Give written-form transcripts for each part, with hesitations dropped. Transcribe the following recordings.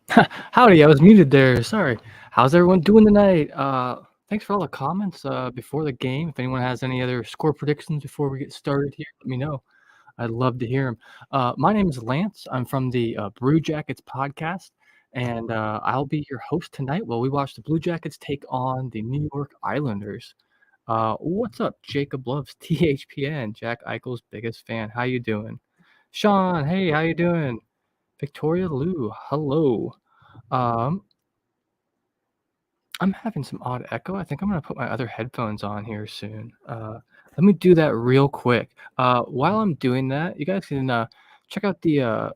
Howdy, I was muted there. Sorry. How's everyone doing tonight? Thanks for all the comments before the game. If anyone has any other score predictions before we get started here, let me know. I'd love to hear them. My name is Lance. I'm from the Brew Jackets podcast, and I'll be your host tonight while we watch the Blue Jackets take on the New York Islanders. What's up? Jacob loves THPN. Jack Eichel's biggest fan. How you doing? Sean, hey, how you doing? Victoria Lou, hello. Um, I'm having some odd echo. I think I'm gonna put my other headphones on here soon. Let me do that real quick. While I'm doing that, you guys can check out the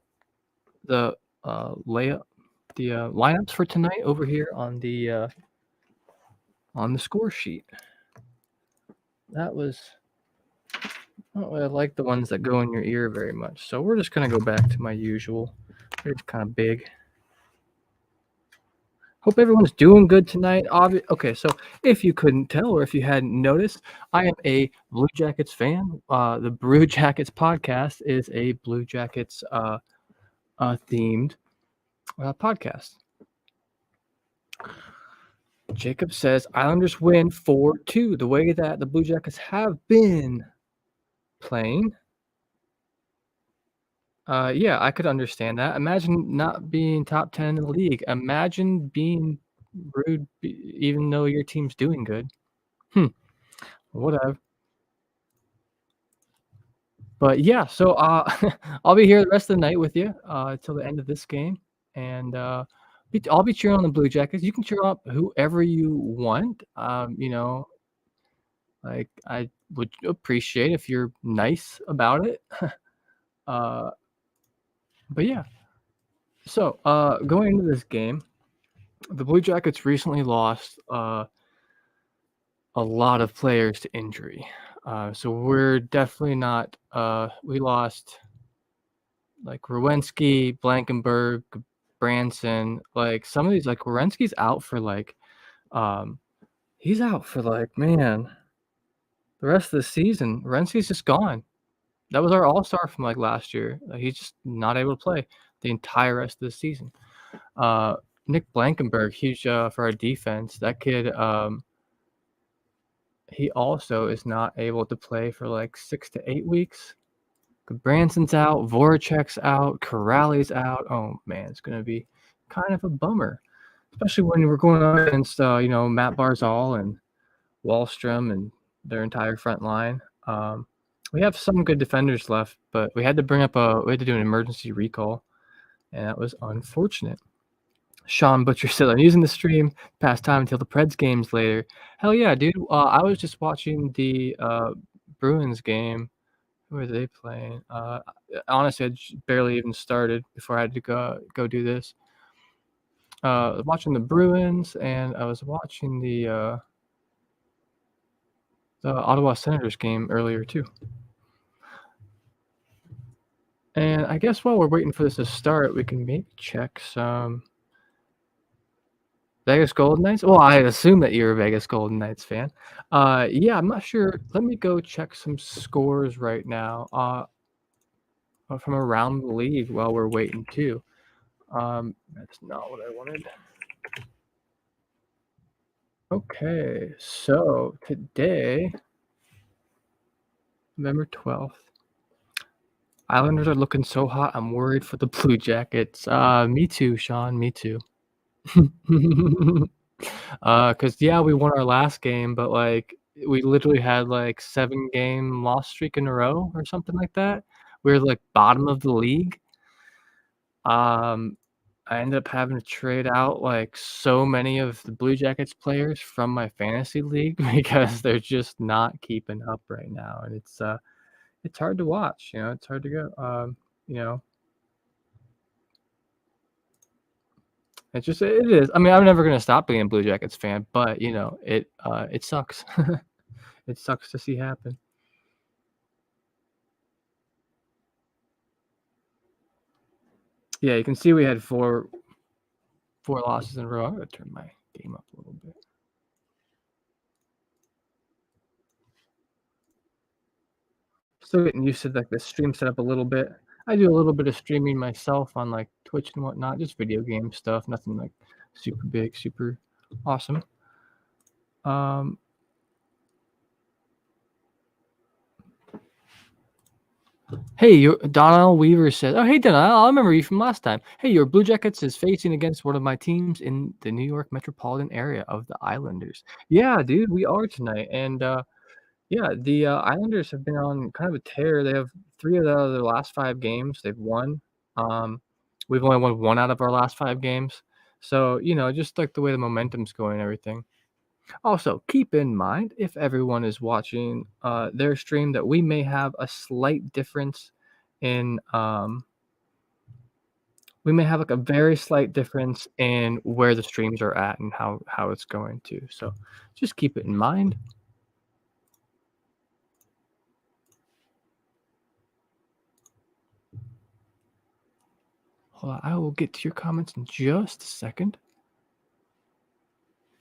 layout, the lineups for tonight over here on the score sheet. That was. I don't really like the ones that go in your ear very much, so we're just gonna go back to my usual. They're kind of big. Hope everyone's doing good tonight. Okay, so if you couldn't tell or if you hadn't noticed, I am a Blue Jackets fan. The Brew Jackets podcast is a Blue Jackets themed podcast. Jacob says Islanders win 4-2. The way that the Blue Jackets have been playing. Yeah, I could understand that. Imagine not being top 10 in the league. Imagine being rude even though your team's doing good. Whatever. But yeah, so I'll be here the rest of the night with you till the end of this game, and I'll be cheering on the Blue Jackets. You can cheer up whoever you want. Like I would appreciate if you're nice about it. But yeah, so going into this game, the Blue Jackets recently lost a lot of players to injury. So we're definitely not. We lost like Rowensky, Blankenberg, Branson. Like some of these, like Rowensky's out for he's out for man, the rest of the season. Rowensky's just gone. That was our all-star from like last year. He's just not able to play the entire rest of the season. Nick Blankenberg, huge for our defense. That kid, he also is not able to play for like 6 to 8 weeks. Branson's out, Voracek's out, Corrali's out. Oh man, it's gonna be kind of a bummer, especially when we're going up against Matt Barzal and Wallstrom and their entire front line. We have some good defenders left, but we had to do an emergency recall, and that was unfortunate. Sean Butcher said, "I'm using the stream past time until the Preds games later." Hell yeah, dude! I was just watching the Bruins game. Who are they playing? Honestly, I barely even started before I had to go do this. I was watching the Bruins, and I was watching the Ottawa Senators game earlier too. And I guess while we're waiting for this to start, we can maybe check some Vegas Golden Knights. Well, I assume that you're a Vegas Golden Knights fan. Yeah, I'm not sure. Let me go check some scores right now. From around the league while we're waiting too. That's not what I wanted. Okay, so today, November 12th, Islanders are looking so hot. I'm worried for the Blue Jackets. Me too, Sean. Me too. Because yeah, we won our last game, but like we literally had like 7-game loss streak in a row or something like that. We were like bottom of the league. I ended up having to trade out like so many of the Blue Jackets players from my fantasy league because they're just not keeping up right now, and it's hard to watch. It's hard to go. It is. I mean, I'm never gonna stop being a Blue Jackets fan, but it sucks. It sucks to see happen. Yeah, you can see we had four losses in a row. I'm gonna turn my game up a little bit. Still getting used to like the stream setup a little bit. I do a little bit of streaming myself on, like, Twitch and whatnot, just video game stuff, nothing, like, super big, super awesome. Um Hey, Donnell Weaver says, "Oh, hey, Donnell, I remember you from last time. Hey, your Blue Jackets is facing against one of my teams in the New York metropolitan area of the Islanders." Yeah, dude, we are tonight, and, yeah, the, Islanders have been on kind of a tear. They have 3 out of their last 5 games they've won. Um, we've only won 1 out of our last 5 games. So, just, like, the way the momentum's going and everything. Also, keep in mind, if everyone is watching, their stream, that we may have a slight difference in, we may have, like, a very slight difference in where the streams are at and how it's going to. So, just keep it in mind. Hold on, I will get to your comments in just a second.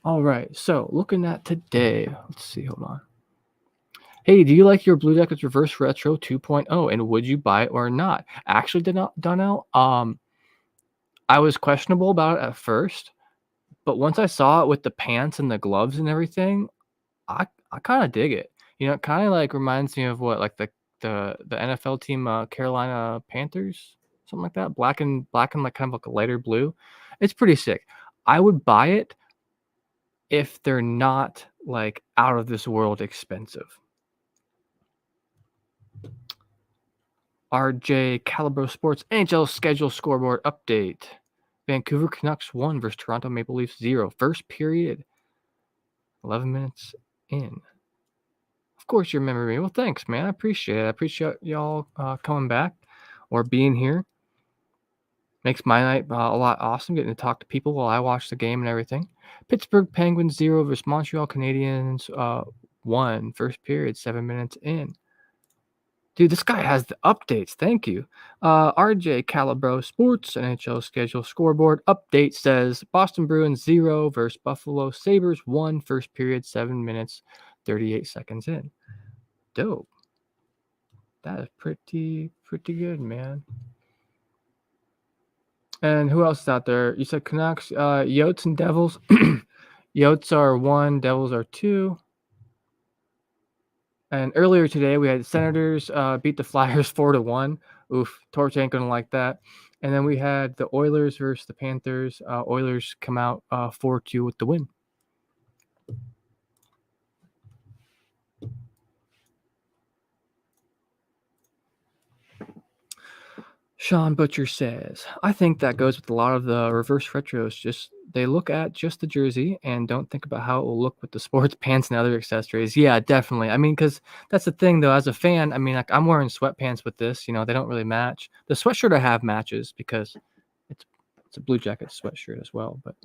All right, so looking at today, let's see, hold on. Hey, do you like your Blue Jackets Reverse Retro 2.0, and would you buy it or not? Actually, Donnell, I was questionable about it at first, but once I saw it with the pants and the gloves and everything, I kinda dig it. It kinda, like, reminds me of what, like, the NFL team, Carolina Panthers? Something like that? Black and, like, kind of like a lighter blue. It's pretty sick. I would buy it if they're not, like, out of this world expensive. RJ Calibro Sports NHL schedule scoreboard update. Vancouver Canucks 1 versus Toronto Maple Leafs 0. First period, 11 minutes in. Of course you remember me. Well, thanks, man. I appreciate it. I appreciate y'all coming back or being here. Makes my night a lot awesome getting to talk to people while I watch the game and everything. Pittsburgh Penguins 0 versus Montreal Canadiens 1. First period, 7 minutes in. Dude, this guy has the updates. Thank you. RJ Calibro Sports NHL schedule scoreboard update says Boston Bruins 0 versus Buffalo Sabres 1. First period, 7 minutes, 38 seconds in. Dope. That is pretty good, man. And who else is out there? You said Canucks, Yotes and Devils. Yotes are 1, Devils are 2. And earlier today, we had Senators beat the Flyers 4-1. Oof, Torch ain't gonna like that. And then we had the Oilers versus the Panthers. Oilers come out 4-2 with the win. Sean Butcher says, I think that goes with a lot of the reverse retros. Just they look at just the jersey and don't think about how it will look with the sports pants and other accessories. Yeah, definitely. I mean, because that's the thing, though. As a fan, I mean, like I'm wearing sweatpants with this. They don't really match. The sweatshirt I have matches because it's a Blue Jacket sweatshirt as well. But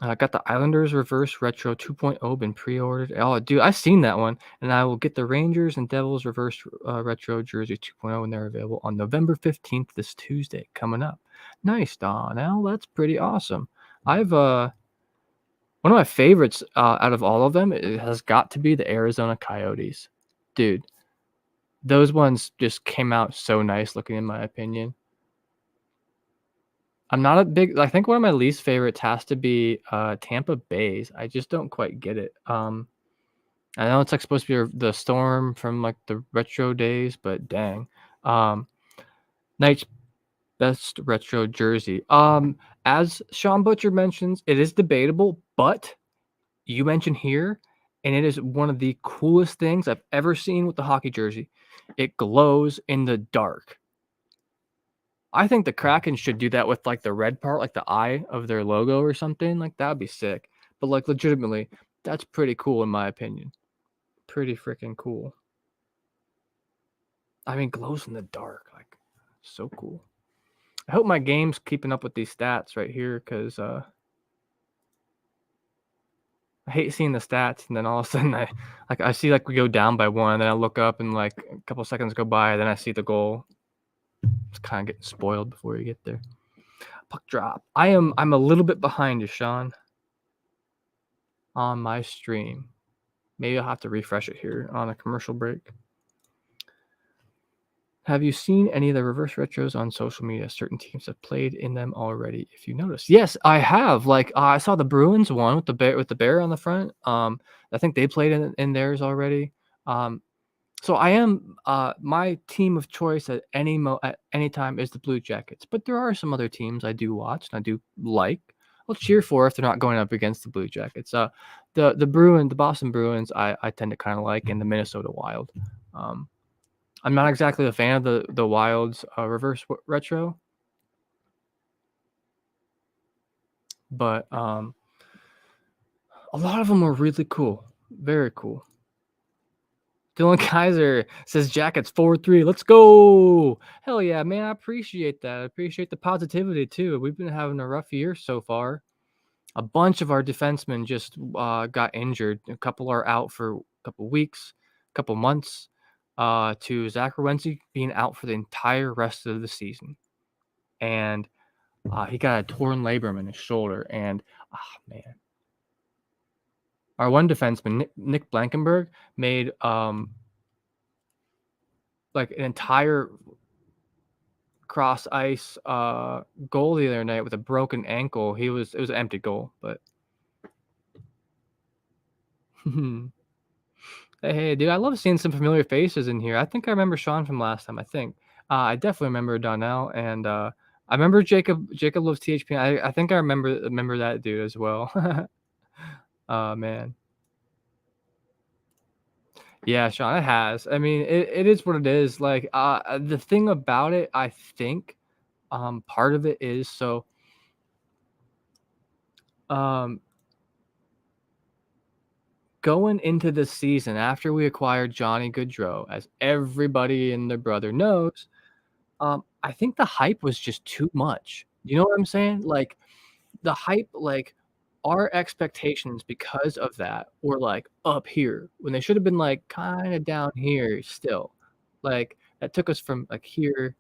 I got the Islanders Reverse Retro 2.0 been pre-ordered. Oh, dude, I've seen that one, and I will get the Rangers and Devils Reverse Retro Jersey 2.0 when they're available on November 15th, this Tuesday, coming up. Nice, Donnell. That's pretty awesome. I've one of my favorites out of all of them, it has got to be the Arizona Coyotes. Dude, those ones just came out so nice looking, in my opinion. I'm not a big I think one of my least favorites has to be, Tampa Bay's. I just don't quite get it. I know it's, like, supposed to be the storm from, like, the retro days, but dang. Um, Knight's best retro jersey. As Sean Butcher mentions, it is debatable, but you mentioned here, and it is one of the coolest things I've ever seen with the hockey jersey. It glows in the dark. I think the Kraken should do that with, like, the red part, like the eye of their logo or something, like, that'd be sick. But, like, legitimately, that's pretty cool in my opinion. Pretty freaking cool. I mean, glows in the dark, like, so cool. I hope my game's keeping up with these stats right here, because I hate seeing the stats, and then all of a sudden I see, like, we go down by 1, and then I look up, and, like, a couple seconds go by, and then I see the goal. It's kinda getting spoiled before you get there. Puck drop. I'm a little bit behind you, Sean, on my stream. Maybe I'll have to refresh it here on a commercial break. Have you seen any of the reverse retros on social media? Certain teams have played in them already, if you notice. Yes, I have. Like, I saw the Bruins one with the bear on the front. I think they played in theirs already. Um, so I am my team of choice at any time is the Blue Jackets, but there are some other teams I do watch and I do like. I'll cheer for if they're not going up against the Blue Jackets. The Boston Bruins, I tend to kind of like, and the Minnesota Wild. Um, I'm not exactly a fan of the Wild's retro, but a lot of them are really cool, very cool. Dylan Kaiser says Jackets 4-3. Let's go. Hell yeah, man. I appreciate that. I appreciate the positivity too. We've been having a rough year so far. A bunch of our defensemen just got injured. A couple are out for a couple weeks, a couple months, to Zach Werenski being out for the entire rest of the season. And he got a torn labrum in his shoulder. And, man. Our one defenseman, Nick Blankenberg, made like an entire cross ice goal the other night with a broken ankle. It was an empty goal, but hey, dude, I love seeing some familiar faces in here. I think I remember Sean from last time. I think I definitely remember Donnell, and I remember Jacob. Jacob loves THP. I think I remember that dude as well. Man. Yeah, Sean, it has. I mean, it is what it is. Like, the thing about it, I think, part of it is so, um, going into the season after we acquired Johnny Gaudreau, as everybody and their brother knows, I think the hype was just too much. You know what I'm saying? Like, the hype, like, our expectations because of that were, like, up here when they should have been, like, kinda down here still. Like, that took us from, like, here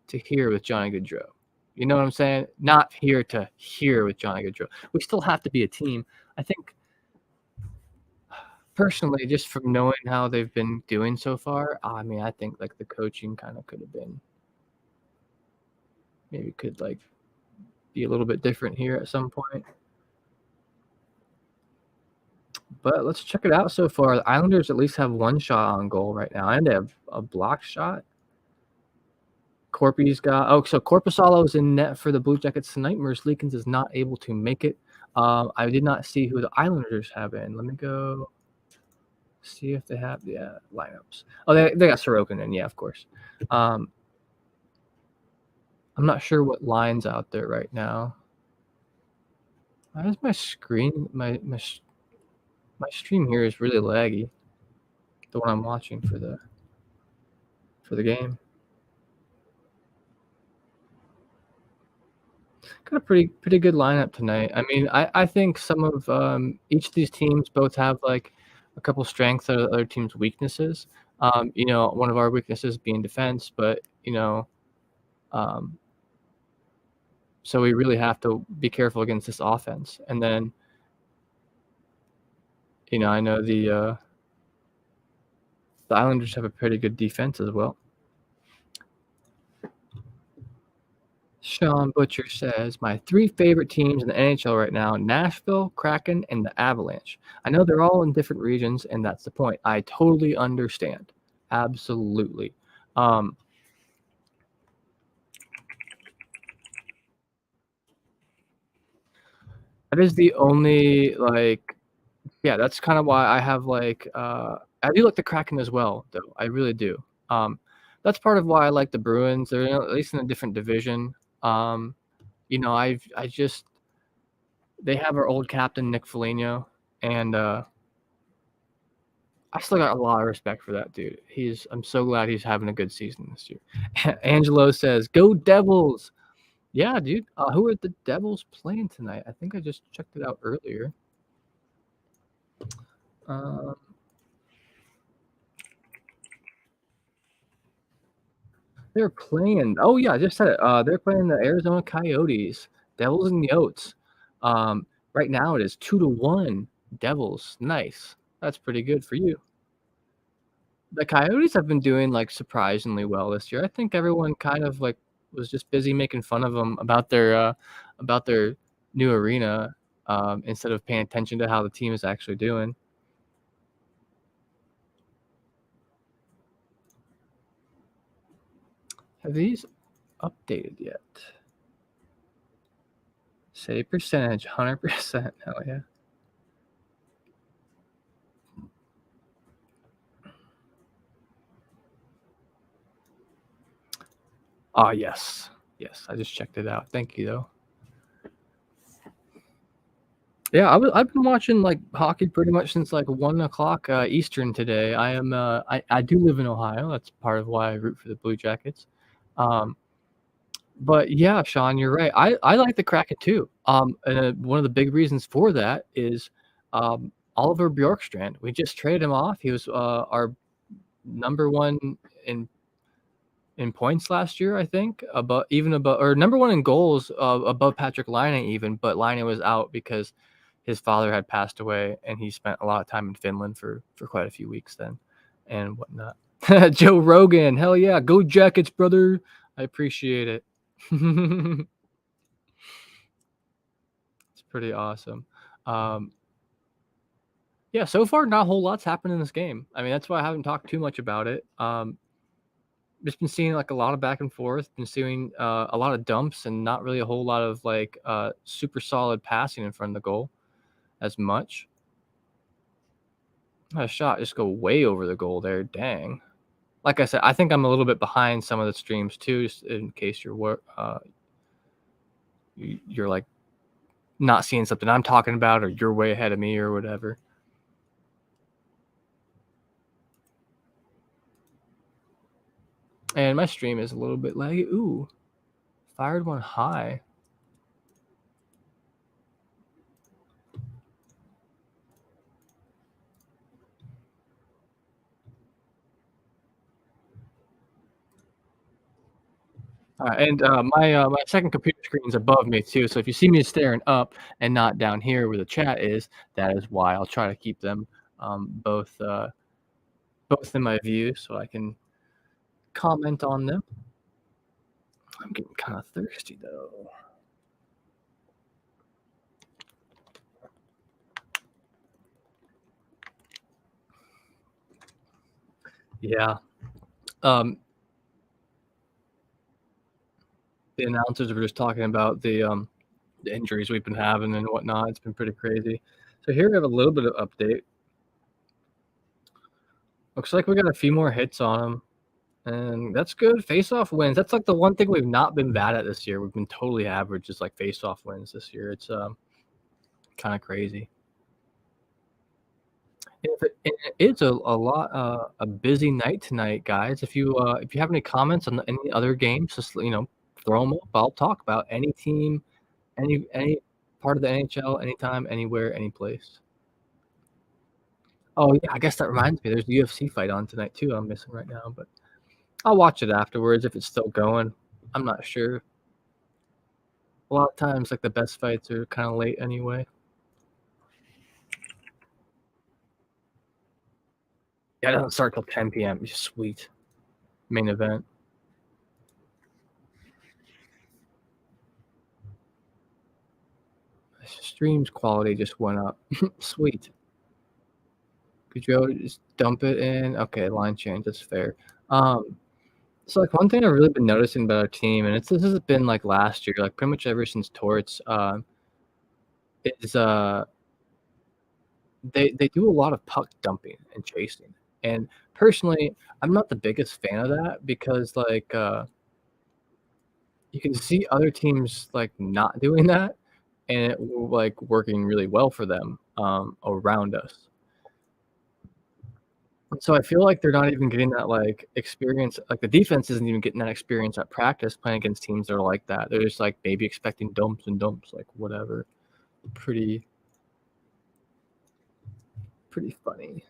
to here with Johnny Gaudreau. You know what I'm saying? Not here to here with Johnny Gaudreau. We still have to be a team. I think personally, just from knowing how they've been doing so far, I mean, I think, like, the coaching kinda could have been maybe could, like, be a little bit different here at some point. But let's check it out so far. The Islanders at least have one shot on goal right now, and they have a block shot. Corpy's got so Korpisalo is in net for the Blue Jackets tonight. Merzlikins is not able to make it. I did not see who the Islanders have in. Let me go see if they have the lineups. Oh, they got Sorokin in, yeah, of course. I'm not sure what line's out there right now. Why is my screen my stream here is really laggy? The one I'm watching for the game. Got a pretty good lineup tonight. I mean, I think some of each of these teams both have like a couple strengths and other teams' weaknesses. You know, one of our weaknesses being defense, but you know, um, so we really have to be careful against this offense. And then, you know, I know the Islanders have a pretty good defense as well. Sean Butcher says, my 3 favorite teams in the NHL right now, Nashville, Kraken, and the Avalanche. I know they're all in different regions, and that's the point. I totally understand. Absolutely. That is the only, like yeah, that's kind of why I have, like, I do like the Kraken as well, though. I really do. That's part of why I like the Bruins. They're at least in a different division. You know, I just they have our old captain, Nick Foligno, and, I still got a lot of respect for that dude. I'm so glad he's having a good season this year. Angelo says, "Go Devils!" Yeah, dude. Who are the Devils playing tonight? I think I just checked it out earlier. They're playing. Oh yeah, I just said it. They're playing the Arizona Coyotes, Devils and Yotes. Right now it is 2-1 Devils. Nice. That's pretty good for you. The Coyotes have been doing, like, surprisingly well this year. I think everyone kind of, like, was just busy making fun of them about their new arena, instead of paying attention to how the team is actually doing. Have these updated yet? Save percentage, 100%. Hell yeah. Ah, yes. Yes, I just checked it out. Thank you, though. Yeah, I've been watching, like, hockey pretty much since, like, 1 o'clock Eastern today. I do live in Ohio, that's part of why I root for the Blue Jackets. Um, but yeah, Sean, you're right. I like the Kraken too. And, one of the big reasons for that is, Oliver Bjorkstrand. We just traded him off. He was, our number 1 in points last year, I think, above or number 1 in goals, above Patrick Laine even, but Laine was out because his father had passed away, and he spent a lot of time in Finland for quite a few weeks then, and whatnot. Joe Rogan, hell yeah, go Jackets, brother! I appreciate it. It's pretty awesome. Um, yeah, so far, not a whole lot's happened in this game. I mean, that's why I haven't talked too much about it. Just been seeing like a lot of back and forth, been seeing a lot of dumps and not really a whole lot of like super solid passing in front of the goal as much. A shot just go way over the goal there. Dang. Like I said, I think I'm a little bit behind some of the streams too, just in case you're like not seeing something I'm talking about or you're way ahead of me or whatever. And my stream is a little bit laggy. Ooh, fired one high. And my second computer screen is above me too. So if you see me staring up and not down here where the chat is, that is why. I'll try to keep them both both in my view so I can comment on them. I'm getting kind of thirsty though. Yeah. The announcers were just talking about the injuries we've been having and whatnot. It's been pretty crazy. So here we have a little bit of update. Looks like we got a few more hits on them. And that's good. Face-off wins. That's like the one thing we've not been bad at this year. We've been totally average, just like face-off wins this year. It's kind of crazy. It's a lot a busy night tonight, guys. If you have any comments on any other games, just throw them up. I'll talk about any team, any part of the NHL, anytime, anywhere, any place. Oh yeah, I guess that reminds me. There's a UFC fight on tonight too. I'm missing right now, but I'll watch it afterwards if it's still going. I'm not sure. A lot of times, like the best fights are kind of late anyway. Yeah, it doesn't start till 10 p.m. Sweet main event. Stream's quality just went up. Sweet. Could you just dump it in? Okay, line change. That's fair. So like one thing I've really been noticing about our team, and this has been like last year, like pretty much ever since Torts, is they do a lot of puck dumping and chasing. And personally, I'm not the biggest fan of that because like you can see other teams like not doing that and it like working really well for them around us. So I feel like they're not even getting that like experience. Like the defense isn't even getting that experience at practice playing against teams that are like that. They're just like maybe expecting dumps and dumps, like whatever. Pretty funny.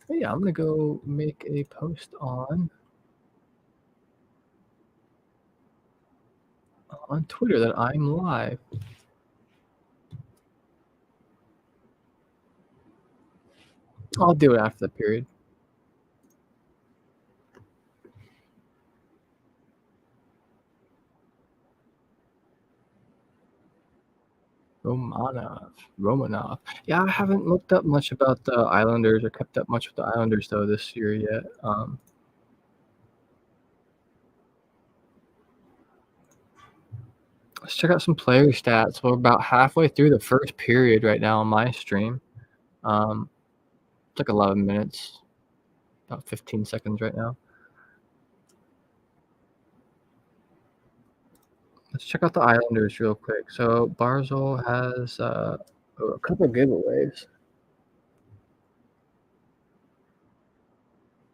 But yeah, I'm gonna go make a post on Twitter that I'm live. I'll do it after the period. Romanov. Yeah, I haven't looked up much about the Islanders or kept up much with the Islanders though this year yet. Let's check out some player stats. We're about halfway through the first period right now on my stream. It's like 11 minutes, about 15 seconds right now. Let's check out the Islanders real quick. So Barzal has a couple giveaways.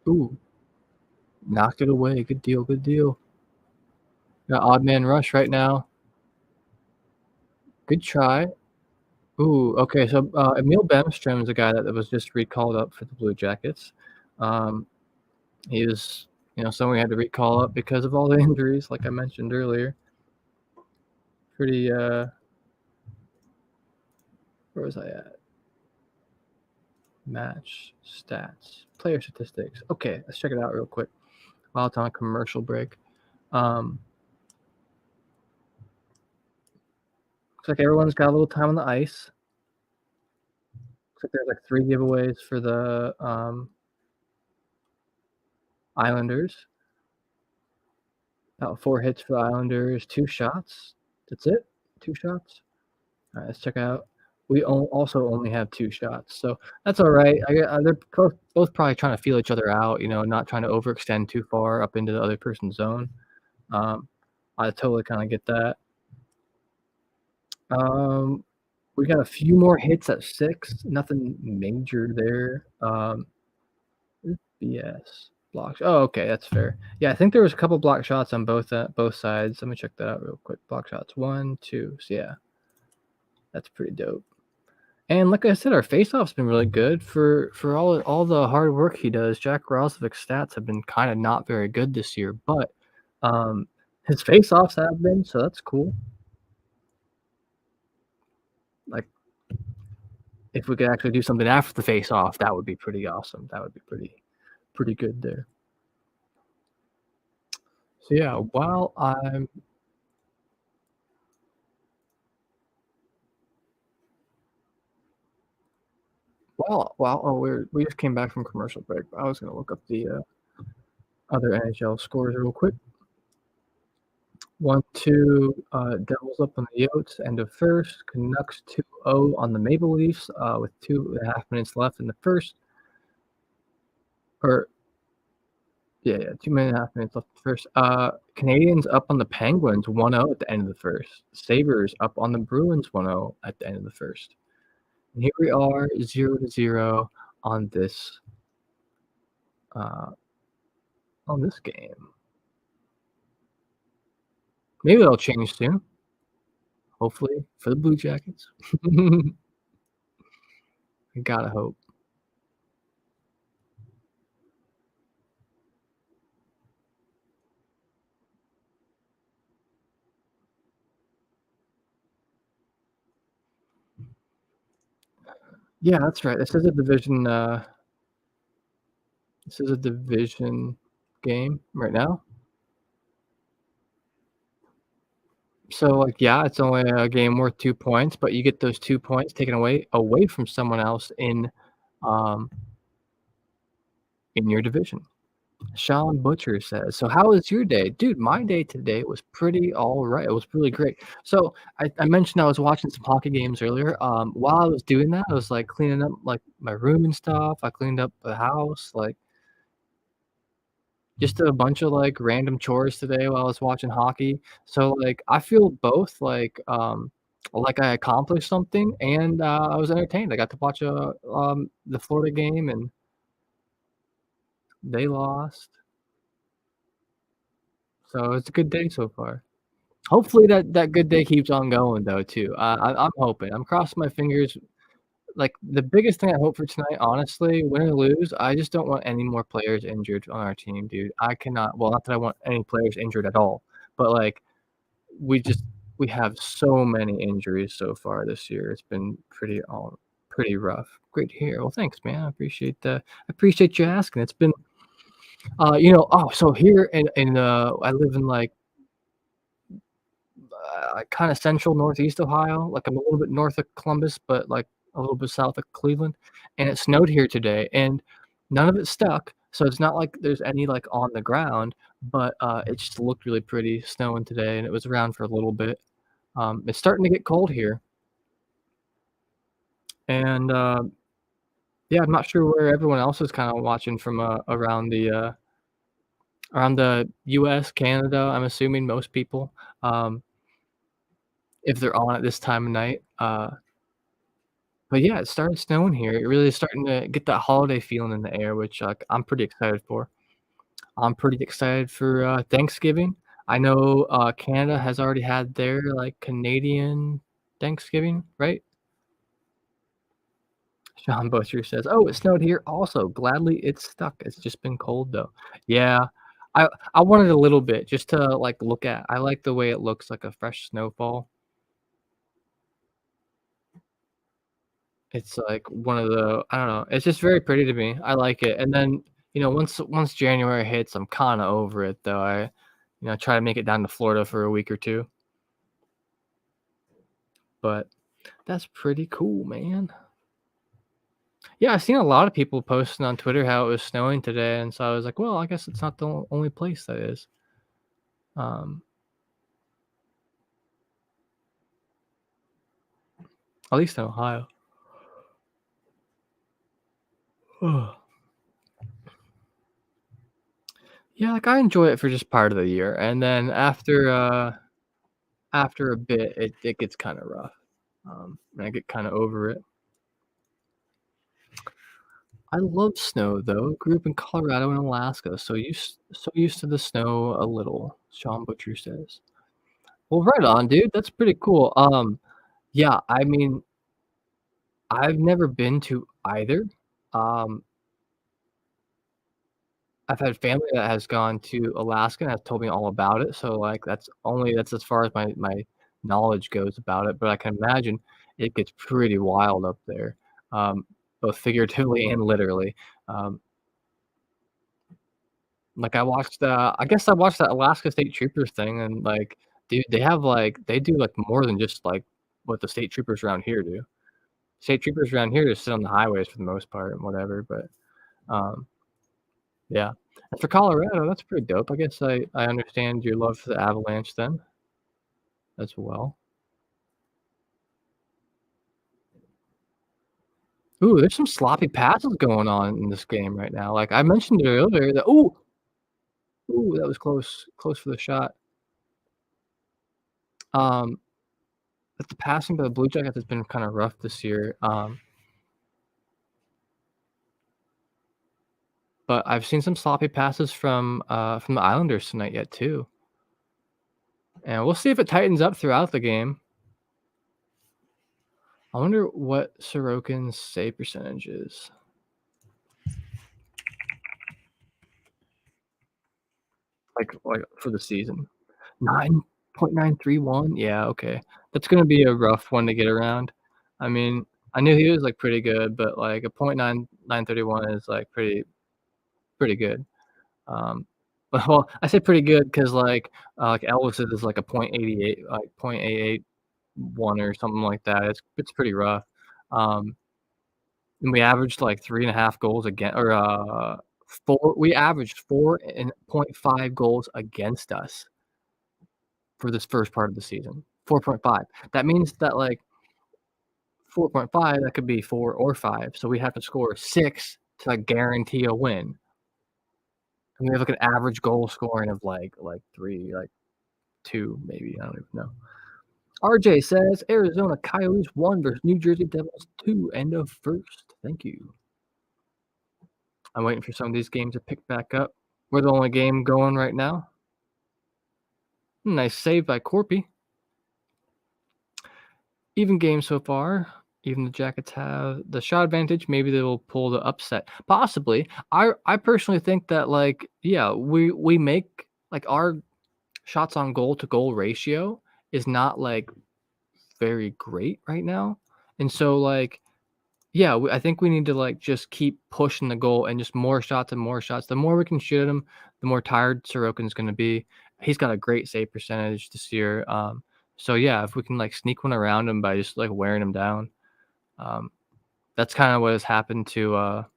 Ooh, knocked it away. Good deal. Good deal. Got odd man rush right now. Good try. Ooh, okay. So Emil Bemstrom is a guy that was just recalled up for the Blue Jackets. He was, someone we had to recall up because of all the injuries, like I mentioned earlier. Pretty. Where was I at? Match stats, player statistics. Okay, let's check it out real quick while it's on a commercial break. Looks like everyone's got a little time on the ice. Looks like there's like 3 giveaways for the Islanders. About 4 hits for the Islanders, 2 shots. That's it. 2 shots. All right, let's check out. We also only have 2 shots, so that's all right. They're both probably trying to feel each other out, not trying to overextend too far up into the other person's zone. I totally kind of get that. We got a few more hits at 6. Nothing major there. BS blocks. Oh, okay, that's fair. Yeah, I think there was a couple block shots on both sides. Let me check that out real quick. Block shots 1, 2. So yeah, that's pretty dope. And like I said, our faceoff's been really good for all the hard work he does. Jack Roslovic's stats have been kind of not very good this year, but his faceoffs have been, so that's cool. Like, if we could actually do something after the faceoff, that would be pretty awesome. That would be pretty good there. So yeah, while I'm we just came back from commercial break. I was gonna look up the other NHL scores real quick. 1-2 Devils up on the Yotes, end of first. Canucks 2-0 on the Maple Leafs with 2.5 minutes left in the first. Or yeah, 2.5 minutes left in the first. Canadians up on the Penguins 1-0 at the end of the first. Sabres up on the Bruins 1-0 at the end of the first. And here we are 0-0 on this game. Maybe that'll change soon. Hopefully for the Blue Jackets. I gotta hope. Yeah, that's right. This is a division game right now. So, like, yeah, it's only a game worth 2 points, but you get those 2 points taken away from someone else in your division. Sean Butcher says, "So how was your day?" Dude, my day today was pretty alright. It was really great. So, I mentioned I was watching some hockey games earlier. While I was doing that, I was, like, cleaning up, like, my room and stuff. I cleaned up the house, like just a bunch of, like, random chores today while I was watching hockey. So, like, I feel both, like I accomplished something and, I was entertained. I got to watch, the Florida game, and they lost. So, it's a good day so far. Hopefully, that good day keeps on going, though, too. I'm hoping. I'm crossing my fingers. Like, the biggest thing I hope for tonight, honestly, win or lose, I just don't want any more players injured on our team, dude. I cannot, well, not that I want any players injured at all, but, like, we have so many injuries so far this year. It's been pretty rough. Great to hear. Well, thanks, man. I appreciate you asking. It's been, so here I live in, like, kinda central northeast Ohio, like, I'm a little bit north of Columbus, but, like, a little bit south of Cleveland, and it snowed here today, and none of it stuck, so it's not like there's any, like, on the ground, but, it just looked really pretty snowing today, and it was around for a little bit. It's starting to get cold here, and, yeah, I'm not sure where everyone else is kinda watching from, around the US, Canada, I'm assuming most people, um, if they're on at this time of night, but yeah, it started snowing here. It really is starting to get that holiday feeling in the air, which, like, I'm pretty excited for. I'm pretty excited for, Thanksgiving. I know, Canada has already had their, like, Canadian Thanksgiving, right? Sean Butcher says, "Oh, it snowed here also. Gladly, it's stuck. It's just been cold, though." Yeah. I wanted a little bit just to, like, look at. I like the way it looks like a fresh snowfall. It's like one of the I don't know, it's just very pretty to me. I like it, and then, once January hits, I'm kinda over it, though. Try to make it down to Florida for a week or 2, but that's pretty cool, man. Yeah, I've seen a lot of people posting on Twitter how it was snowing today, and so I was like, "Well, I guess it's not the only place that is." Um, at least in Ohio. Ugh. Yeah, like, I enjoy it for just part of the year, and then after a bit, it gets kinda rough, and I get kinda over it. I love snow, though. Grew up in Colorado and Alaska, so used to the snow a little, Sean Butcher says. Well, right on, dude. That's pretty cool. Yeah, I mean, I've never been to either. Um, I've had family that has gone to Alaska and has told me all about it, so, like, that's as far as my knowledge goes about it, but I can imagine it gets pretty wild up there, both figuratively and literally. Um, like, I guess I watched that Alaska State Troopers thing and, like, dude, they do, like, more than just, like, what the state troopers around here do. State troopers around here just sit on the highways for the most part and whatever, but, um, yeah. And for Colorado, that's pretty dope. I guess I understand your love for the Avalanche then, as well. Ooh, there's some sloppy passes going on in this game right now. Like, I mentioned it earlier that ooh, that was close, close for the shot. Um, but the passing by the Blue Jackets has been kinda rough this year, but I've seen some sloppy passes from the Islanders tonight yet too, and we'll see if it tightens up throughout the game. I wonder what Sorokin's save percentage is, like, for the season. 9.931? Yeah, okay. That's gonna be a rough one to get around. I mean, I knew he was, like, pretty good, but, like, a .9931 is, like, pretty good. Um, well, I say pretty good 'cause, like, Elvis's is, like, a .88, like, .881 or something like that. It's pretty rough. Um, and we averaged, like, 3.5 goals again or, 4 we averaged 4.5 goals against us for this first part of the season. 4.5. That means that, like, 4.5, that could be 4 or 5, so we have to score 6 to, like, guarantee a win. And we have, like, an average goal scoring of, 3, 2 maybe, I don't even know. RJ says, "Arizona Coyotes 1 versus New Jersey Devils 2, end of first. Thank you." I'm waiting for some of these games to pick back up. We're the only game going right now. Nice save by Corpy. Even game so far. Even the Jackets have the shot advantage. Maybe they will pull the upset. Possibly. I personally think that, like, yeah, we make, like, our shots on goal to goal ratio is not, like, very great right now, and so, like, yeah, I think we need to, like, just keep pushing the goal and just more shots and more shots. The more we can shoot him, the more tired Sorokin's gonna be. He's got a great save percentage this year, So, yeah, if we can, like, sneak one around him by just, like, wearing him down, um, that's kinda what has happened to us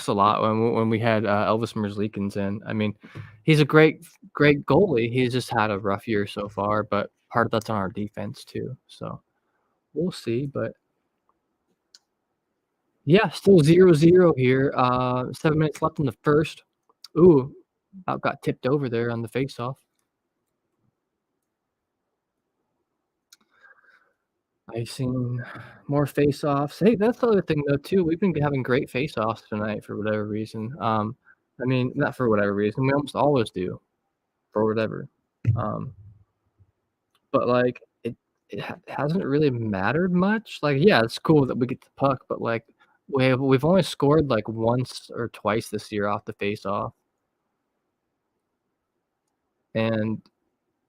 a lot when we had, Elvis Merzlikins in. I mean, he's a great goalie. He's just had a rough year so far, but part of that's on our defense too. So we'll see. But yeah, still 0-0 here. 7 minutes left in the first. Ooh, about got tipped over there on the faceoff. Icing, more faceoffs. Hey, that's the other thing though too. We've been having great faceoffs tonight for whatever reason. I mean, not for whatever reason. We almost always do for whatever. Um, But, like, it hasn't really mattered much. Like, yeah, it's cool that we get the puck, but, like, we've only scored, like, once or twice this year off the face-off, and,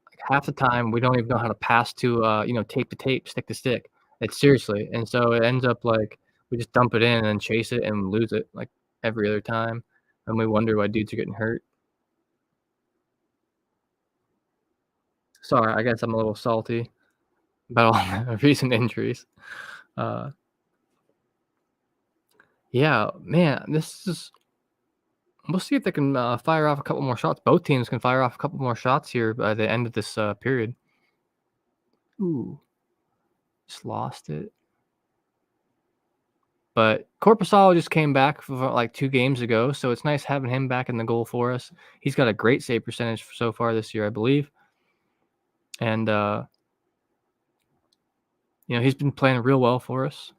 like, half the time, we don't even know how to pass to, tape to tape, stick to stick. It's seriously, and so it ends up, like, we just dump it in and then chase it and lose it, like, every other time, and we wonder why dudes are getting hurt. Sorry, I guess I'm a little salty about all the recent injuries. Uh, yeah, man, this is we'll see if they can, fire off a couple more shots. Both teams can fire off a couple more shots here by the end of this, period. Ooh, just lost it. But Korpisalo just came back for, like, 2 games ago, so it's nice having him back in the goal for us. He's got a great save percentage so far this year, I believe, and, he's been playing real well for us.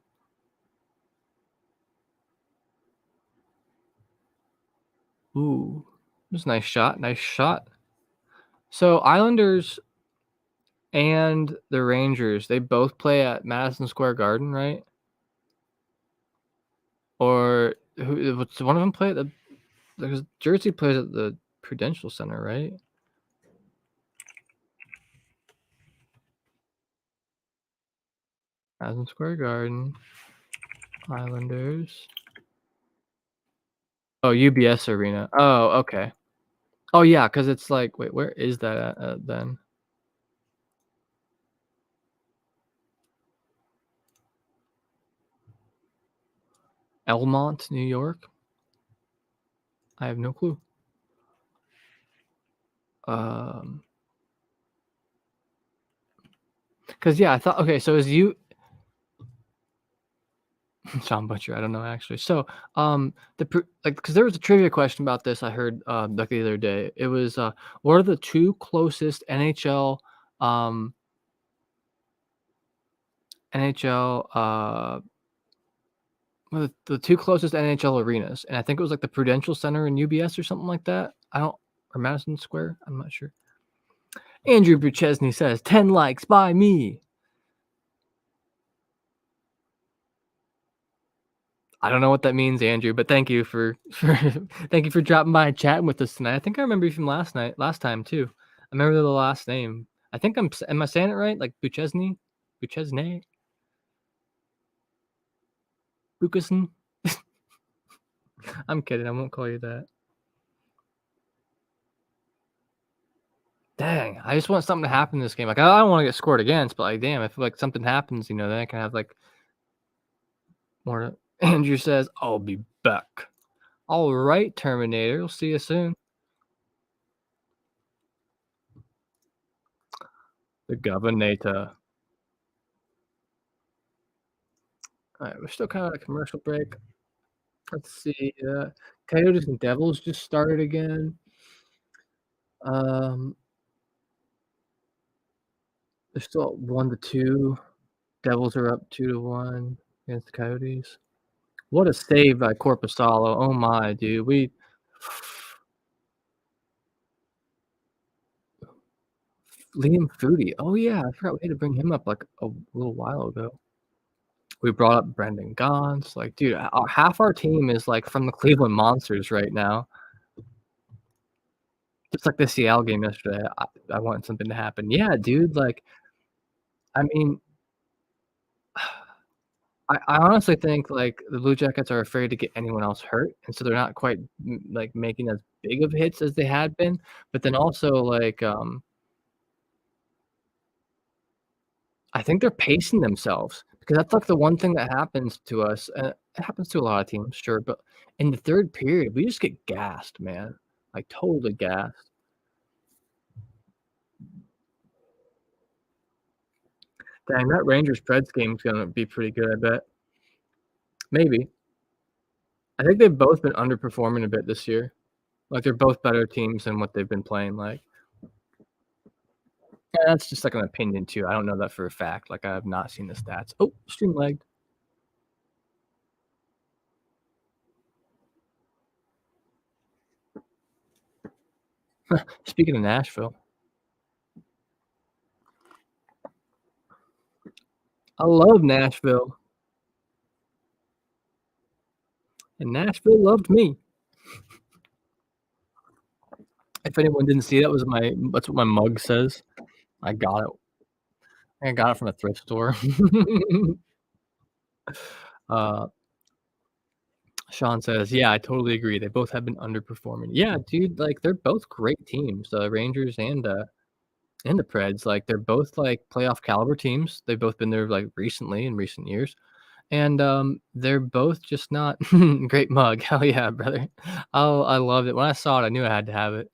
Ooh, it was a nice shot, nice shot. So, Islanders and the Rangers, they both play at Madison Square Garden, right? Or what's one of them play at the because Jersey plays at the Prudential Center, right? Madison Square Garden, Islanders. Oh, UBS Arena. Oh, okay. Oh, yeah, because it's like wait, where is that at then? Elmont, New York? I have no clue. Um, because yeah, I thought okay, so is you Sean Butcher, I don't know actually. So, because there was a trivia question about this I heard, like, the other day. It was, what are the 2 closest um, NHL, well, the 2 closest NHL arenas, and I think it was, like, the Prudential Center and UBS or something like that. I don't or Madison Square, I'm not sure. Andrew Buchesney says, "10 likes by me." I don't know what that means, Andrew, but thank you for thank you for dropping by and chatting with us tonight. I think I remember you from last time too. I remember the last name. I think am I saying it right? Like Buchesney? Buchesney? Buchasen? I'm kidding, I won't call you that. Dang, I just want something to happen in this game. Like, I don't wanna get scored against, but, like, damn, if, like, something happens, then I can have, like, more Andrew says, "I'll be back." Alright, Terminator, we'll see you soon. The Governator. Alright, we're still kinda at a commercial break. Let's see, Coyotes and Devils just started again. Um, they're still at 1-2. Devils are up 2-1 against the Coyotes. What a save by Korpisalo. Oh my, dude. Liam Foudy. Oh, yeah, I forgot we had to bring him up, like, a little while ago. We brought up Brendan Gaunce. Like, dude, half our team is, like, from the Cleveland Monsters right now. Just like the Seattle game yesterday, I want something to happen. Yeah, dude, like, I mean I honestly think, like, the Blue Jackets are afraid to get anyone else hurt, and so they're not quite, like, making as big of hits as they had been, but then also, like, I think they're pacing themselves because that's, like, the one thing that happens to us, and it happens to a lot of teams, sure, but in the 3rd period, we just get gassed, man, like, totally gassed. Dang, that Rangers-Preds game's gonna be pretty good, I bet. Maybe. I think they've both been underperforming a bit this year. Like, they're both better teams than what they've been playing like. Yeah, that's just, like, an opinion too, I don't know that for a fact, like, I have not seen the stats. Oh, stream lagged. Speaking of Nashville, I love Nashville, and Nashville loved me. If anyone didn't see, that's what my mug says. I got it I got it from a thrift store. Uh, Sean says, "Yeah, I totally agree, they both have been underperforming." Yeah, dude, like, they're both great teams, the Rangers and the Preds, like, they're both, like, playoff caliber teams. They've both been there, like, recently in recent years, and, they're both just not great mug. Hell yeah, brother. Oh, I loved it. When I saw it, I knew I had to have it.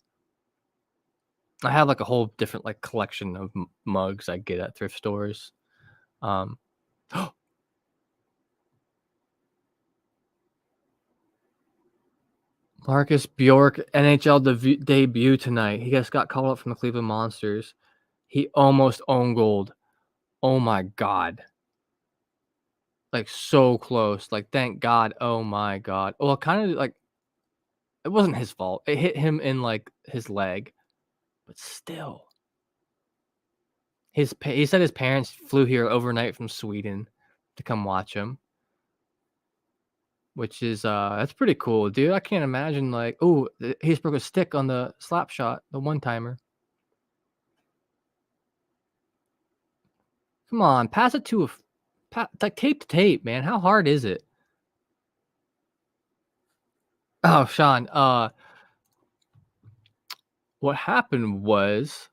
I have, like, a whole different, like, collection of mugs I get at thrift stores. Um Marcus Bjork, NHL debut tonight. He just got called up from the Cleveland Monsters. He almost owned gold. Oh my god. Like, so close. Like, thank God. Oh my god. Well, kinda like it wasn't his fault. It hit him in, like, his leg, but still. He said his parents flew here overnight from Sweden to come watch him, which is, that's pretty cool, dude. I can't imagine, like, ooh, he just broke a stick on the slap shot, the one-timer. Come on, pass it to a f like, tape to tape, man. How hard is it? Oh, Sean, what happened was,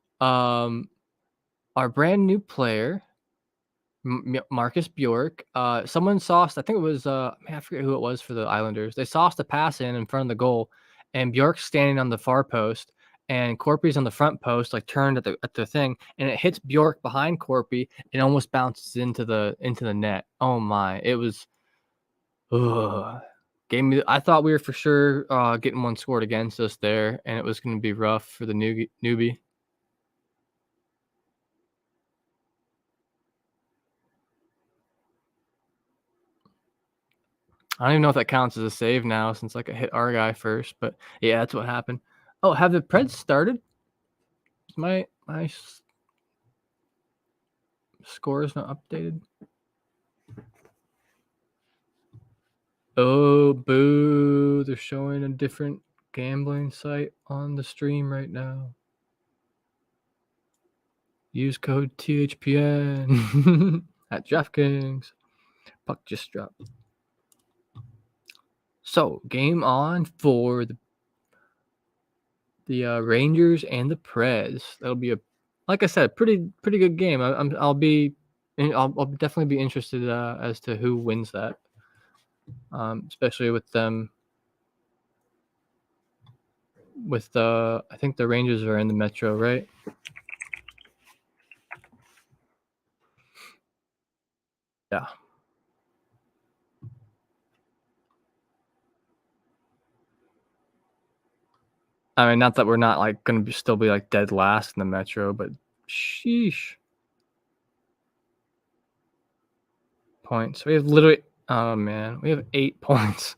our brand new player, Marcus Bjork, someone sauced I think it was, man, I forget who it was for the Islanders. They sauced a pass in front of the goal, and Bjork's standing on the far post, and Corpy's on the front post, like, turned at the thing, and it hits Bjork behind Corpy and almost bounces into the net. Oh my, it was ugh. Gave me I thought we were for sure, getting one scored against us there, and it was gonna be rough for the newbie. I don't even know if that counts as a save now since, like, I hit our guy first, but yeah, that's what happened. Oh, have the Preds started? Is my score is not updated? Oh, boo, they're showing a different gambling site on the stream right now. Use code THPN at DraftKings. Puck just dropped. So, game on for the Rangers and the Preds. That'll be like I said, pretty good game. I'll definitely be interested as to who wins that, especially with them. With the I think the Rangers are in the Metro, right? Yeah. I mean, not that we're not like going to be still be like dead last in the Metro, but sheesh. Points. We have literally. Oh man, we have 8 points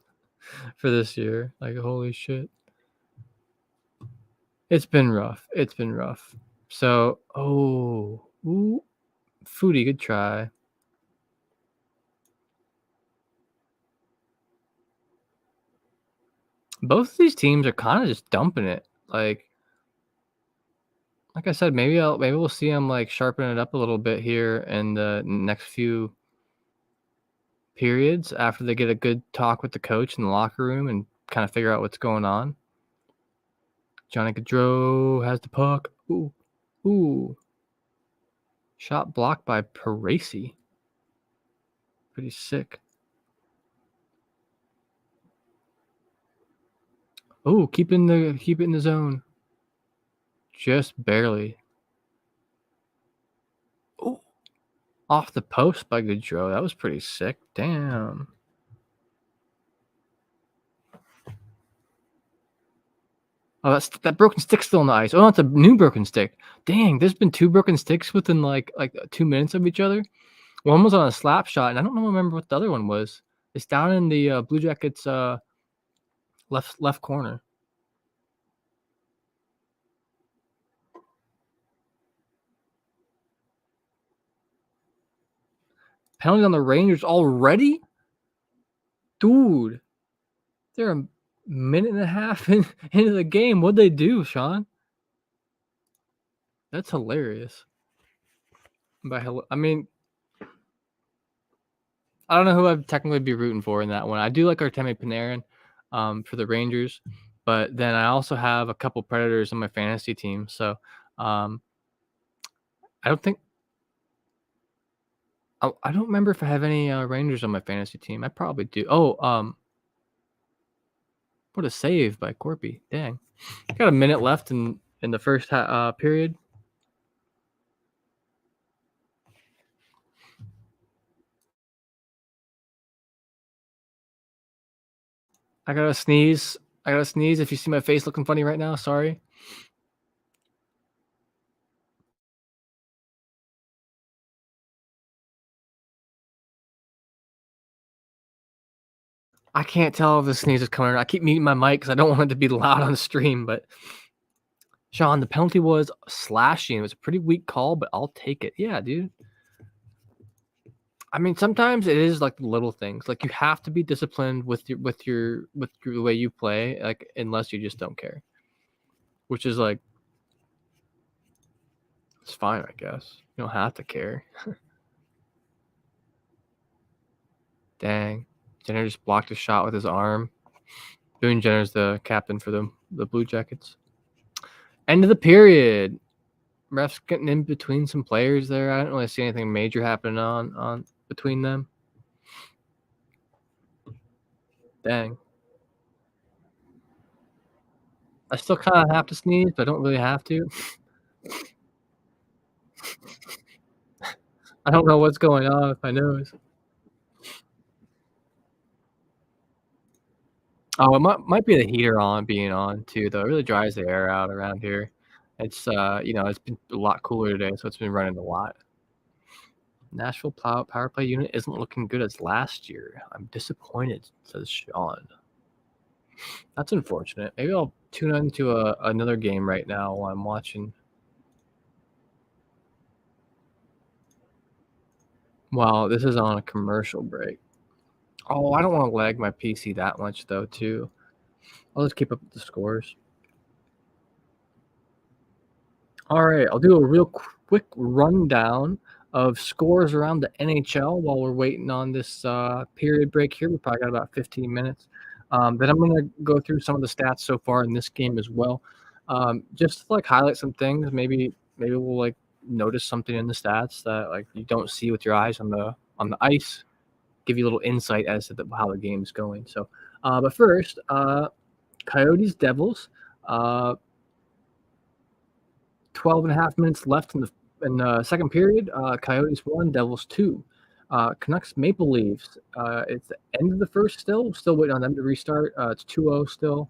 for this year. Like holy shit. It's been rough. It's been rough. So, ooh, Foodie, good try. Both of these teams are kind of just dumping it. Like I said, maybe we'll see them like sharpen it up a little bit here in the next few periods after they get a good talk with the coach in the locker room and kind of figure out what's going on. Johnny Gaudreau has the puck. Ooh. Shot blocked by Parisi. Pretty sick. Oh, keep it in the zone. Just barely. Oh, off the post by Gaudreau. That was pretty sick. Damn. Oh, that broken stick's still on the ice. Oh, it's a new broken stick. Dang, there's been 2 broken sticks within like 2 minutes of each other. One was on a slap shot, and I don't remember what the other one was. It's down in the Blue Jackets left corner. Penalty on the Rangers already? Dude, they're a minute and a half into the game. What'd they do, Sean? That's hilarious. I mean, I don't know who I'd technically be rooting for in that one. I do like Artemi Panarin for the Rangers, but then I also have a couple Predators on my fantasy team. So I don't think I don't remember if I have any Rangers on my fantasy team. I probably do. Oh, what a save by Corpy. Dang. Got a minute left in the first period. I gotta sneeze. If you see my face looking funny right now, sorry. I can't tell if the sneeze is coming. I keep muting my mic because I don't want it to be loud on the stream. But Sean, the penalty was slashing. It was a pretty weak call, but I'll take it. Yeah, dude. I mean, sometimes it is like the little things. Like you have to be disciplined with the way you play, like unless you just don't care. Which is like it's fine, I guess. You don't have to care. Dang. Jenner just blocked a shot with his arm. Boone Jenner's the captain for the Blue Jackets. End of the period. Refs getting in between some players there. I didn't really see anything major happening on between them. Dang. I still kind of have to sneeze, but I don't really have to. I don't know what's going on with my nose. Oh, it might be the heater being on too, though. It really dries the air out around here. It's it's been a lot cooler today, so it's been running a lot. Nashville power play unit isn't looking good as last year. I'm disappointed, says Sean. That's unfortunate. Maybe I'll tune into another game right now while I'm watching. Wow, this is on a commercial break. Oh, I don't want to lag my PC that much though, too. I'll just keep up with the scores. All right, I'll do a real quick rundown of scores around the NHL while we're waiting on this period break here. We probably got about 15 minutes. Then I'm going to go through some of the stats so far in this game as well. Just to like highlight some things. Maybe we'll like notice something in the stats that like you don't see with your eyes on the ice. Give you a little insight as to how the game's going. So, but first, Coyotes Devils. 12 and a half minutes left in the second period. Coyotes 1, Devils 2. Canucks Maple Leafs. It's the end of the first still waiting on them to restart. It's 2-0 still.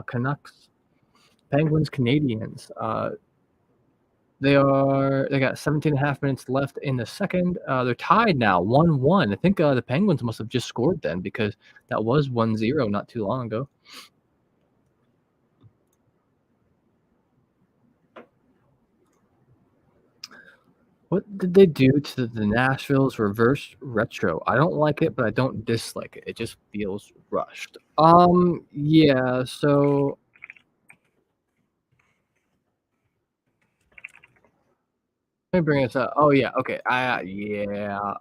Canucks Penguins Canadians. They got 17 and a half minutes left in the second. They're tied now 1-1. I think the Penguins must have just scored then because that was 1-0 not too long ago. What did they do to the Nashville's reverse retro? I don't like it, but I don't dislike it. It just feels rushed. Yeah, so let me bring this up. Oh yeah, okay. Yeah.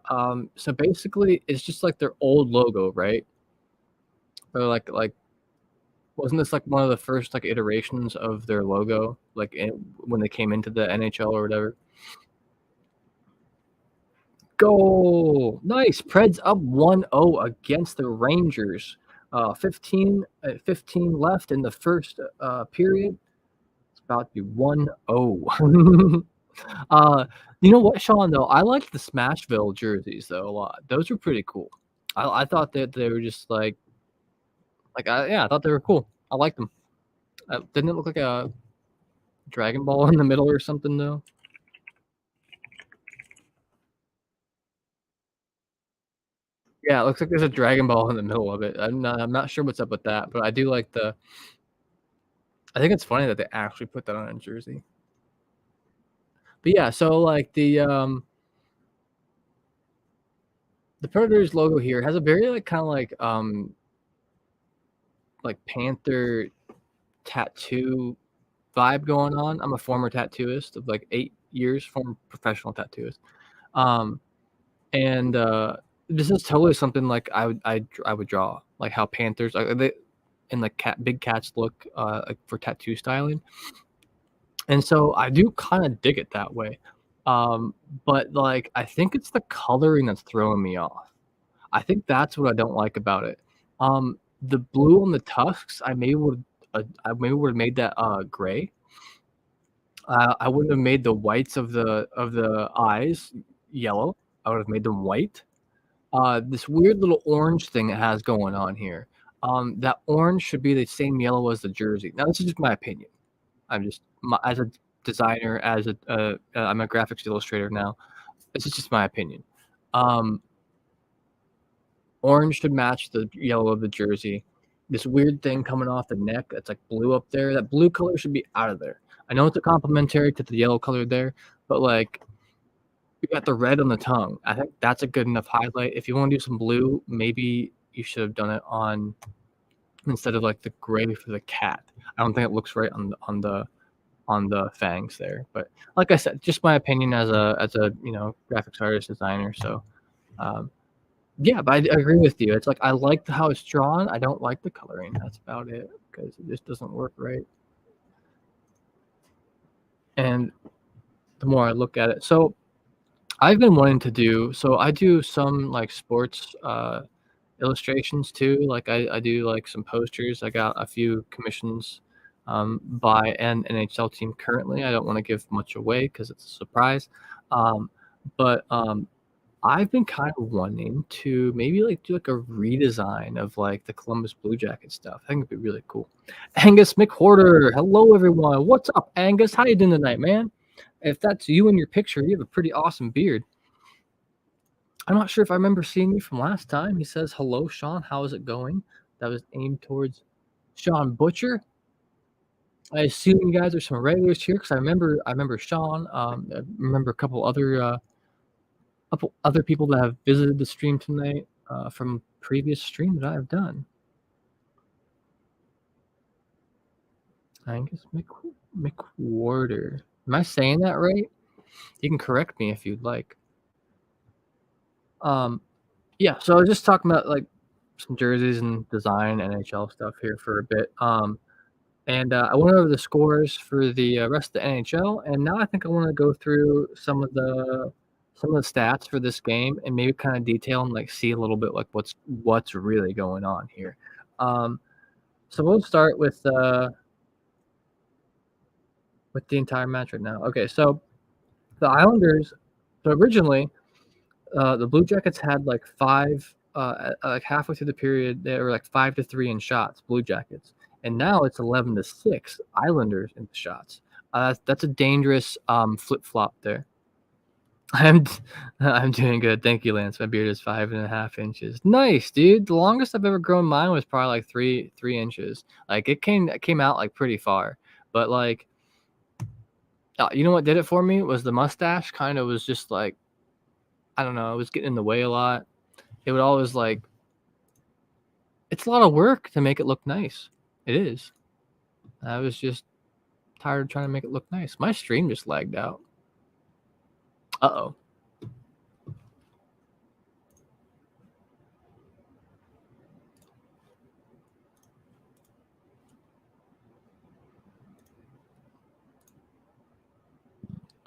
So basically it's just like their old logo, right? Or like wasn't this like one of the first like iterations of their logo, like when they came into the NHL or whatever? go. Nice. Preds up 1-0 against the Rangers. 15 left in the first period. It's about to be 1-0. You know what, Sean, though? I like the Smashville jerseys, though, a lot. Those were pretty cool. I thought that they were just yeah, I thought they were cool. I liked them. Didn't it look like a Dragon Ball in the middle or something, though? Yeah, it looks like there's a Dragon Ball in the middle of it. I'm not sure what's up with that, but I do like the I think it's funny that they actually put that on a jersey. But yeah, so, like, the Predators logo here has a very, like, kinda like, panther tattoo vibe going on. I'm a former tattooist of, like, 8 years, former professional tattooist. Um, and, this is totally something, like, I would draw, like, how panthers they and, like, big cats look, like, for tattoo styling. And so I do kinda dig it that way. But, like, I think it's the coloring that's throwing me off. I think that's what I don't like about it. The blue on the tusks, I maybe would've made that, gray. I wouldn't have made the whites of the eyes yellow. I would've made them white. This weird little orange thing it has going on here, that orange should be the same yellow as the jersey. Now, this is just my opinion. I'm just as a designer, I'm a graphics illustrator now. This is just my opinion. Um, Orange should match the yellow of the jersey. This weird thing coming off the neck that's like blue up there, that blue color should be out of there. I know it's a complementary to the yellow color there, but like you got the red on the tongue. I think that's a good enough highlight. If you want to do some blue, maybe you should have done it on instead of like the gray for the cat. I don't think it looks right on the fangs there. But like I said, just my opinion as a graphics artist designer. So um, yeah, but I agree with you. It's like I like how it's drawn. I don't like the coloring. That's about it because it just doesn't work right. And the more I look at it, so I've been wanting to do. So I do some like sports illustrations too. Like I do like some posters. I got a few commissions by an NHL team currently. I don't want to give much away because it's a surprise. Um, but I've been kind of wanting to maybe like do like a redesign of like the Columbus Blue Jacket stuff. I think it'd be really cool. Angus McWhorter, hello everyone. What's up, Angus? How you doing tonight, man? If that's you in your picture, you have a pretty awesome beard. I'm not sure if I remember seeing you from last time. He says, "Hello, Sean. How is it going?" That was aimed towards Sean Butcher. I assume you guys are some regulars here because I remember Sean. I remember a couple other people that have visited the stream tonight from previous stream that I have done. Angus McWhorter. Am I saying that right? You can correct me if you'd like. Um, yeah. So I was just talking about like some jerseys and design NHL stuff here for a bit. And I went over the scores for the rest of the NHL, and now I think I want to go through some of the stats for this game and maybe kind of detail and like see a little bit like what's really going on here. Um, so we'll start with the entire match right now. Okay, so the Islanders. So originally, the Blue Jackets had like like halfway through the period, they were like 5-3 in shots, Blue Jackets, and now it's 11-6 Islanders in the shots. That's a dangerous flip flop there. I'm I'm doing good, thank you, Lance. My beard is 5.5 inches. Nice, dude. The longest I've ever grown mine was probably like three inches. Like it came out like pretty far, but like you know what did it for me was the mustache. Kind of was just like I don't know. It was getting in the way a lot. It would always like it's a lot of work to make it look nice. It is. I was just tired of trying to make it look nice. My stream just lagged out. Uh-oh.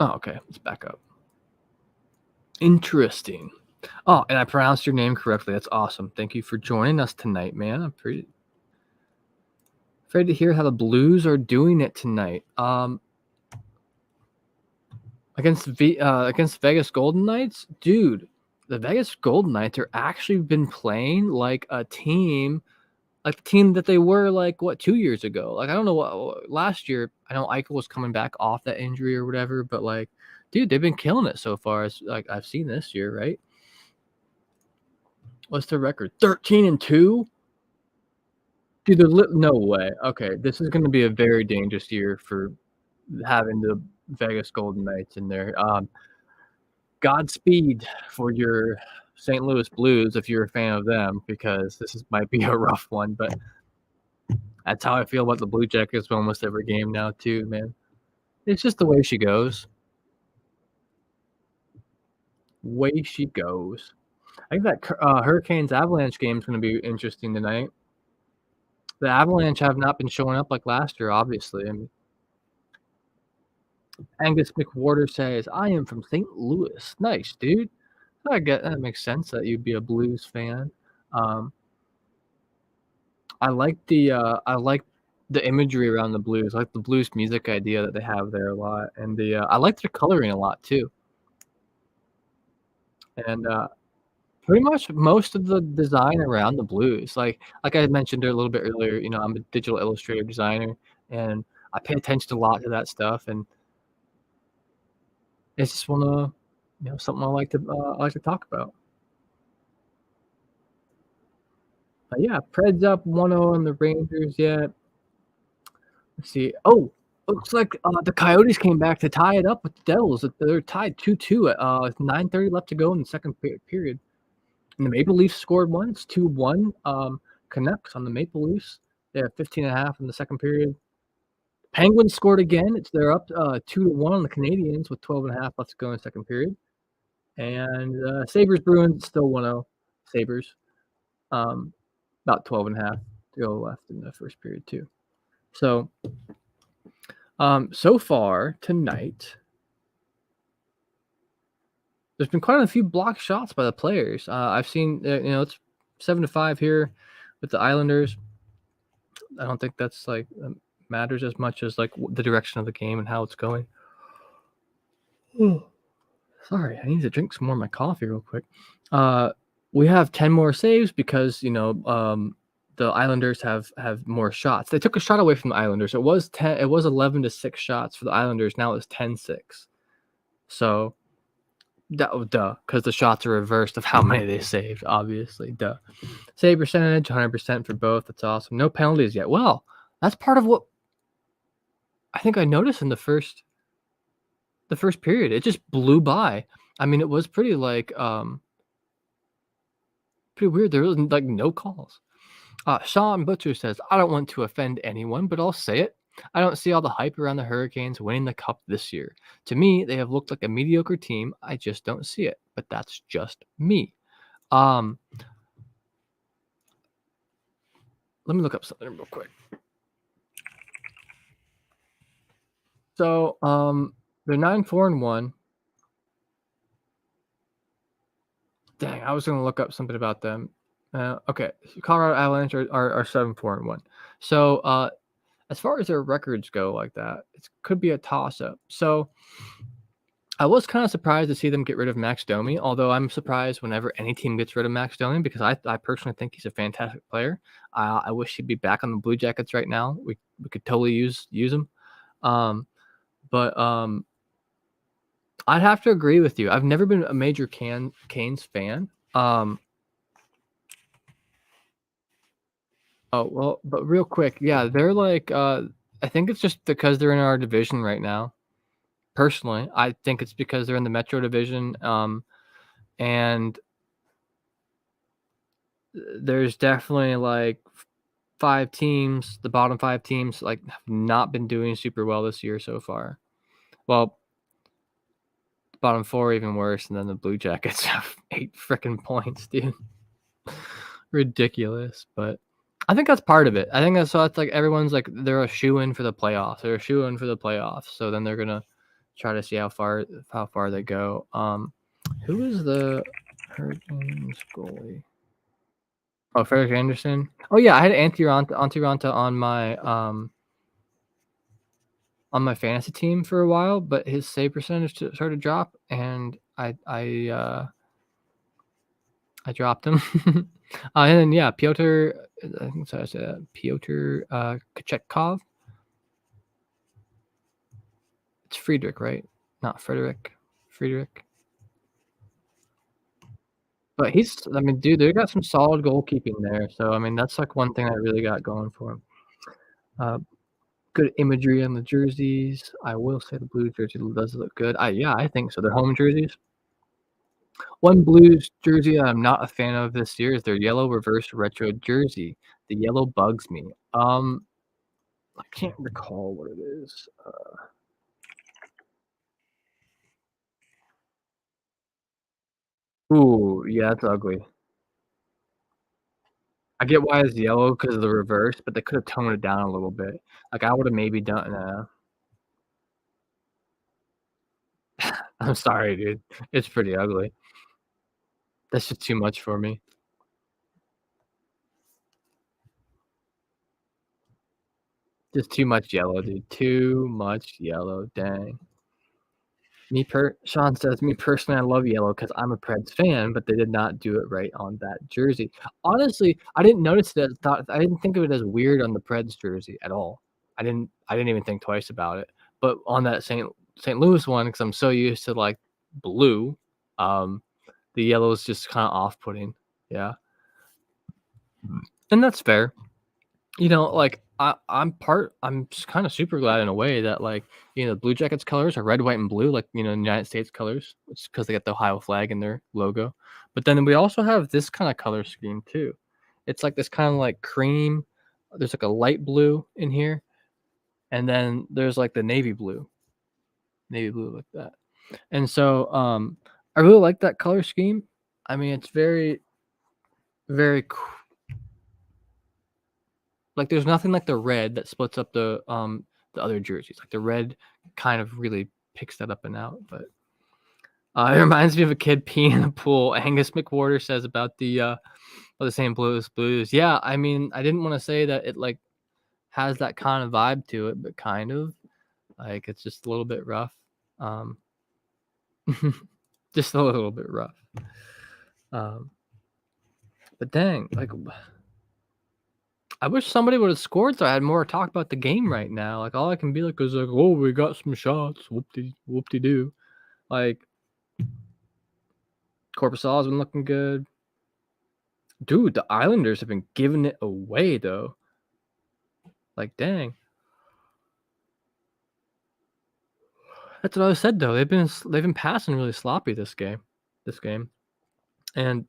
Oh, okay. Let's back up. Interesting. Oh, and I pronounced your name correctly. That's awesome. Thank you for joining us tonight, man. I'm pretty afraid to hear how the Blues are doing it tonight. Against Vegas Golden Knights, dude. The Vegas Golden Knights are actually been playing like a team, like the team that they were like 2 years ago. Like I don't know what last year. I know Eichel was coming back off that injury or whatever, but like, dude, they've been killing it so far. As like I've seen this year, right? What's their record? 13-2. Dude, no way. Okay, this is going to be a very dangerous year for having the Vegas Golden Knights in there. Godspeed for your St. Louis Blues if you're a fan of them, because might be a rough one. But that's how I feel about the Blue Jackets almost every game now, too, man. It's just the way she goes. Way she goes. I think that Hurricanes Avalanche game is going to be interesting tonight. The Avalanche have not been showing up like last year, obviously. I mean, Angus McWhorter says, "I am from St. Louis." Nice, dude. I get that makes sense that you'd be a Blues fan. I like the imagery around the Blues. I like the blues music idea that they have there a lot, and I like their coloring a lot too. And pretty much most of the design around the Blues, like I mentioned a little bit earlier, I'm a digital illustrator designer, and I pay attention a lot to that stuff, and it's just something I like to talk about. But yeah, Preds up 1-0 on the Rangers yet. Let's see. Oh, looks like the Coyotes came back to tie it up with the Devils. They're tied 2-2 at 9:30 left to go in the second period. And the Maple Leafs scored one. It's 2-1. Canucks on the Maple Leafs. They have 15.5 in the second period. Penguins scored again. They're up 2-1 on the Canadiens with 12.5 left to go in the second period. And Sabres Bruins still 1-0. Sabres. About 12.5 to go left in the first period too. So so far tonight, there's been quite a few blocked shots by the players. I've seen, it's 7-5 here with the Islanders. I don't think that's like matters as much as like the direction of the game and how it's going. Sorry, I need to drink some more of my coffee real quick. We have 10 more saves because the Islanders have more shots. They took a shot away from the Islanders. It was 11-6 shots for the Islanders. Now it's 10-6. So duh, because the shots are reversed of how many they saved, obviously. Duh. Save percentage, 100% for both. That's awesome. No penalties yet. Well, that's part of what I think I noticed in the first period. It just blew by. I mean, it was pretty pretty weird. There was like no calls. Sean Butcher says, "I don't want to offend anyone, but I'll say it. I don't see all the hype around the Hurricanes winning the cup this year. To me, they have looked like a mediocre team. I just don't see it. But that's just me." Let me look up something real quick. So, they're 9-4-1. Dang, I was going to look up something about them. Okay, Colorado Avalanche are 7-4-1. So, as far as their records go like that, it could be a toss-up. So, I was kind of surprised to see them get rid of Max Domi, although I'm surprised whenever any team gets rid of Max Domi because I personally think he's a fantastic player. I wish he'd be back on the Blue Jackets right now. We could totally use him. But I'd have to agree with you. I've never been a major Canes fan. Oh, well, but real quick, yeah, they're like, I think it's just because they're in our division right now. Personally, I think it's because they're in the Metro Division, and there's definitely like 5 teams, the bottom 5 teams, like have not been doing super well this year so far. Well, the bottom 4 even worse, and then the Blue Jackets have 8 freaking points, dude. Ridiculous, but I think that's part of it. I think that's why it's like everyone's like they're a shoe-in for the playoffs. They're a shoe-in for the playoffs. So then they're gonna try to see how far they go. Who is the Hurricanes goalie? Oh, Frederik Anderson. Oh yeah, I had Antti Ranta on my fantasy team for a while, but his save percentage started to drop, and I dropped him. And then yeah, Pyotr. I think so. I said that. Pyotr Kochetkov. It's Friedrich, right? Not Frederick. Friedrich. But he's. I mean, dude, they got some solid goalkeeping there. So I mean, that's like one thing I really got going for him. Uh, Good imagery on the jerseys. I will say the blue jersey does look good. Yeah, I think so. They're home jerseys. One Blues jersey that I'm not a fan of this year is their yellow reverse retro jersey. The yellow bugs me. I can't recall what it is. Ooh, yeah, that's ugly. I get why it's yellow because of the reverse, but they could have toned it down a little bit. Like, I would have maybe done I'm sorry, dude. It's pretty ugly. That's just too much for me. Just too much yellow, dude. Too much yellow, dang. Sean says, "Me personally, I love yellow because 'cause I'm a Preds fan, but they did not do it right on that jersey." Honestly, I didn't notice that I didn't think of it as weird on the Preds jersey at all. I didn't even think twice about it. But on that St. Louis one, because 'cause I'm so used to, like, blue, um, the yellow is just kinda off-putting. Yeah, and that's fair. You know, like, I'm just kinda super glad in a way that, like, the Blue Jackets colors are red, white, and blue, like, United States colors. It's because they got the Ohio flag in their logo. But then we also have this kinda color scheme too. It's like this kinda like cream, there's like a light blue in here, and then there's like the navy blue like that. And so, I really like that color scheme. I mean, it's very, very like, there's nothing like the red that splits up the other jerseys. Like, the red kind of really picks that up and out, but, it reminds me of a kid peeing in a pool. Angus McWhorter says about the St. Louis Blues. Yeah, I mean, I didn't wanna say that it, like, has that kind of vibe to it, but kind of. Like, it's just a little bit rough. Um, just a little bit rough. Um, but dang, like, I wish somebody would have scored so I had more to talk about the game right now. Like, all I can be like is like, "Oh, we got some shots. Whoop-de-doo." Like, Korpisalo has been looking good. Dude, the Islanders have been giving it away, though. Like, dang. That's what I said, though. They've been passing really sloppy this game, and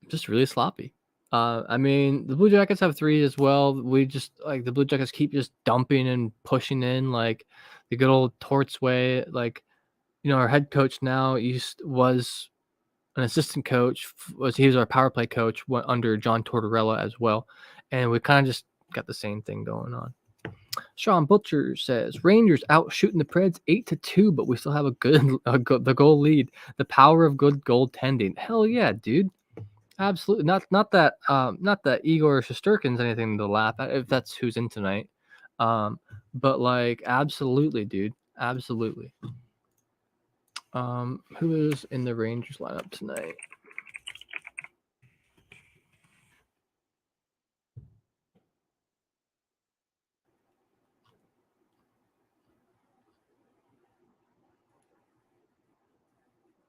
just really sloppy. I mean, the Blue Jackets have 3 as well. We just like, the Blue Jackets keep just dumping and pushing in, like, the good old Torts way. Like, our head coach now was an assistant coach. He was our power play coach, went under John Tortorella as well, and we kinda just got the same thing going on. Sean Butcher says, "Rangers out shooting the Preds 8-2, but we still have the goal lead. The power of good goaltending." Hell yeah, dude. Absolutely. Not that Igor Shesterkin's anything to laugh at, if that's who's in tonight. But, like, absolutely, dude. Absolutely. Who is in the Rangers lineup tonight?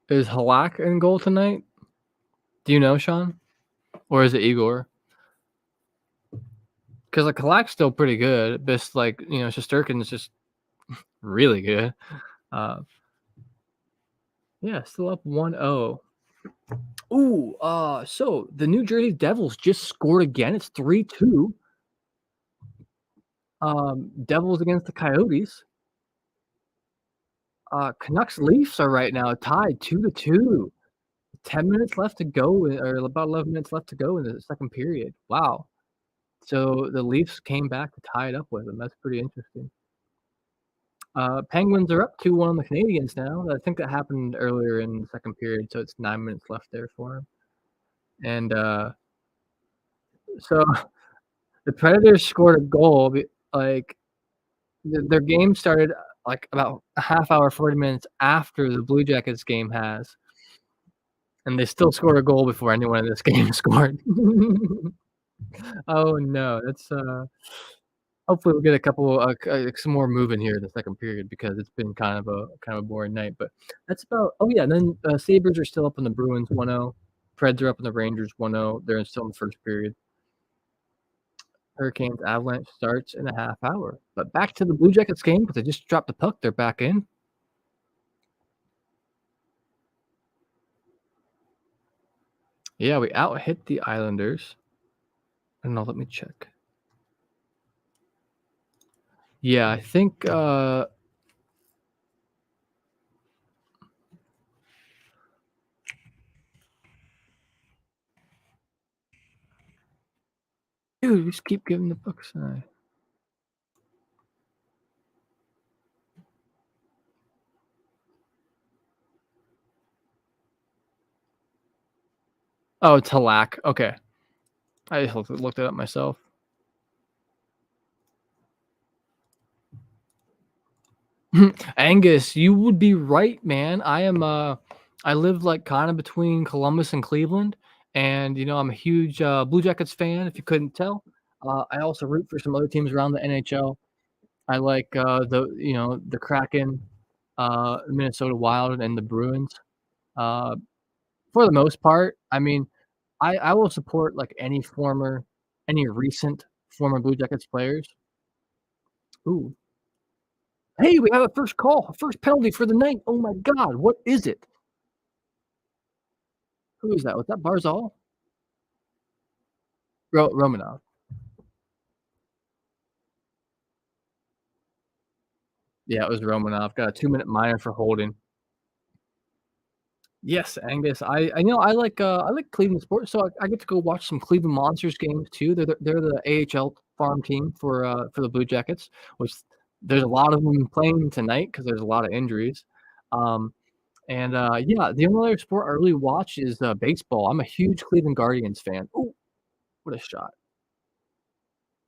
Is Halak in goal tonight? Do you know, Sean? Or is it Igor? Because, like, Halak's still pretty good, but it's like, Shesterkin's just really good. Uh, yeah, still up 1-0. Ooh, so the New Jersey Devils just scored again. It's 3-2. Devils against the Coyotes. Canucks Leafs are right now tied 2-2. 10 minutes left to go, or about 11 minutes left to go in the second period. Wow. So the Leafs came back to tie it up with them. That's pretty interesting. Penguins are up 2-1 on the Canadians now. I think that happened earlier in the second period, so it's 9 minutes left there for him. And, so the Predators scored a goal, like, their game started, like, about a half hour, 40 minutes after the Blue Jackets game has, and they still scored a goal before anyone in this game scored. Oh, no, that's, hopefully we'll get a couple, some more moving here in the second period because it's been kind of a boring night, but that's about oh, yeah, and then, Sabres are still up on the Bruins 1-0. Preds are up on the Rangers 1-0. They're still in the first period. Hurricanes Avalanche starts in a half hour. But back to the Blue Jackets game because they just dropped the puck. They're back in. Yeah, we out-hit the Islanders. I don't know, let me check. Yeah, I think, dude, we just keep giving the pucks away. Oh, it's Halak. Okay. I just looked it up myself. Angus, you would be right, man. I live, like, kinda between Columbus and Cleveland, and, I'm a huge, Blue Jackets fan, if you couldn't tell. I also root for some other teams around the NHL. I like, the Kraken, Minnesota Wild, and the Bruins. Uh, for the most part, I mean, I will support, like, any recent former Blue Jackets players. Ooh. Hey, we have a first call, a first penalty for the night. Oh my god, what is it? Who is that? Was that Barzal? Romanov. Yeah, it was Romanov. Got a 2-minute minor for holding. Yes, Angus. I like Cleveland sports, so I get to go watch some Cleveland Monsters games too. They're the AHL farm team for the Blue Jackets, which there's a lot of them playing tonight because there's a lot of injuries. Um, yeah, the only other sport I really watch is, baseball. I'm a huge Cleveland Guardians fan. Ooh, what a shot.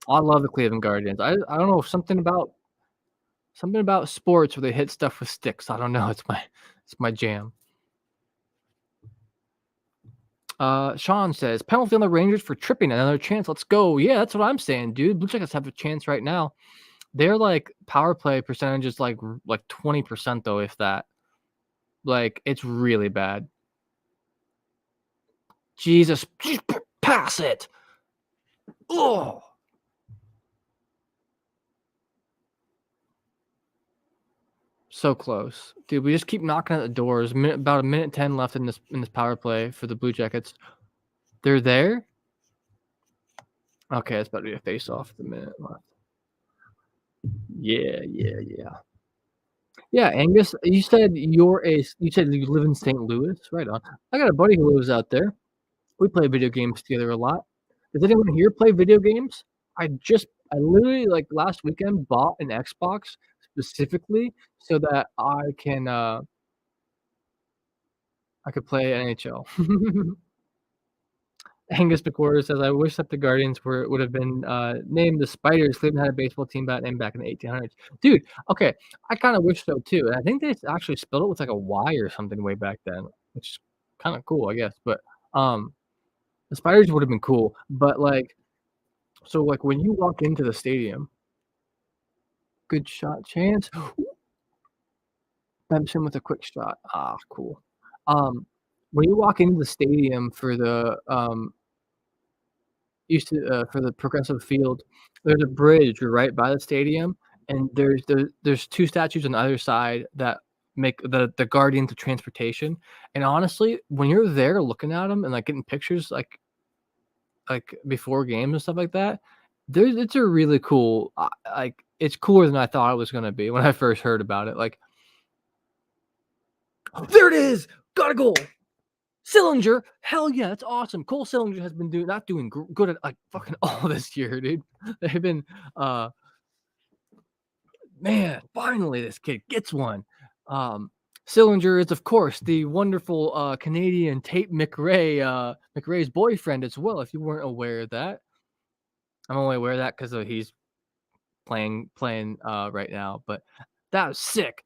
I love the Cleveland Guardians. I don't know, something about sports where they hit stuff with sticks. I don't know, it's my jam. Sean says, "Penalty on the Rangers for tripping. Another chance. Let's go." Yeah, that's what I'm saying, dude. Blue Jackets have a chance right now. Their, like, power play percentage is, like 20% though, if that. Like, it's really bad. Jesus, just pass it. Oh, so close, dude. We just keep knocking at the doors. About a minute 10 left in this power play for the Blue Jackets. They're there. Okay, it's about to be a face off. The minute left. Yeah, yeah, yeah. Yeah, Angus, you said you live in St. Louis? Right on. I got a buddy who lives out there. We play video games together a lot. Does anyone here play video games? I literally, like, last weekend bought an Xbox specifically so that I could play NHL. Angus McWhorter says, "I wish that the Guardians would have been, named the Spiders. Cleveland had a baseball team named back in the 1800s." Dude, okay, I kinda wish so too, and I think they actually spelled it with, like, a Y or something way back then, which is kinda cool, I guess, but, the Spiders would have been cool, but, like so, like, when you walk into the stadium good shot chance. Benson with a quick shot. Ah, cool. Um, when you walk into the stadium for the Progressive Field, there's a bridge right by the stadium, and there's 2 statues on either side that make the guardians of transportation, and honestly, when you're there looking at them and, like, getting pictures, like, before games and stuff like that, it's a really cool, like, it's cooler than I thought it was gonna be when I first heard about it, like, there it is! Got a goal! Sillinger, hell yeah, that's awesome. Cole Sillinger has been not doing good at, like, fucking all this year, dude. They've been, uh Man, finally this kid gets one. Um, Sillinger is, of course, the wonderful, Canadian Tate McRae's boyfriend as well, if you weren't aware of that. I'm only aware of that 'cause, he's playing right now, but that was sick.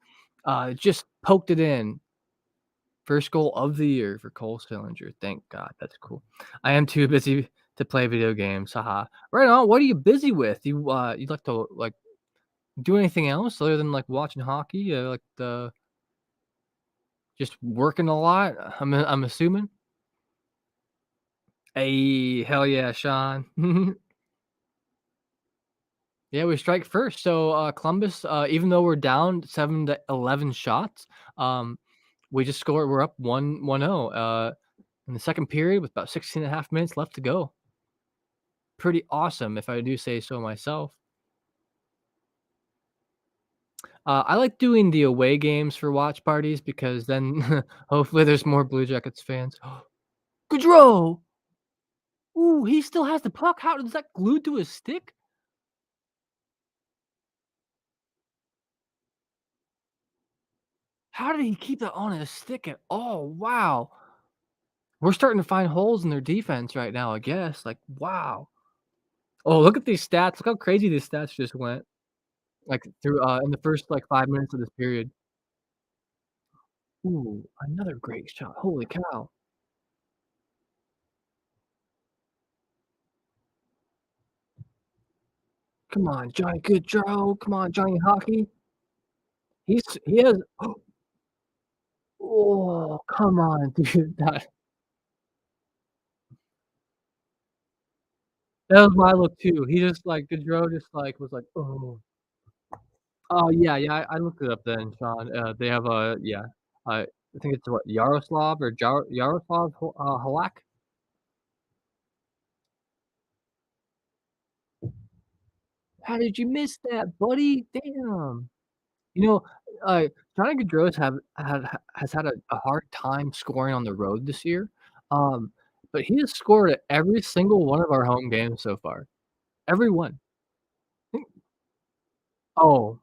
Just poked it in. First goal of the year for Cole Sillinger. Thank God. That's cool. I am too busy to play video games. Haha. Right on. What are you busy with? You like to like do anything else other than like watching hockey? Like the just working a lot. I'm assuming. Hey, hell yeah, Sean. Yeah, we strike first. So Columbus, even though we're down 7-11 shots, um, we just scored. We're up 1-0 in the second period with about 16 and a half minutes left to go. Pretty awesome, if I do say so myself. I like doing the away games for watch parties because then hopefully there's more Blue Jackets fans. Gaudreau! Ooh, he still has the puck. How is that glued to his stick? How did he keep that on his stick at all? Wow. We're starting to find holes in their defense right now, I guess. Like, wow. Oh, look at these stats. Look how crazy these stats just went. Like through in the first like 5 minutes of this period. Ooh, another great shot. Holy cow. Come on, Johnny Gaudreau. Come on, Johnny Hockey. He has oh, come on, dude. That was my look too. He just like Gaudreau just like was like, "Oh." Oh, yeah, yeah, I looked it up then, Sean. They have a yeah, I think it's what, Yaroslav or Yaroslav Halak? How did you miss that, buddy? Damn. You know, uh, Johnny Gaudreau's has had a hard time scoring on the road this year, but he has scored at every single one of our home games so far. Every one. Think oh,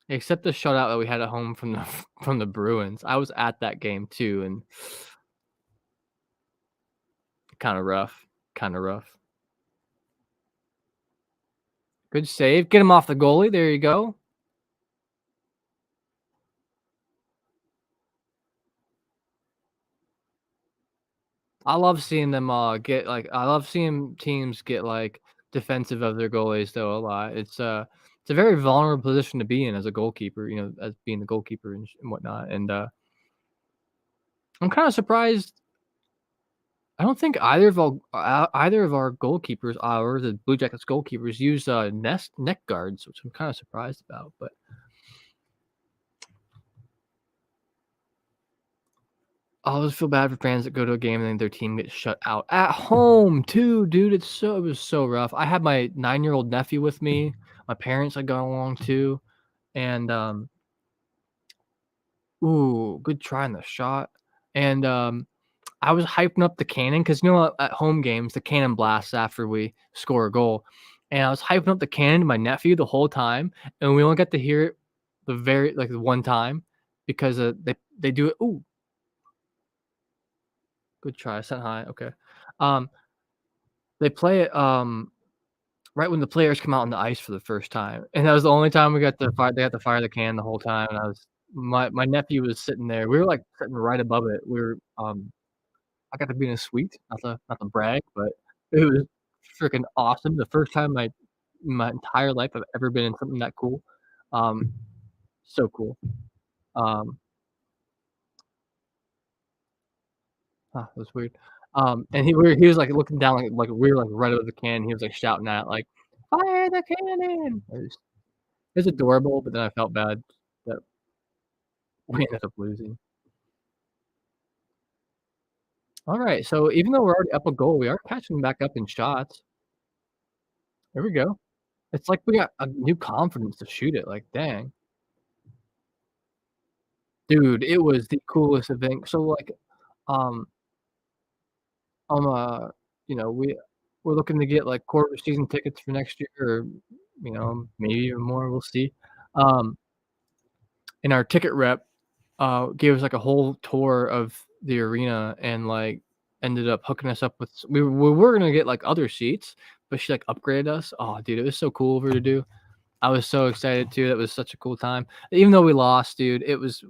except the shutout that we had at home from the from the Bruins. I was at that game too, and kinda rough, kinda rough. Good save. Get him off the goalie, there you go. I love seeing teams get, like, defensive of their goalies though a lot. It's a very vulnerable position to be in as a goalkeeper, as being the goalkeeper and whatnot, and, I'm kinda surprised I don't think either of our goalkeepers, or the Blue Jackets goalkeepers use, neck guards, which I'm kinda surprised about, but I always feel bad for fans that go to a game and then their team gets shut out at home too, dude. It was so rough. I had my 9-year-old nephew with me. My parents had gone along too, and ooh, good try on the shot. And I was hyping up the cannon because at home games the cannon blasts after we score a goal, and I was hyping up the cannon to my nephew the whole time, and we only got to hear it the one time because they do it. Ooh, good try. Sent high. Okay. Um, They play it, right when the players come out on the ice for the first time, and that was the only time we got to fire they had to fire the can the whole time, and I was my nephew was sitting there. We were, like, sitting right above it. I got to be in a suite, not to brag, but it was freaking awesome. The first time in my entire life I've ever been in something that cool. Um, so cool. Um, it was weird. And he was, like, looking down, like, we were, like, right over the can. He was, like, shouting out, like, "Fire the cannon!" It's adorable, but then I felt bad that we ended up losing. Alright, so even though we're already up a goal, we are catching back up in shots. There we go. It's like we got a new confidence to shoot it, like, dang. Dude, it was the coolest event. So, like, um, um, uh, we're looking to get, like, quarter season tickets for next year or maybe even more, we'll see. Um, and our ticket rep, gave us, like, a whole tour of the arena and, like, ended up hooking us up with we were gonna get, like, other seats, but she, like, upgraded us. Oh, dude, it was so cool of her to do. I was so excited too. That was such a cool time. Even though we lost, dude, it was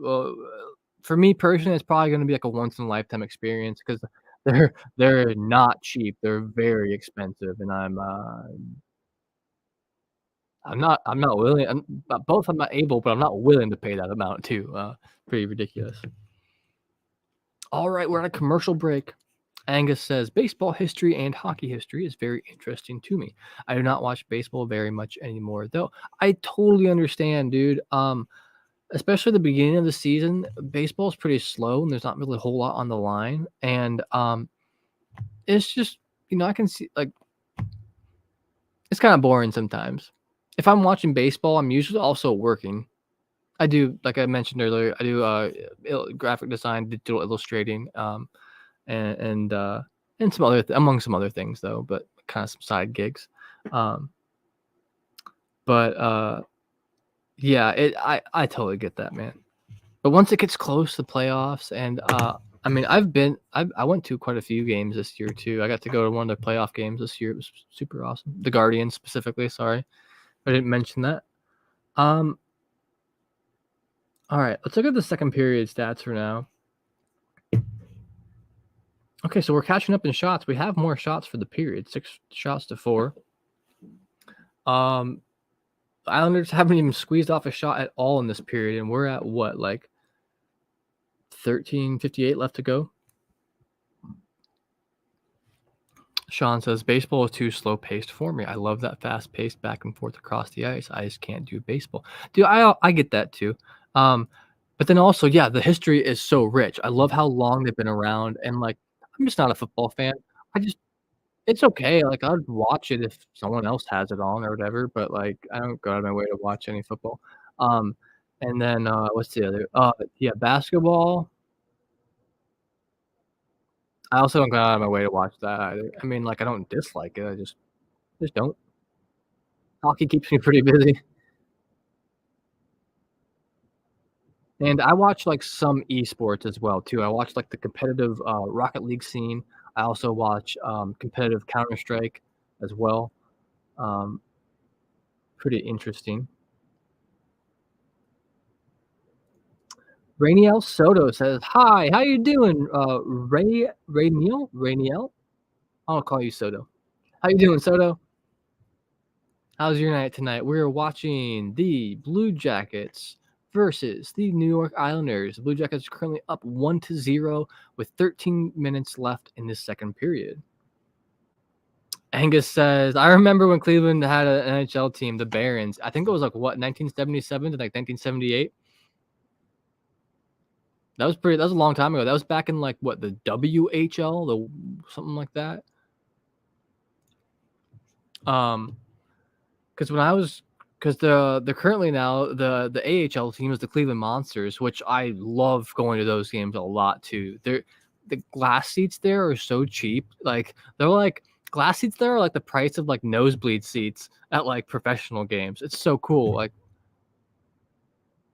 for me personally, it's probably gonna be like a once in a lifetime experience because they're not cheap. They're very expensive, and I'm not willing. Both I'm not able, but I'm not willing to pay that amount too. Pretty ridiculous. All right, we're at a commercial break. Angus says baseball history and hockey history is very interesting to me. I do not watch baseball very much anymore, though. I totally understand, dude. Especially the beginning of the season, baseball is pretty slow and there's not really a whole lot on the line. And it's just, I can see like it's kind of boring sometimes. If I'm watching baseball, I'm usually also working. I do, like I mentioned earlier, I do graphic design, digital illustrating, and and some other among some other things though, but kind of some side gigs. Um, but yeah, I totally get that, man. But once it gets close to playoffs, and I mean, I went to quite a few games this year too. I got to go to one of the playoff games this year. It was super awesome. The Guardians specifically. Sorry, I didn't mention that. Um, all right, let's look at the second period stats for now. Okay, so we're catching up in shots. We have more shots for the period, 6 shots to 4. Um, the Islanders haven't even squeezed off a shot at all in this period, and we're at what, like 13:58 left to go. Sean says baseball is too slow paced for me. I love that fast paced back and forth across the ice. I just can't do baseball. Dude, I get that too. Um, but then also, yeah, the history is so rich. I love how long they've been around, and like I'm just not a football fan. I just It's okay. Like I'd watch it if someone else has it on or whatever, but like I don't go out of my way to watch any football. Um, and then what's the other? Yeah, basketball. I also don't go out of my way to watch that either. I mean, like I don't dislike it. I just don't. Hockey keeps me pretty busy. And I watch, like, some esports as well too. I watch, like, the competitive, Rocket League scene. I also watch, competitive Counter Strike as well. Um, Pretty interesting. Rainiel Soto says, "Hi, how you doing, Rainiel? I'll call you Soto. How you doing, Soto? How's your night tonight? We're watching the Blue Jackets versus the New York Islanders. The Blue Jackets are currently up 1-0 with 13 minutes left in this second period." Angus says, "I remember when Cleveland had an NHL team, the Barons. I think it was like what 1977 to like 1978. That was a long time ago. That was back in like what the WHL, the something like that. Um, because when I was because the currently now the AHL team is the Cleveland Monsters, which I love going to those games a lot too. The glass seats there are so cheap. Like they're like glass seats there are like the price of like nosebleed seats at like professional games. It's so cool. Like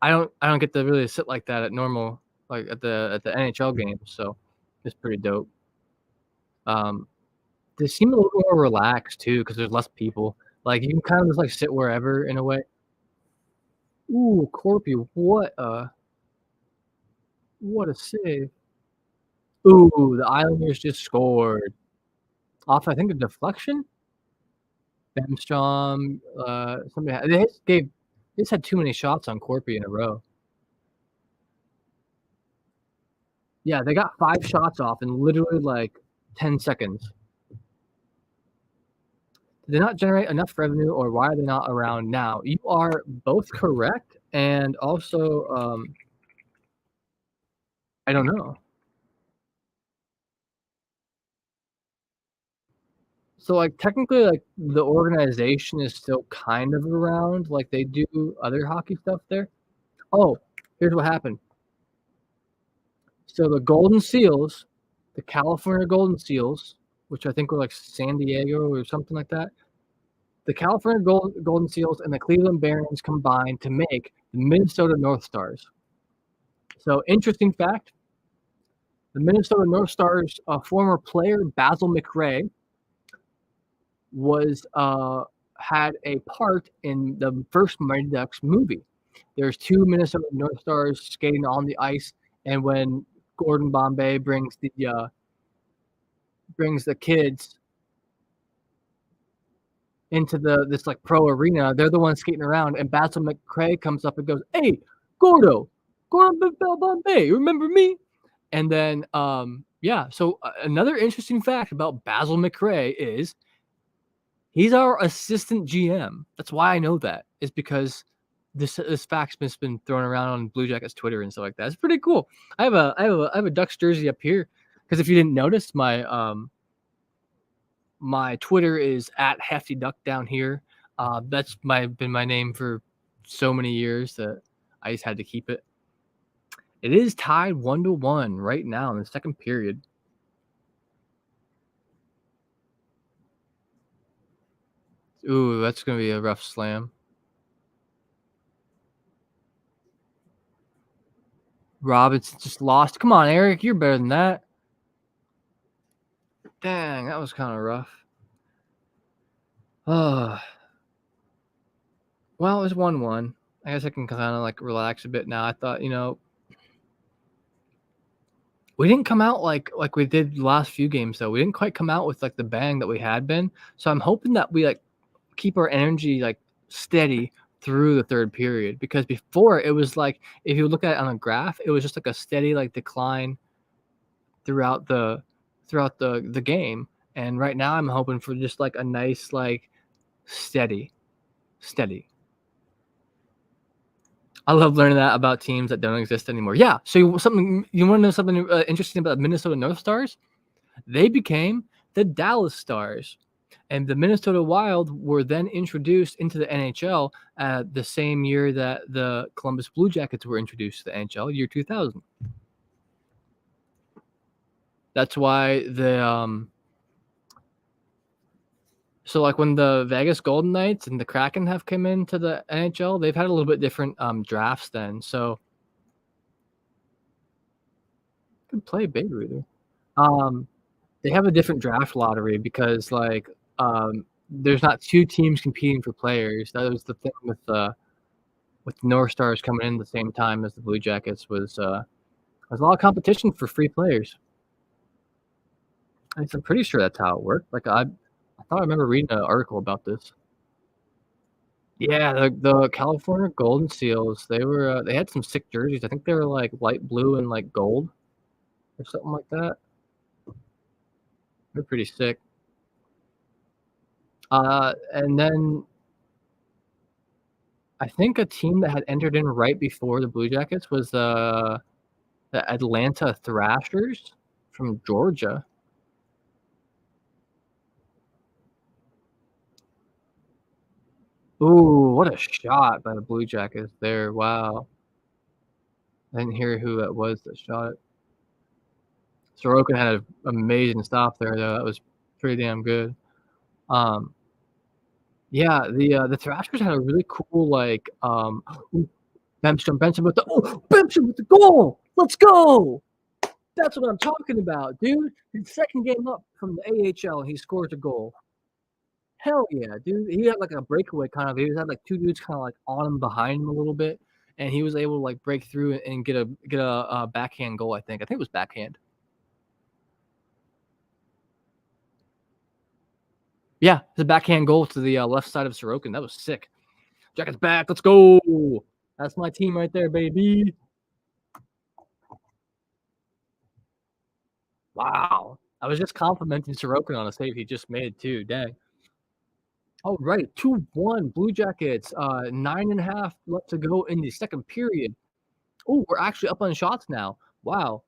I don't get to really sit like that at normal like at the NHL games. So it's pretty dope. Um, they seem a little more relaxed too because there's less people. Like you can kind of just like sit wherever in a way. Ooh, Corpy, what a save. Ooh, the Islanders just scored off, I think, a deflection? Bemstrom, somebody had they just had too many shots on Corpy in a row. Yeah, they got 5 shots off in literally, like, 10 seconds. Did they not generate enough revenue, or why are they not around now? You are both correct, and also, I don't know. So, like, technically, like, the organization is still kind of around, like, they do other hockey stuff there. Oh, here's what happened. So the Golden Seals, the California Golden Seals, which I think were, like, San Diego or something like that, the California Golden Seals and the Cleveland Barons combined to make the Minnesota North Stars. So, interesting fact, the Minnesota North Stars former player Basil McRae had a part in the first Mighty Ducks movie. There's 2 Minnesota North Stars skating on the ice, and when Gordon Bombay brings the kids into this like pro arena, they're the ones skating around, and Basil McRae comes up and goes, "Hey, Gordon Bombay, remember me?" And then so another interesting fact about Basil McRae is he's our assistant GM. That's why I know that, is because this fact's been thrown around on Blue Jackets Twitter and stuff like that. It's pretty cool. I have a Ducks jersey up here because if you didn't notice, my Twitter is at Hefty Duck down here. That's been my name for so many years that I just had to keep it. It is tied 1-1 right now in the second period. Ooh, that's gonna be a rough slam. Robinson just lost. Come on, Eric, you're better than that. Dang, that was kind of rough. Well, it was 1-1. I guess I can kind of like relax a bit now. I thought, we didn't come out like we did the last few games though. We didn't quite come out with like the bang that we had been. So I'm hoping that we like keep our energy like steady through the third period, because before it was like, if you look at it on a graph, it was just like a steady like decline throughout the game. And right now I'm hoping for just like a nice like steady. I love learning that about teams that don't exist anymore. Yeah. So you want to know something interesting about Minnesota North Stars? They became the Dallas Stars, and the Minnesota Wild were then introduced into the NHL the same year that the Columbus Blue Jackets were introduced to the NHL, year 2000. That's why so like when the Vegas Golden Knights and the Kraken have come into the NHL, they've had a little bit different drafts then. So good play, Big Ruther. They have a different draft lottery because like there's not 2 teams competing for players. That was the thing with the North Stars coming in the same time as the Blue Jackets was there's a lot of competition for free players. I'm pretty sure that's how it worked. Like I thought I remember reading an article about this. Yeah, the California Golden Seals, they had some sick jerseys. I think they were like light blue and like gold or something like that. They're pretty sick. And then I think a team that had entered in right before the Blue Jackets was the Atlanta Thrashers from Georgia. Ooh, what a shot by the Blue Jackets there. Wow. I didn't hear who that was that shot it. Sorokin had an amazing stop there, though. That was pretty damn good. Yeah, the Thrashers had a really cool like Bemstrom with the goal. Let's go. That's what I'm talking about, dude. His second game up from the AHL, he scores a goal. Hell yeah, dude. He had like a breakaway kind of. He had like 2 dudes kind of like on him behind him a little bit, and he was able to like break through and get a backhand goal. I think it was backhand. Yeah, the backhand goal to the left side of Sorokin. That was sick. Jackets back. Let's go. That's my team right there, baby. Wow. I was just complimenting Sorokin on a save he just made too. Dang. All right, 2-1 Blue Jackets. 9.5 left to go in the second period. Oh, we're actually up on shots now. Wow.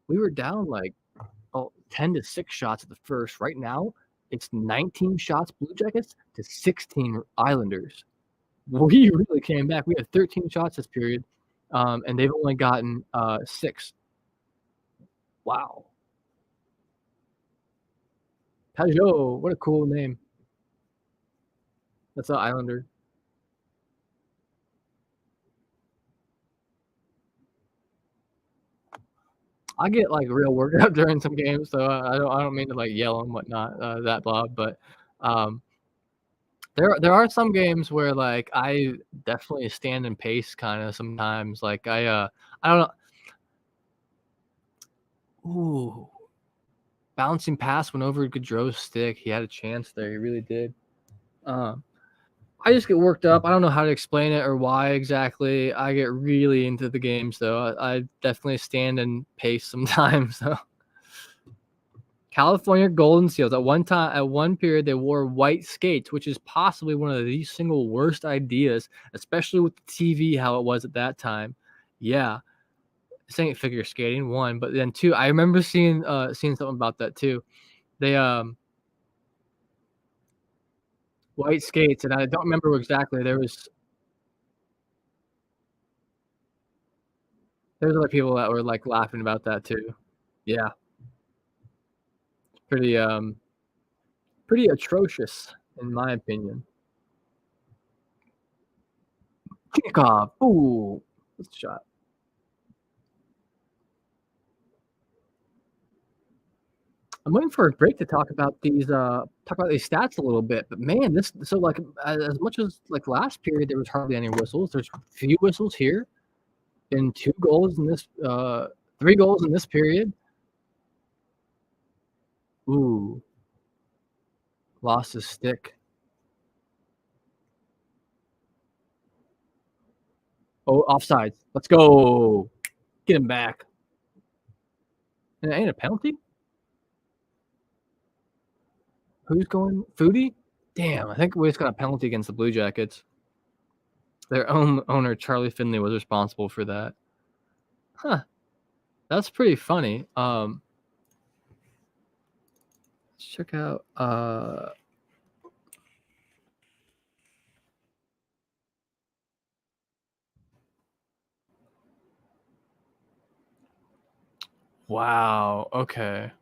We were down like 10-6 shots at the first. Right now, it's 19 shots Blue Jackets to 16 Islanders. We really came back. We had 13 shots this period, and they've only gotten 6. Wow. Pajot, what a cool name. That's an Islander. I get, like, real worked up during some games, so I don't mean to, like, yell and whatnot, that loud, but, um, there are some games where, like, I definitely stand and pace kinda sometimes, like, I don't know. Ooh, bouncing pass went over Gaudreau's stick, he had a chance there, he really did. Um, I just get worked up, I don't know how to explain it or why exactly, I get really into the games, though, I definitely stand and pace sometimes, so California Golden Seals at one period, they wore white skates, which is possibly one of the single worst ideas, especially with the TV, how it was at that time. Yeah, this ain't figure skating, 1, but then 2, I remember seeing something about that too. They, white skates, and I don't remember exactly, there was other people that were, like, laughing about that too. Yeah, pretty, pretty atrocious in my opinion. Kickoff, ooh, good shot. I'm waiting for a break to talk about these stats a little bit, but man, this so like as much as like last period there was hardly any whistles. There's few whistles here and 2 goals in this 3 goals in this period. Ooh, lost his stick. Oh, offsides. Let's go. Get him back. And it ain't a penalty? Who's going? Foodie? Damn, I think we just got a penalty against the Blue Jackets. Their own owner, Charlie Finley, was responsible for that. Huh. That's pretty funny. Let's check out wow, okay.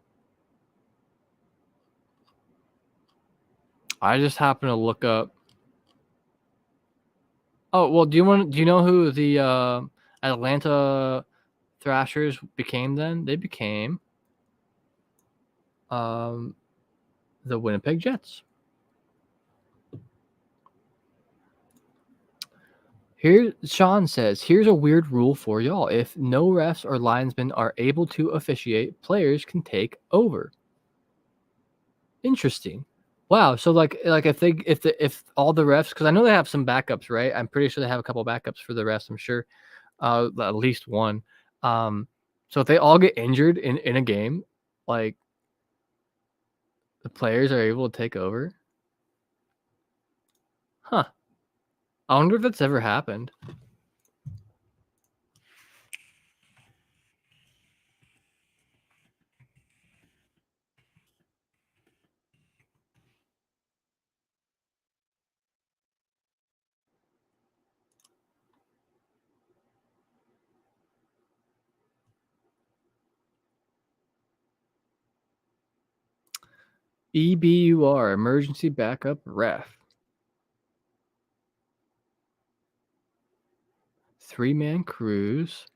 I just happened to look up oh, well, do you know who the, Atlanta Thrashers became then? They became, um, the Winnipeg Jets. Here Sean says, "Here's a weird rule for y'all. If no refs or linesmen are able to officiate, players can take over." Interesting. Wow, so, like, if all the refs, because I know they have some backups, right? I'm pretty sure they have a couple backups for the refs, I'm sure. At least one. Um, so if they all get injured in a game, like the players are able to take over. Huh. I wonder if that's ever happened. EBUR, emergency backup ref. 3-man crews.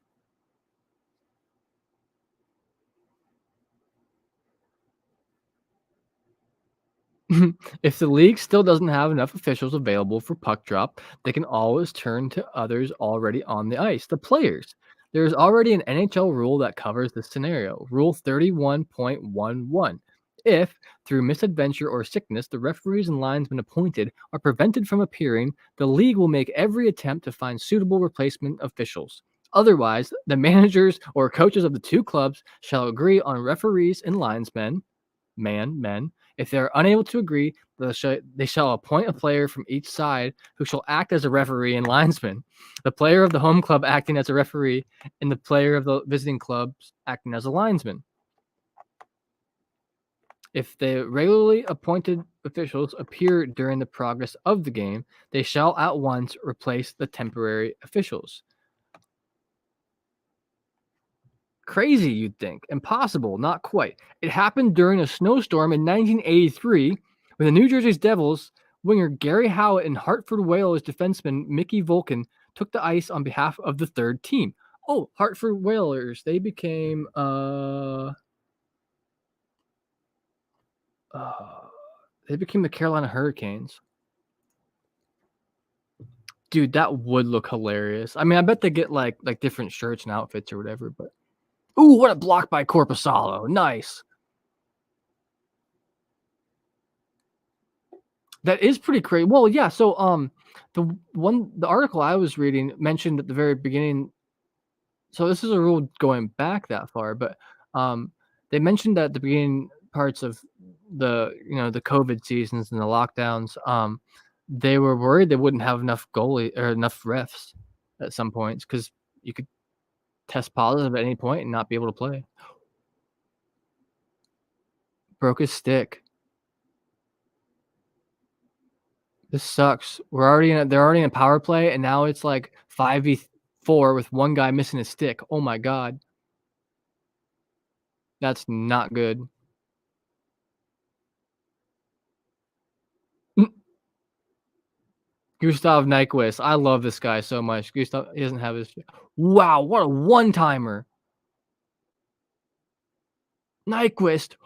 If the league still doesn't have enough officials available for puck drop, they can always turn to others already on the ice, the players. There is already an NHL rule that covers this scenario, Rule 31.11. If, through misadventure or sickness, the referees and linesmen appointed are prevented from appearing, the league will make every attempt to find suitable replacement officials. Otherwise, the managers or coaches of the two clubs shall agree on referees and linesmen, men. If they are unable to agree, they shall appoint a player from each side who shall act as a referee and linesman. The player of the home club acting as a referee, and the player of the visiting clubs acting as a linesman. If the regularly appointed officials appear during the progress of the game, they shall at once replace the temporary officials. Crazy, you'd think. Impossible, not quite. It happened during a snowstorm in 1983 when the New Jersey Devils Winger Gary Howitt and Hartford Whalers defenseman Mickey Volkin took the ice on behalf of the third team. Oh, Hartford Whalers. They became uh they became the Carolina Hurricanes. Dude, that would look hilarious. I mean, I bet they get like different shirts and outfits or whatever, but ooh, what a block by Corpusalo. Nice. That is pretty crazy. Well, yeah, so the article I was reading mentioned at the very beginning, so this is a rule going back that far, but they mentioned that at the beginning parts of the COVID seasons and the lockdowns, they were worried they wouldn't have enough goalie or enough refs at some points because you could test positive at any point and not be able to play. Broke his stick. This sucks. They're already in a power play, and now it's like 5v4 with one guy missing his stick. Oh my god. That's not good. Gustav Nyquist. I love this guy so much. Gustav, he doesn't have his. Wow, what a one-timer. Nyquist.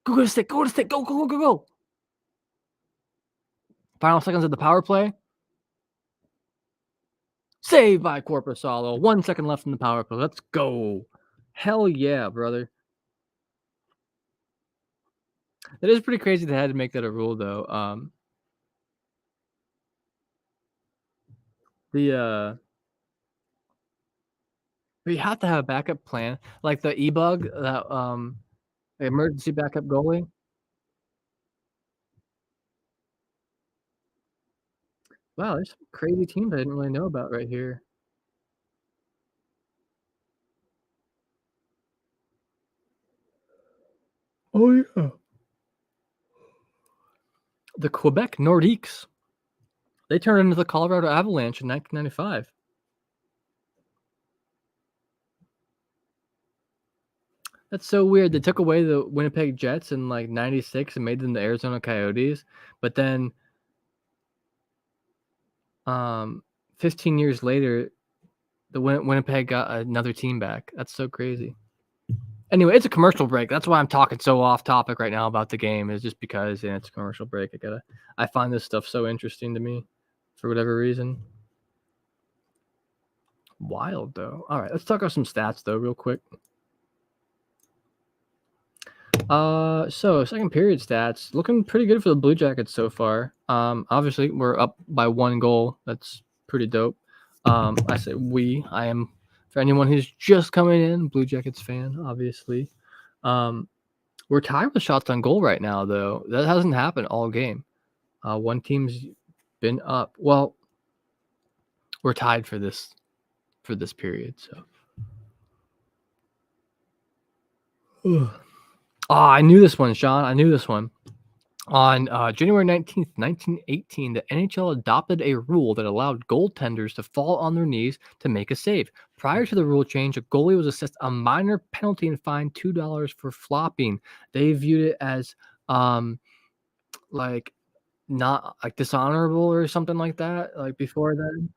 Go to the stick. Go to the stick. Go, go, go, go, go. Final seconds of the power play. Saved by Corpusalo. 1 second left in the power play. Let's go. Hell yeah, brother. That is pretty crazy they had to make that a rule, though. The We have to have a backup plan, like the e-bug, that the emergency backup goalie. Wow, there's some crazy teams I didn't really know about right here. Oh yeah, the Quebec Nordiques. They turned into the Colorado Avalanche in 1995. That's so weird. They took away the Winnipeg Jets in like '96 and made them the Arizona Coyotes, but then 15 years later, the Winnipeg got another team back. That's so crazy. Anyway, it's a commercial break. That's why I'm talking so off topic right now about the game. Is just because it's a commercial break. I find this stuff so interesting to me, for whatever reason. Wild though. All right, let's talk about some stats though, real quick. So second period stats looking pretty good for the Blue Jackets so far. Obviously we're up by 1 goal. That's pretty dope. I say I am, for anyone who's just coming in, Blue Jackets fan, obviously. We're tied with shots on goal right now, though. That hasn't happened all game. One team's been up. Well, we're tied for this period. So, I knew this one, Sean. I knew this one. On January 19th, 1918, the NHL adopted a rule that allowed goaltenders to fall on their knees to make a save. Prior to the rule change, a goalie was assessed a minor penalty and fined $2 for flopping. They viewed it as like not like dishonorable or something like that. Like before then,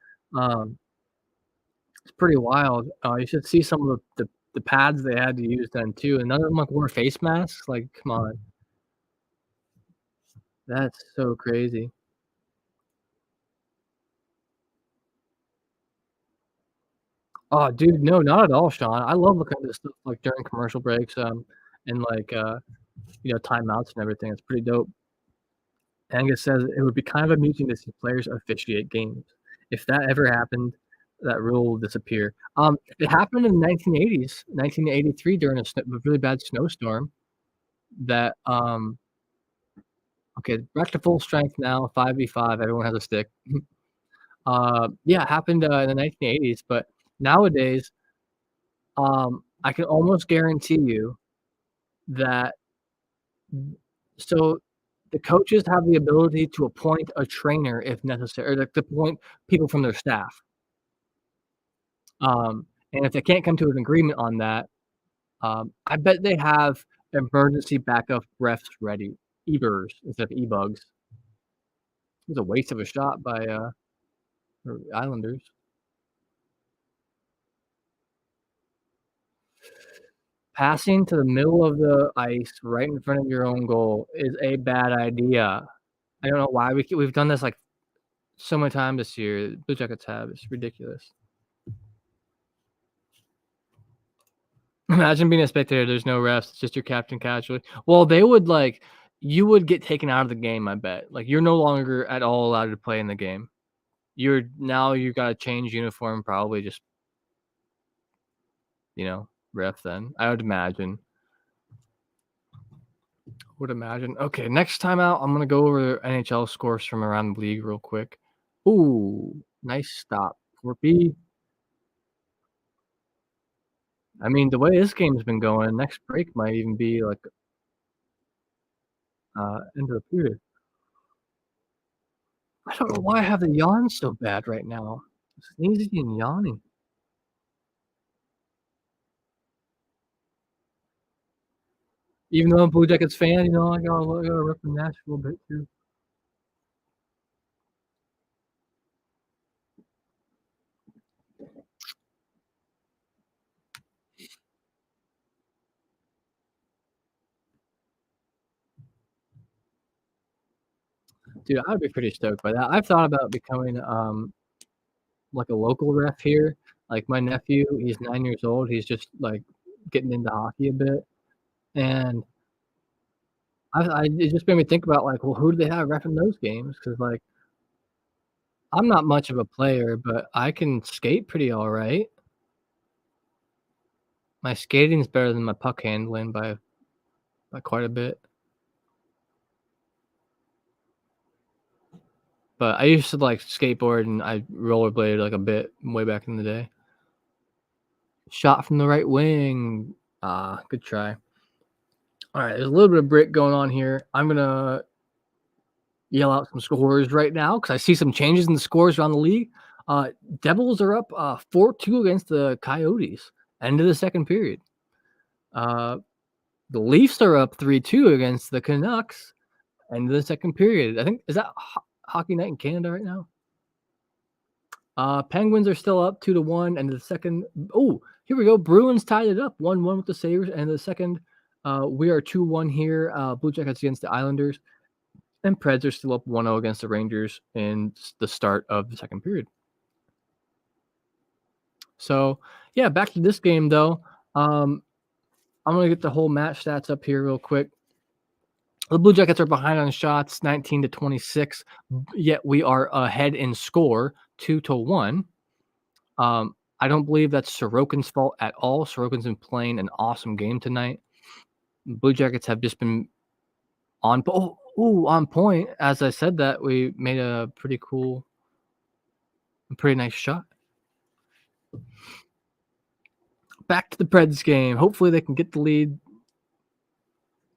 it's pretty wild. You should see some of the pads they had to use then too, and none of them like wore face masks. Like, come on, that's so crazy. Oh, dude, no, not at all, Sean. I love looking at this stuff, like, during commercial breaks, and, like, timeouts and everything. It's pretty dope. Angus says, "It would be kind of amusing to see players officiate games. If that ever happened, that rule will disappear." It happened in the 1980s, 1983 during a really bad snowstorm that, okay, back to full strength now, 5v5, everyone has a stick. Yeah, it happened, in the 1980s, but nowadays, I can almost guarantee you that so the coaches have the ability to appoint a trainer if necessary, or like to appoint people from their staff. And if they can't come to an agreement on that, I bet they have emergency backup refs ready, EBers instead of e-bugs. It was a waste of a shot by, the Islanders. Passing to the middle of the ice right in front of your own goal is a bad idea. I don't know why we've done this, like, so many times this year. Blue Jackets have, it's ridiculous. Imagine being a spectator, there's no refs, it's just your captain casually. Well, they would, like you would get taken out of the game, I bet. Like, you're no longer at all allowed to play in the game. You gotta change uniform, probably just, ref then, I would imagine. Okay, next time out, I'm gonna go over NHL scores from around the league real quick. Ooh, nice stop. 4B. I mean, the way this game's been going, next break might even be like, end of the period. I don't know why I have the yawn so bad right now. Sneezing and yawning. Even though I'm a Blue Jackets fan, I gotta rep the Nashville a bit too. Dude, I'd be pretty stoked by that. I've thought about becoming, like a local ref here. Like, my nephew, he's 9 years old, he's just, like, getting into hockey a bit, and it just made me think about, like, well, who do they have reffing those games? Because like, I'm not much of a player, but I can skate pretty alright. My skating's better than my puck handling by quite a bit, but I used to, like, skateboard and I rollerbladed, like, a bit way back in the day. Shot from the right wing. Ah, good try. Alright, there's a little bit of brick going on here. I'm gonna yell out some scores right now because I see some changes in the scores around the league. Uh, Devils are up 4-2 against the Coyotes. End of the second period. Uh, the Leafs are up 3-2 against the Canucks. End of the second period. I think is that Hockey Night in Canada right now? Penguins are still up 2-1, and the second. Oh, here we go. Bruins tied it up 1-1 with the Sabres, and the second. We are 2-1 here. Blue Jackets against the Islanders. And Preds are still up 1-0 against the Rangers in the start of the second period. So, yeah, back to this game, though. I'm going to get the whole match stats up here real quick. The Blue Jackets are behind on shots, 19-26, yet we are ahead in score, 2-1. I don't believe that's Sorokin's fault at all. Sorokin's been playing an awesome game tonight. Blue Jackets have just been on point. As I said that, we made a pretty nice shot. Back to the Preds game. Hopefully they can get the lead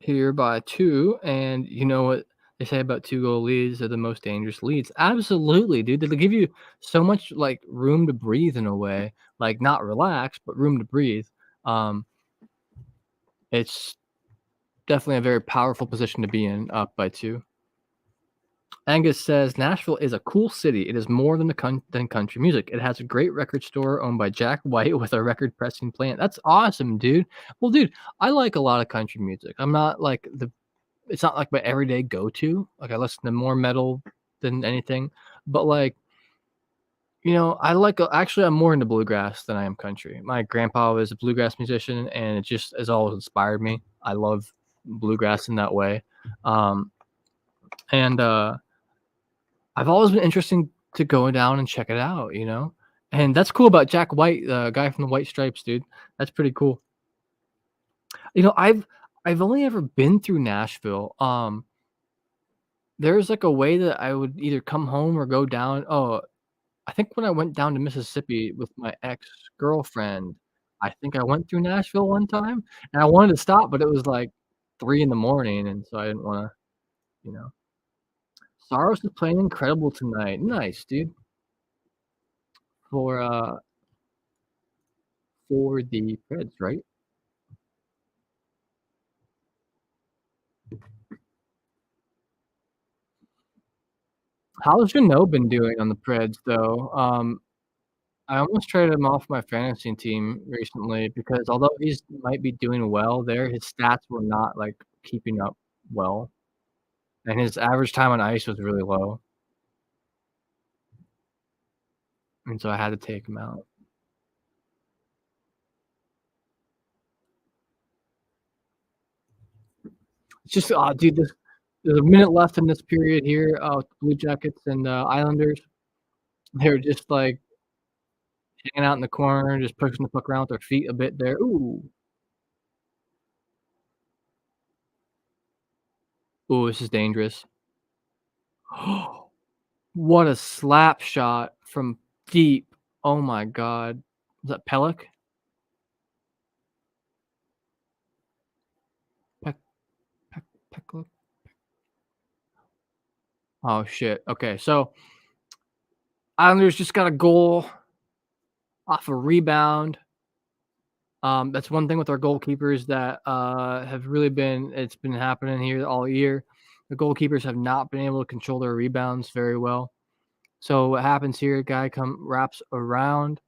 here by 2, and you know what they say about 2-goal leads are the most dangerous leads. Absolutely, dude. They give you so much, like, room to breathe in a way, like, not relax, but room to breathe. Um, it's definitely a very powerful position to be in, up by 2. Angus says, "Nashville is a cool city. It is more than country music. It has a great record store owned by Jack White with a record pressing plant." That's awesome, dude. Well, dude, I like a lot of country music. I'm not like it's not like my everyday go-to. Like, I listen to more metal than anything, but, like, I like actually, I'm more into bluegrass than I am country. My grandpa was a bluegrass musician, and it just has always inspired me. I love bluegrass in that way. Um, and I've always been interested to go down and check it out. And that's cool about Jack White, the guy from the White Stripes, dude. That's pretty cool. I've only ever been through Nashville. There's like a way that I would either come home or go down. Oh, I think when I went down to Mississippi with my ex-girlfriend, I think I went through Nashville one time, and I wanted to stop, but it was like 3 in the morning, and so I didn't wanna, you know. Saros is playing incredible tonight. Nice, dude. For, uh for the Preds, right? How's Jeannot been doing on the Preds, though? I almost traded him off my fantasy team recently because although he's might be doing well there, his stats were not, like, keeping up well, and his average time on ice was really low, and so I had to take him out. It's just, dude, there's a minute left in this period here, with the Blue Jackets and the Islanders. They're just, like, hanging out in the corner, just pushing the puck around with their feet a bit there. Ooh. Ooh, this is dangerous. What a slap shot from deep. Oh my god. Is that Pelech? Pek Peklo? Oh, shit. Okay, so Islanders just got a goal off a rebound. That's one thing with our goalkeepers that, have really been it's been happening here all year. The goalkeepers have not been able to control their rebounds very well. So what happens here, guy wraps around,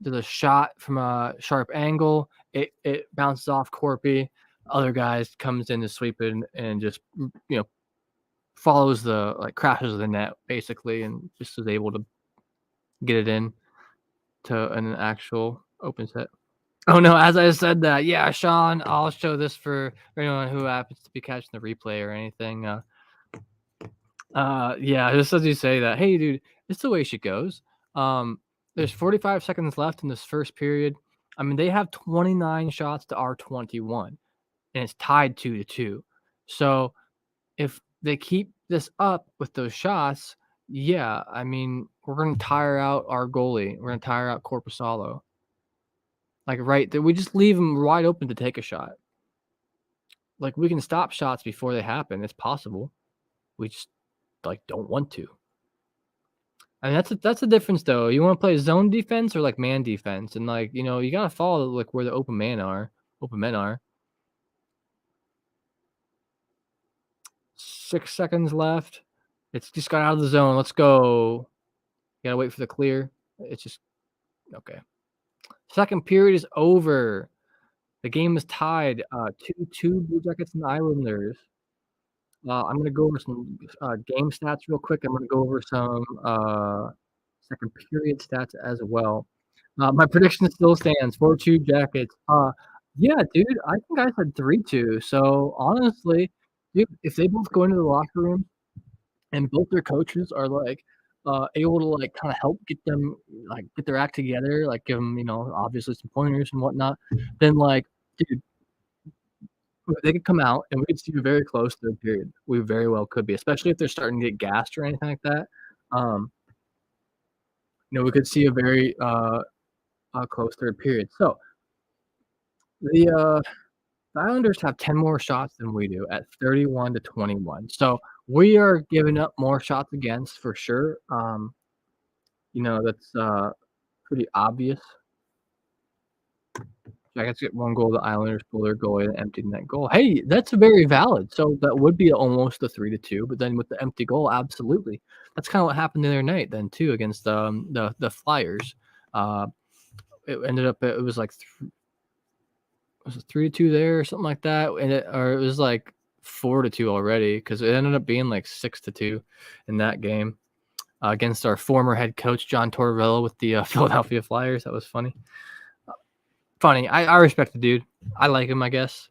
does a shot from a sharp angle. It bounces off Corpy. Other guys comes in to sweep it and just follows the crashes the net basically and just is able to get it in to an actual open set. Oh no, as I said that, yeah, Sean, I'll show this for anyone who happens to be catching the replay or anything. Yeah, just as you say that, hey, dude, it's the way she goes. There's 45 seconds left in this first period. I mean, they have 29 shots to our 21, and it's tied 2-2. So if they keep this up with those shots, yeah, I mean, we're gonna tire out our goalie. We're gonna tire out Corpusalo. Like right there, we just leave him wide open to take a shot. Like we can stop shots before they happen. It's possible. We just don't want to. I mean, that's the difference though. You want to play zone defense or like man defense, and you gotta follow like where the open men are. 6 seconds left. It's just got out of the zone. Let's go. You gotta wait for the clear. It's just okay. Second period is over. The game is tied 2-2 Blue Jackets and Islanders. I'm gonna go over some game stats real quick. I'm gonna go over some second period stats as well. My prediction still stands 4-2 Jackets. Yeah, dude, I think I said 3-2. So honestly, dude, if they both go into the locker room and both their coaches are able to kind of help get them get their act together, like give them obviously some pointers and whatnot, then dude, they could come out and we could see a very close third period. We very well could be, especially if they're starting to get gassed or anything like that. Um, we could see a very close third period. So the Islanders have 10 more shots than we do at 31-21. So we are giving up more shots against for sure. That's pretty obvious. Jackets get one goal, the Islanders pull their goalie and empty net goal. Hey, that's very valid. So that would be almost a 3-2, but then with the empty goal, absolutely. That's kind of what happened the other night then too against the Flyers. It ended up it was like was it 3-2 there or something like that, and it was like 4-2 already because it ended up being like 6-2 in that game against our former head coach John Tortorella with the Philadelphia Flyers. That was funny. Funny. I respect the dude. I like him, I guess.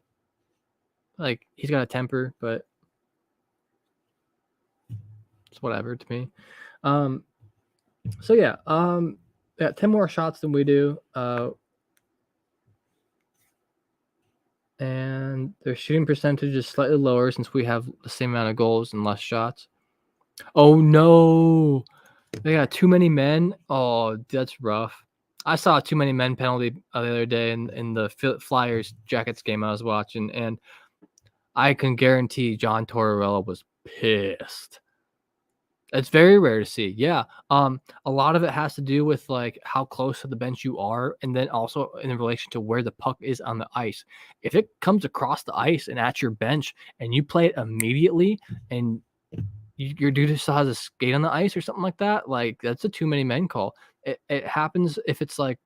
Like he's got a temper, but it's whatever to me. So yeah, 10 more shots than we do. And their shooting percentage is slightly lower since we have the same amount of goals and less shots. Oh no. They got too many men. Oh, that's rough. I saw a too many men penalty the other day in the Flyers Jackets game I was watching, and I can guarantee John Tortorella was pissed. It's very rare to see. Yeah. A lot of it has to do with how close to the bench you are, and then also in relation to where the puck is on the ice. If it comes across the ice and at your bench and you play it immediately and your dude still has a skate on the ice or something like that. Like that's a too many men call. It happens if it's like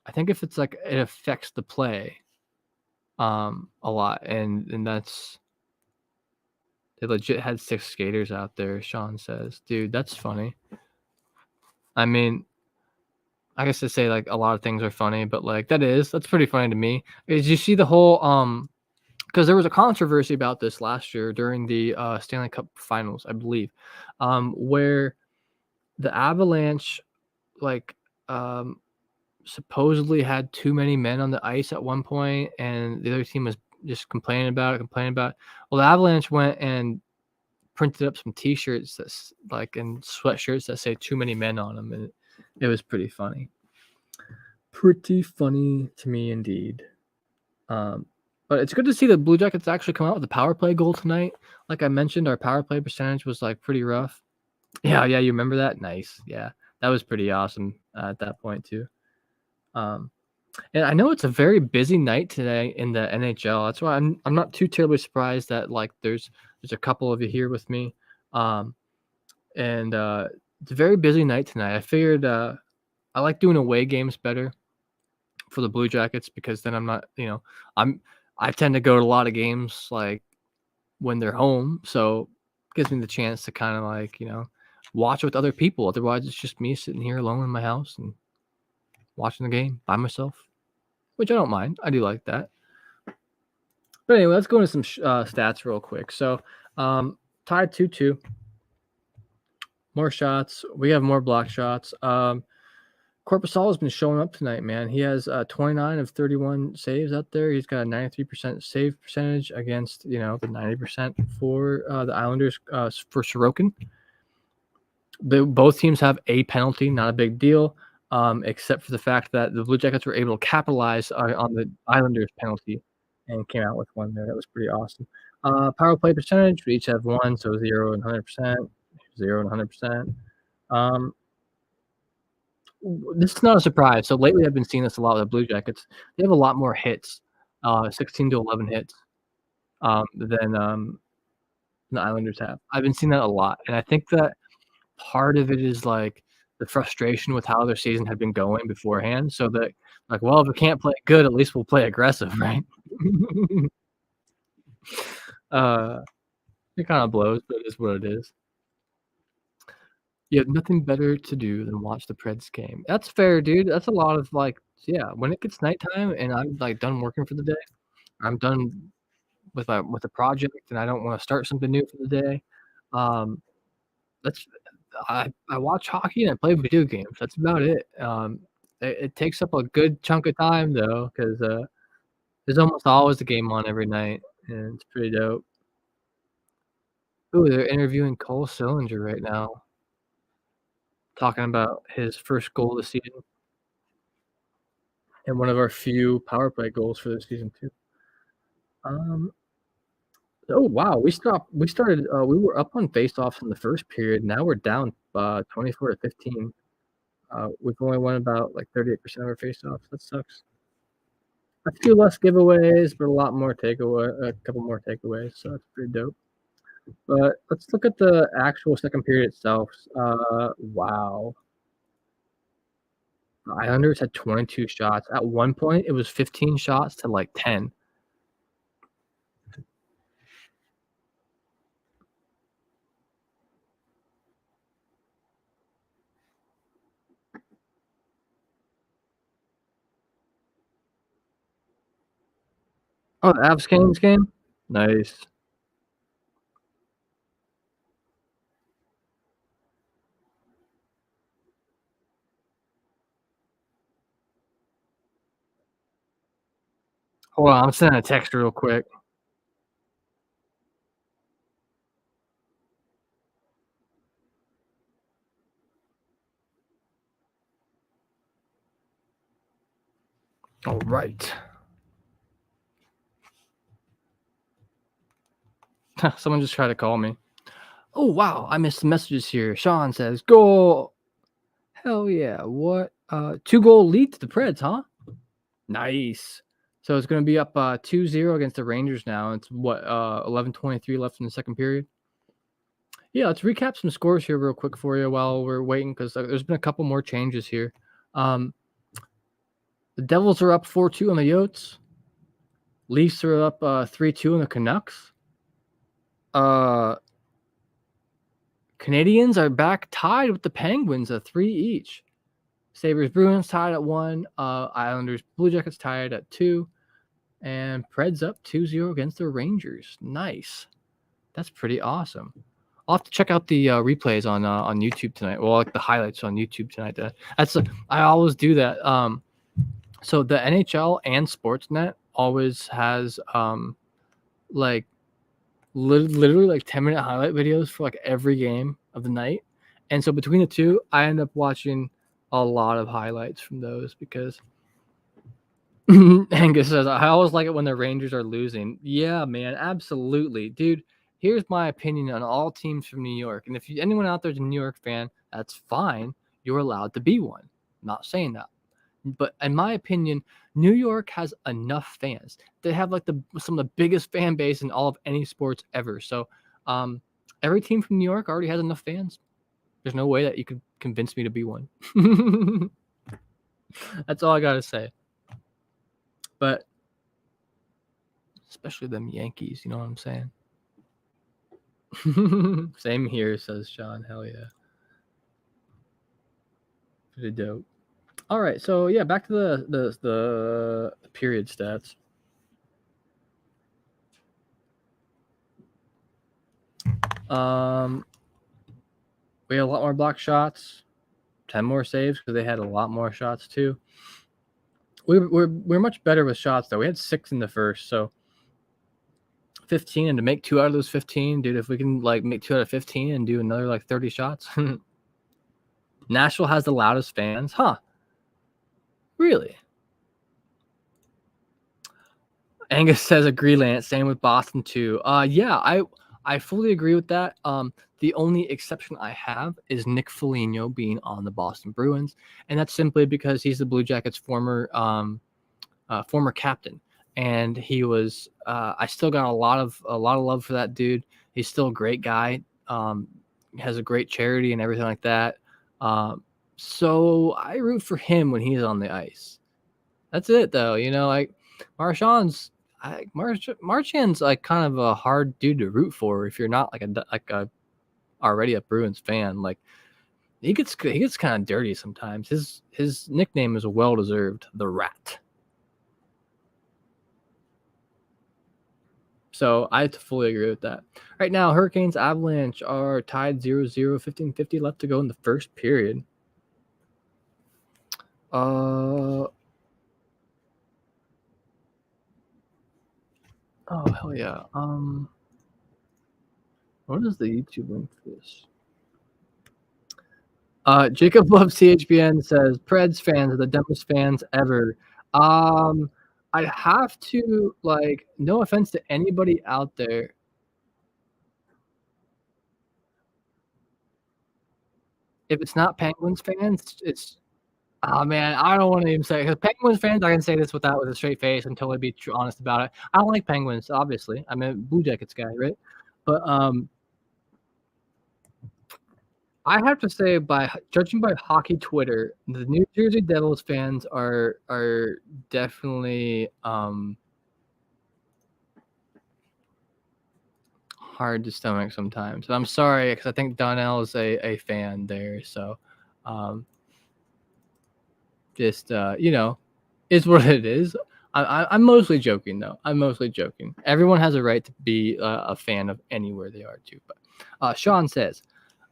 I think if it's like it affects the play a lot, and that's they legit had 6 skaters out there. Sean says, dude, that's funny. I mean, I guess to say like a lot of things are funny, but like that's pretty funny to me. Is you see the whole because there was a controversy about this last year during the Stanley Cup Finals, I believe, where the Avalanche like um supposedly had too many men on the ice at one point, and the other team was just complaining about it. Well, the Avalanche went and printed up some T-shirts that's like and sweatshirts that say "too many men" on them, and it was pretty funny. Pretty funny to me indeed. But it's good to see the Blue Jackets actually come out with a power play goal tonight. Like I mentioned, our power play percentage was like pretty rough. Yeah, you remember that? Nice. Yeah, that was pretty awesome at that point too. Um, and I know it's a very busy night today in the NHL. That's why I'm not too terribly surprised that like there's a couple of you here with me. Um, and it's a very busy night tonight. I figured I like doing away games better for the Blue Jackets because then I'm not, I'm I tend to go to a lot of games like when they're home, so it gives me the chance to kind of like, watch with other people. Otherwise, it's just me sitting here alone in my house and watching the game by myself, which I don't mind. I do like that. But anyway, let's go into some stats real quick. So, tied 2-2. More shots. We have more block shots. Corpusal has been showing up tonight, man. He has 29 of 31 saves out there. He's got a 93% save percentage against, the 90% for the Islanders for Sorokin. Both teams have a penalty, not a big deal, except for the fact that the Blue Jackets were able to capitalize on the Islanders penalty and came out with one there. That was pretty awesome. Power play percentage, we each have one, so 0 and 100%, 0 and 100%. This is not a surprise. So lately, I've been seeing this a lot with the Blue Jackets. They have a lot more hits, 16 to 11 hits, than the Islanders have. I've been seeing that a lot, and I think that part of it is, like, the frustration with how their season had been going beforehand, so that, like, well, if we can't play good, at least we'll play aggressive, right? Uh, it kinda blows, but it is what it is. You have nothing better to do than watch the Preds game. That's fair, dude. That's a lot of, like yeah, when it gets nighttime and I'm, like, done working for the day, I'm done with a project, and I don't wanna start something new for the day, um, that's I watch hockey and I play video games. That's about it. It takes up a good chunk of time though, 'cause, there's almost always a game on every night, and it's pretty dope. Ooh, they're interviewing Cole Sillinger right now, talking about his first goal this season and one of our few power play goals for this season too. Um, oh, wow, we were up on faceoffs in the first period, now we're down, 24 to 15. We've only won about, like, 38% of our faceoffs, that sucks. A few less giveaways, but a couple more takeaways, so that's pretty dope. But let's look at the actual second period itself. Wow. The Islanders had 22 shots. At one point, it was 15 shots to, like, 10. Oh, the Avs Canes game? Nice. Hold on, I'm sending a text real quick. Alright. Someone just tried to call me. Oh, wow, I missed the messages here. Sean says, "Goal." Hell yeah. What? 2-goal lead to the Preds, huh? Nice. So it's gonna be up 2-0 against the Rangers now. It's what 11:23 left in the second period. Yeah, let's recap some scores here real quick for you while we're waiting because there's been a couple more changes here. The Devils are up 4-2 on the Yotes. Leafs are up 3-2 on the Canucks. Canadians are back tied with the Penguins at 3 each. Sabres Bruins tied at 1. Islanders Blue Jackets tied at 2. And Preds up 2-0 against the Rangers. Nice. That's pretty awesome. I'll have to check out the replays on YouTube tonight. Well, like the highlights on YouTube tonight. I always do that. So the NHL and Sportsnet always has like literally like 10-minute highlight videos for like every game of the night. And so between the two, I end up watching a lot of highlights from those because Angus says, I always like it when the Rangers are losing. Yeah, man, absolutely. Dude, here's my opinion on all teams from New York. And if anyone out there's a New York fan, that's fine. You're allowed to be one. I'm not saying that. But in my opinion, New York has enough fans. They have like some of the biggest fan base in all of any sports ever. So every team from New York already has enough fans. There's no way that you could convince me to be one. That's all I got to say. But especially them Yankees, you know what I'm saying? Same here, says Sean. Hell yeah. Pretty dope. All right, so yeah, back to the period stats. We had a lot more block shots, 10 more saves because they had a lot more shots too. We're much better with shots though. We had 6 in the first, so 15, and to make 2 out of those 15, dude, if we can like make 2 out of 15 and do another like 30 shots. Nashville has the loudest fans, huh? Really? Angus says agree, Lance. Same with Boston too. Yeah, I fully agree with that. The only exception I have is Nick Foligno being on the Boston Bruins, and that's simply because he's the Blue Jackets' former captain, and he was. I still got a lot of love for that dude. He's still a great guy. Has a great charity and everything like that. So I root for him when he's on the ice. That's it, though. You know, like Marchand's like kind of a hard dude to root for if you're not like a already a Bruins fan. Like he gets kind of dirty sometimes. His nickname is well deserved, the Rat. So I fully agree with that. Right now, Hurricanes Avalanche are tied 0-0, 15:50 left to go in the first period. Oh hell yeah. What is the YouTube link for this? Jacob loves CHBN says Preds fans are the dumbest fans ever. I'd have to like, no offense to anybody out there. If it's not Penguins fans, it's man, I don't want to even say because Penguins fans, I can say this with a straight face and totally be honest about it. I don't like Penguins, obviously. I'm a Blue Jackets guy, right? But I have to say, judging by hockey Twitter, the New Jersey Devils fans are definitely hard to stomach sometimes. And I'm sorry because I think Donnell is a fan there, so just you know, is what it is. I'm mostly joking though. I'm mostly joking. Everyone has a right to be a fan of anywhere they are too. But Sean says,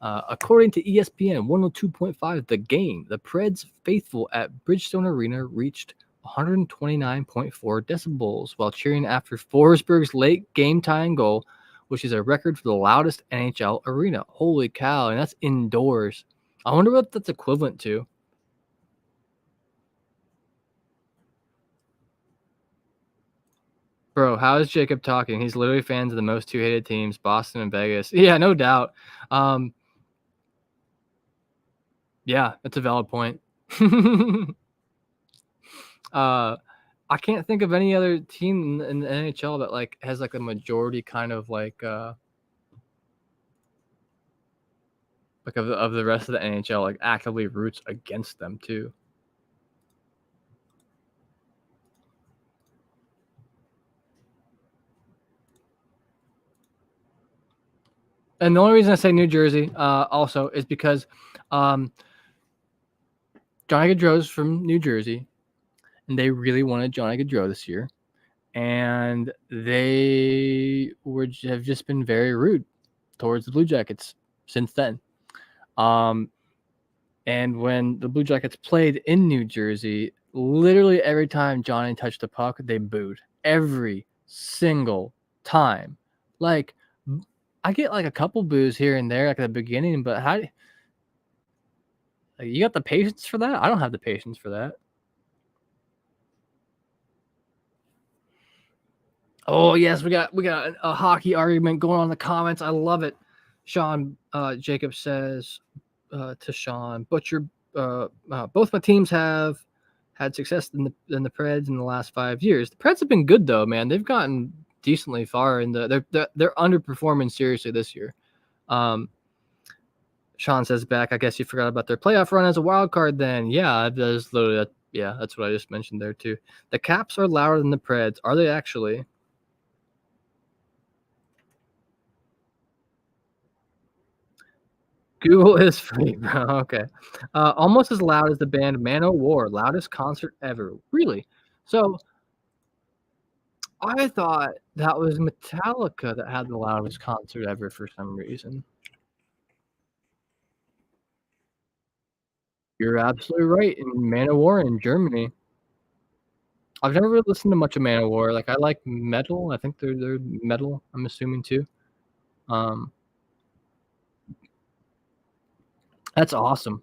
according to ESPN 102.5, The Game, the Preds faithful at Bridgestone Arena reached 129.4 decibels while cheering after Forsberg's late game tying goal, which is a record for the loudest NHL arena. Holy cow! And that's indoors. I wonder what that's equivalent to. Bro, how is Jacob talking? He's literally fans of the most two hated teams, Boston and Vegas. Yeah, no doubt. Yeah, that's a valid point. I can't think of any other team in the NHL that like has like a majority kind of like like of the rest of the NHL, like actively roots against them too. And the only reason I say New Jersey also is because Johnny Gaudreau's from New Jersey, and they really wanted Johnny Gaudreau this year, and they have just been very rude towards the Blue Jackets since then. And when the Blue Jackets played in New Jersey, literally every time Johnny touched the puck, they booed. Every single time. Like, I get like a couple boos here and there, like at the beginning, but how? Like, you got the patience for that? I don't have the patience for that. Oh yes, we got a hockey argument going on in the comments. I love it. Sean Jacob says to Sean, Butcher, both my teams have had success in the Preds in the last 5 years. The Preds have been good though, man. They've gotten decently far in they're underperforming seriously this year. Sean says back, I guess you forgot about their playoff run as a wild card then. Yeah, that's literally that's what I just mentioned there too. The Caps are louder than the Preds. Are they actually? Google is free, bro. Okay. Almost as loud as the band Manowar, loudest concert ever. Really? So I thought that was Metallica that had the loudest concert ever for some reason. You're absolutely right. In Manowar in Germany. I've never really listened to much of Manowar. Like I like metal. I think they're metal, I'm assuming too. Um, that's awesome.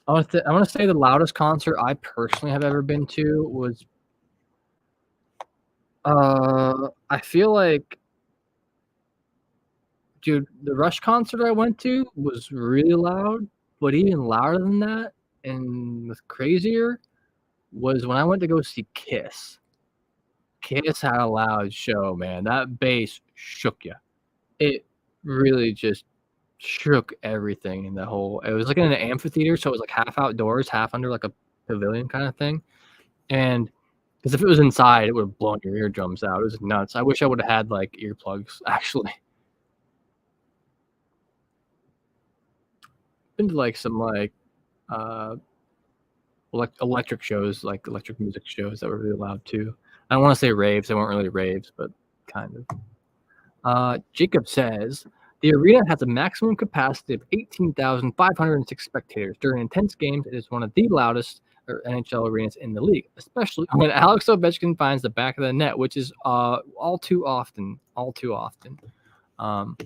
I wanna say the loudest concert I personally have ever been to was I feel like dude, the Rush concert I went to was really loud, but even louder than that and was crazier was when I went to go see Kiss. Kiss had a loud show, man. That bass shook you. It really just shook everything in the whole it was like in an amphitheater, so it was like half outdoors, half under like a pavilion kinda thing, and because if it was inside, it would have blown your eardrums out. It was nuts. I wish I would have had, like, earplugs, actually. Been to, like, some, like, uh, electric shows, like, electric music shows that were really loud too. I don't wanna say raves, they weren't really raves, but kind of. Jacob says, "The arena has a maximum capacity of 18,506 spectators. During intense games, it is one of the loudest NHL arenas in the league, especially when Alex Ovechkin finds the back of the net, which is all too often. All too often." Um,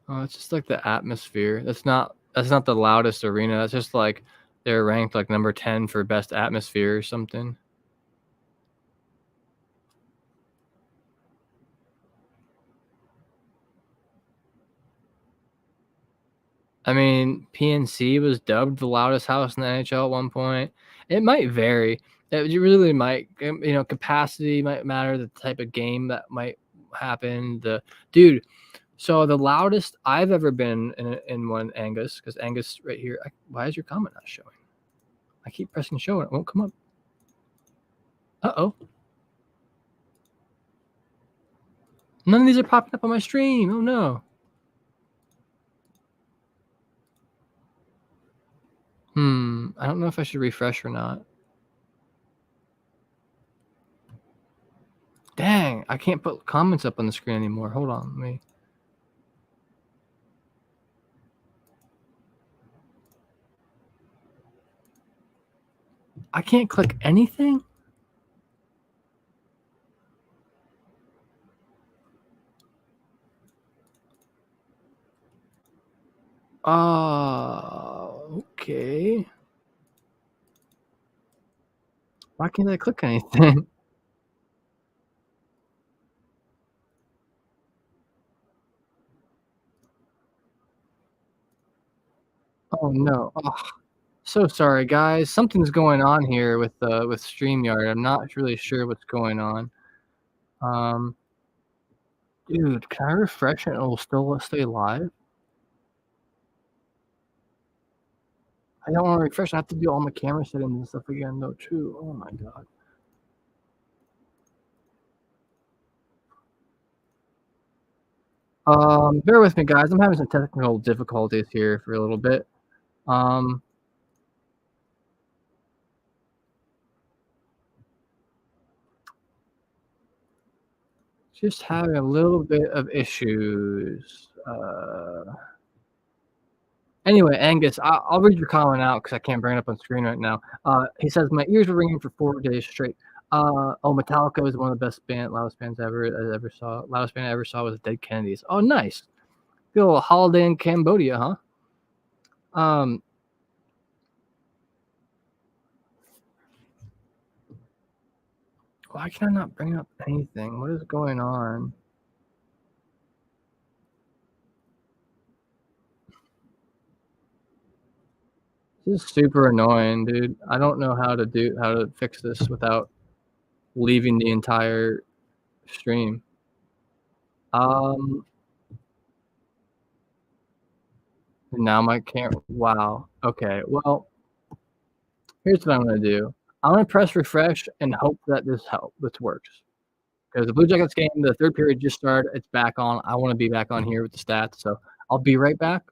it's just like the atmosphere. That's not the loudest arena. That's just like they're ranked like number 10 for best atmosphere or something. I mean, PNC was dubbed the loudest house in the NHL at one point. It might vary. It really might. Capacity might matter. The type of game that might happen. Dude. So the loudest I've ever been in one, Angus, because Angus right here. Why is your comment not showing? I keep pressing show and it won't come up. Uh-oh. None of these are popping up on my stream. Oh no. I don't know if I should refresh or not. Dang, I can't put comments up on the screen anymore. Hold on, let me. I can't click anything? Okay. Why can't I click anything? Oh, no. Oh, so sorry, guys. Something's going on here with StreamYard. I'm not really sure what's going on. Um, dude, can I refresh and it'll still stay live? I don't wanna refresh. I have to do all my camera settings and stuff again though too. Oh my god. Bear with me, guys. I'm having some technical difficulties here for a little bit. Um, just having a little bit of issues. Anyway, Angus, I'll read your comment out because I can't bring it up on screen right now. He says, "My ears were ringing for 4 days straight." Oh, Metallica is one of the loudest bands I ever saw. Loudest band I ever saw was Dead Kennedys. Oh, nice. Good little holiday in Cambodia, huh? Um, why can I not bring up anything? What is going on? This is super annoying, dude. I don't know how to fix this without leaving the entire stream. Um, now my camera. Wow. Okay. Well, here's what I'm gonna do. I'm gonna press refresh and hope that this works. Because the Blue Jackets game, the third period just started. It's back on. I want to be back on here with the stats, so I'll be right back.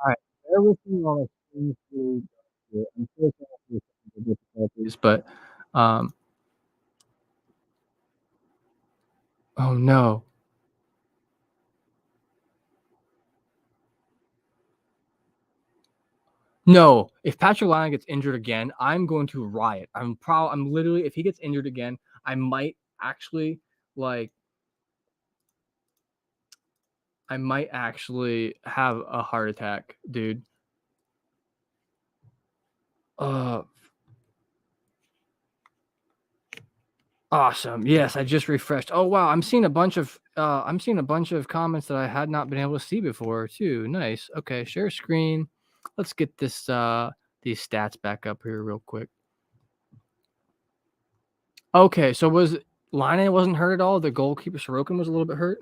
All right. Bear with me while I stream through. I'm so sorry for the technical difficulties, but oh no. No, if Patrick Laine gets injured again, I'm going to riot. I'm literally if he gets injured again, I might actually like I might actually have a heart attack, dude. Uh Awesome. Yes, I just refreshed. Oh wow, I'm seeing a bunch of comments that I had not been able to see before too. Nice. Okay, share screen. Let's get these stats back up here real quick. Okay, so was Line wasn't hurt at all? The goalkeeper Sorokin was a little bit hurt?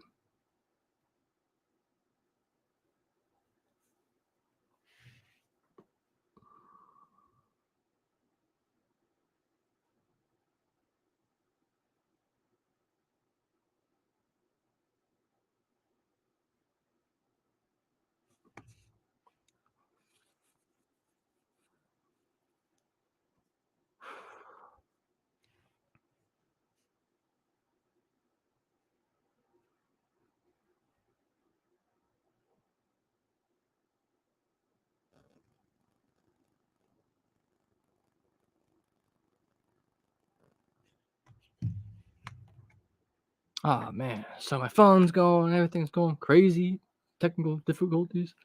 Oh man. So my phone's going, everything's going crazy. Technical difficulties.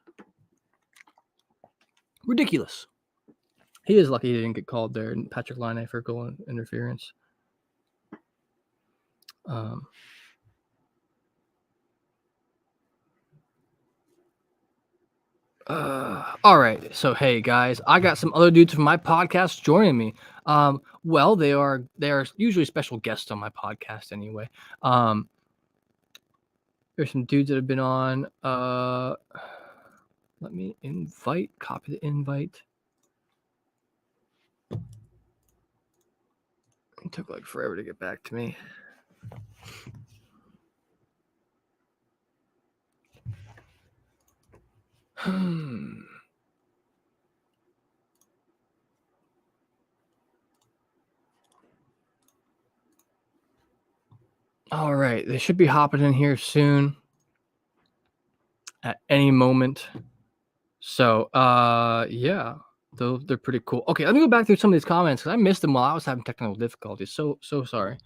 Ridiculous. He is lucky he didn't get called there, Patrick Laine for goal interference. Um all right. So hey guys, I got some other dudes from my podcast joining me. Well, they are usually special guests on my podcast anyway. There's some dudes that have been on. Let me copy the invite. It took like forever to get back to me. All right, they should be hopping in here soon at any moment. So, yeah. So they're pretty cool. Okay, let me go back through some of these comments because I missed them while I was having technical difficulties. So sorry.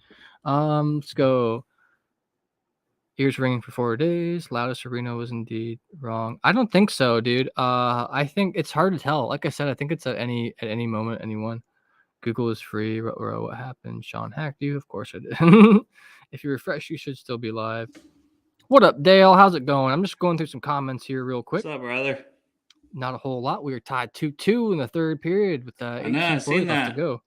Let's go. Ears ringing for 4 days. Loudest arena was indeed wrong. I don't think so, dude. I think it's hard to tell. Like I said, I think it's at any moment, anyone. Google is free. What happened? Sean hacked you. Of course I did. If you refresh, you should still be live. What up, Dale? How's it going? I'm just going through some comments here real quick. What's up, brother? Not a whole lot. We were tied 2-2 in the third period with 18:40 left to go.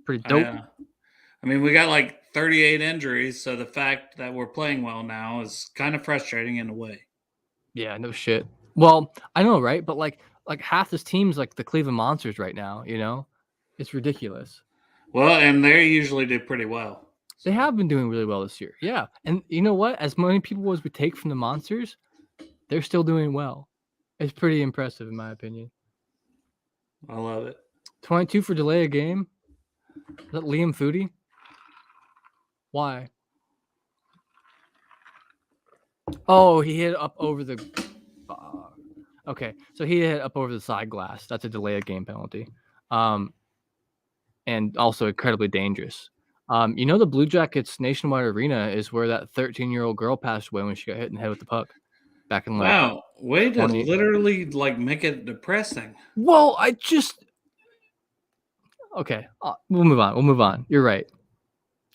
Pretty dope. I mean, we got like 38 injuries, so the fact that we're playing well now is kind of frustrating in a way. Yeah, no shit. Well, I know, right? But like half this team's like the Cleveland Monsters right now, you know? It's ridiculous. Well, and they usually do pretty well. They have been doing really well this year. Yeah. And you know what? As many people as we take from the Monsters, they're still doing well. It's pretty impressive, in my opinion. I love it. 22 for delay a game. Is that Liam Foodie? Why? Oh, he hit up over the... okay, so he hit up over the side glass. That's a delay a game penalty. And also incredibly dangerous. You know, the Blue Jackets Nationwide Arena is where that 13-year-old girl passed away when she got hit in the head with the puck. Back in wow, way to literally like make it depressing. Well, I just... Okay, we'll move on. You're right.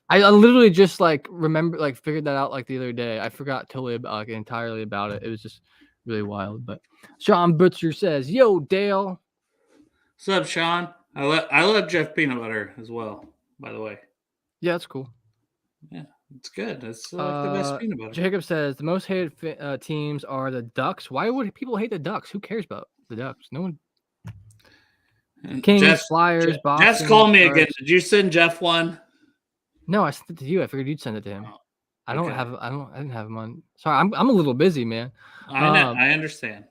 I literally just like figured that out like the other day. I forgot totally entirely about it. It was just really wild. But Sean Butcher says, "Yo, Dale." What's up, Sean? I love Jeff Peanut Butter as well. By the way. Yeah, that's cool. Yeah, it's good. It's like the best peanut butter. Jacob says the most hated teams are the Ducks. Why would people hate the Ducks? Who cares about the Ducks? No one. Kings, Flyers, Boston. Jeff's calling me again. Did you send Jeff one? No, I sent it to you. I figured you'd send it to him. I didn't have him on. Sorry, I'm a little busy, man. I know. I understand.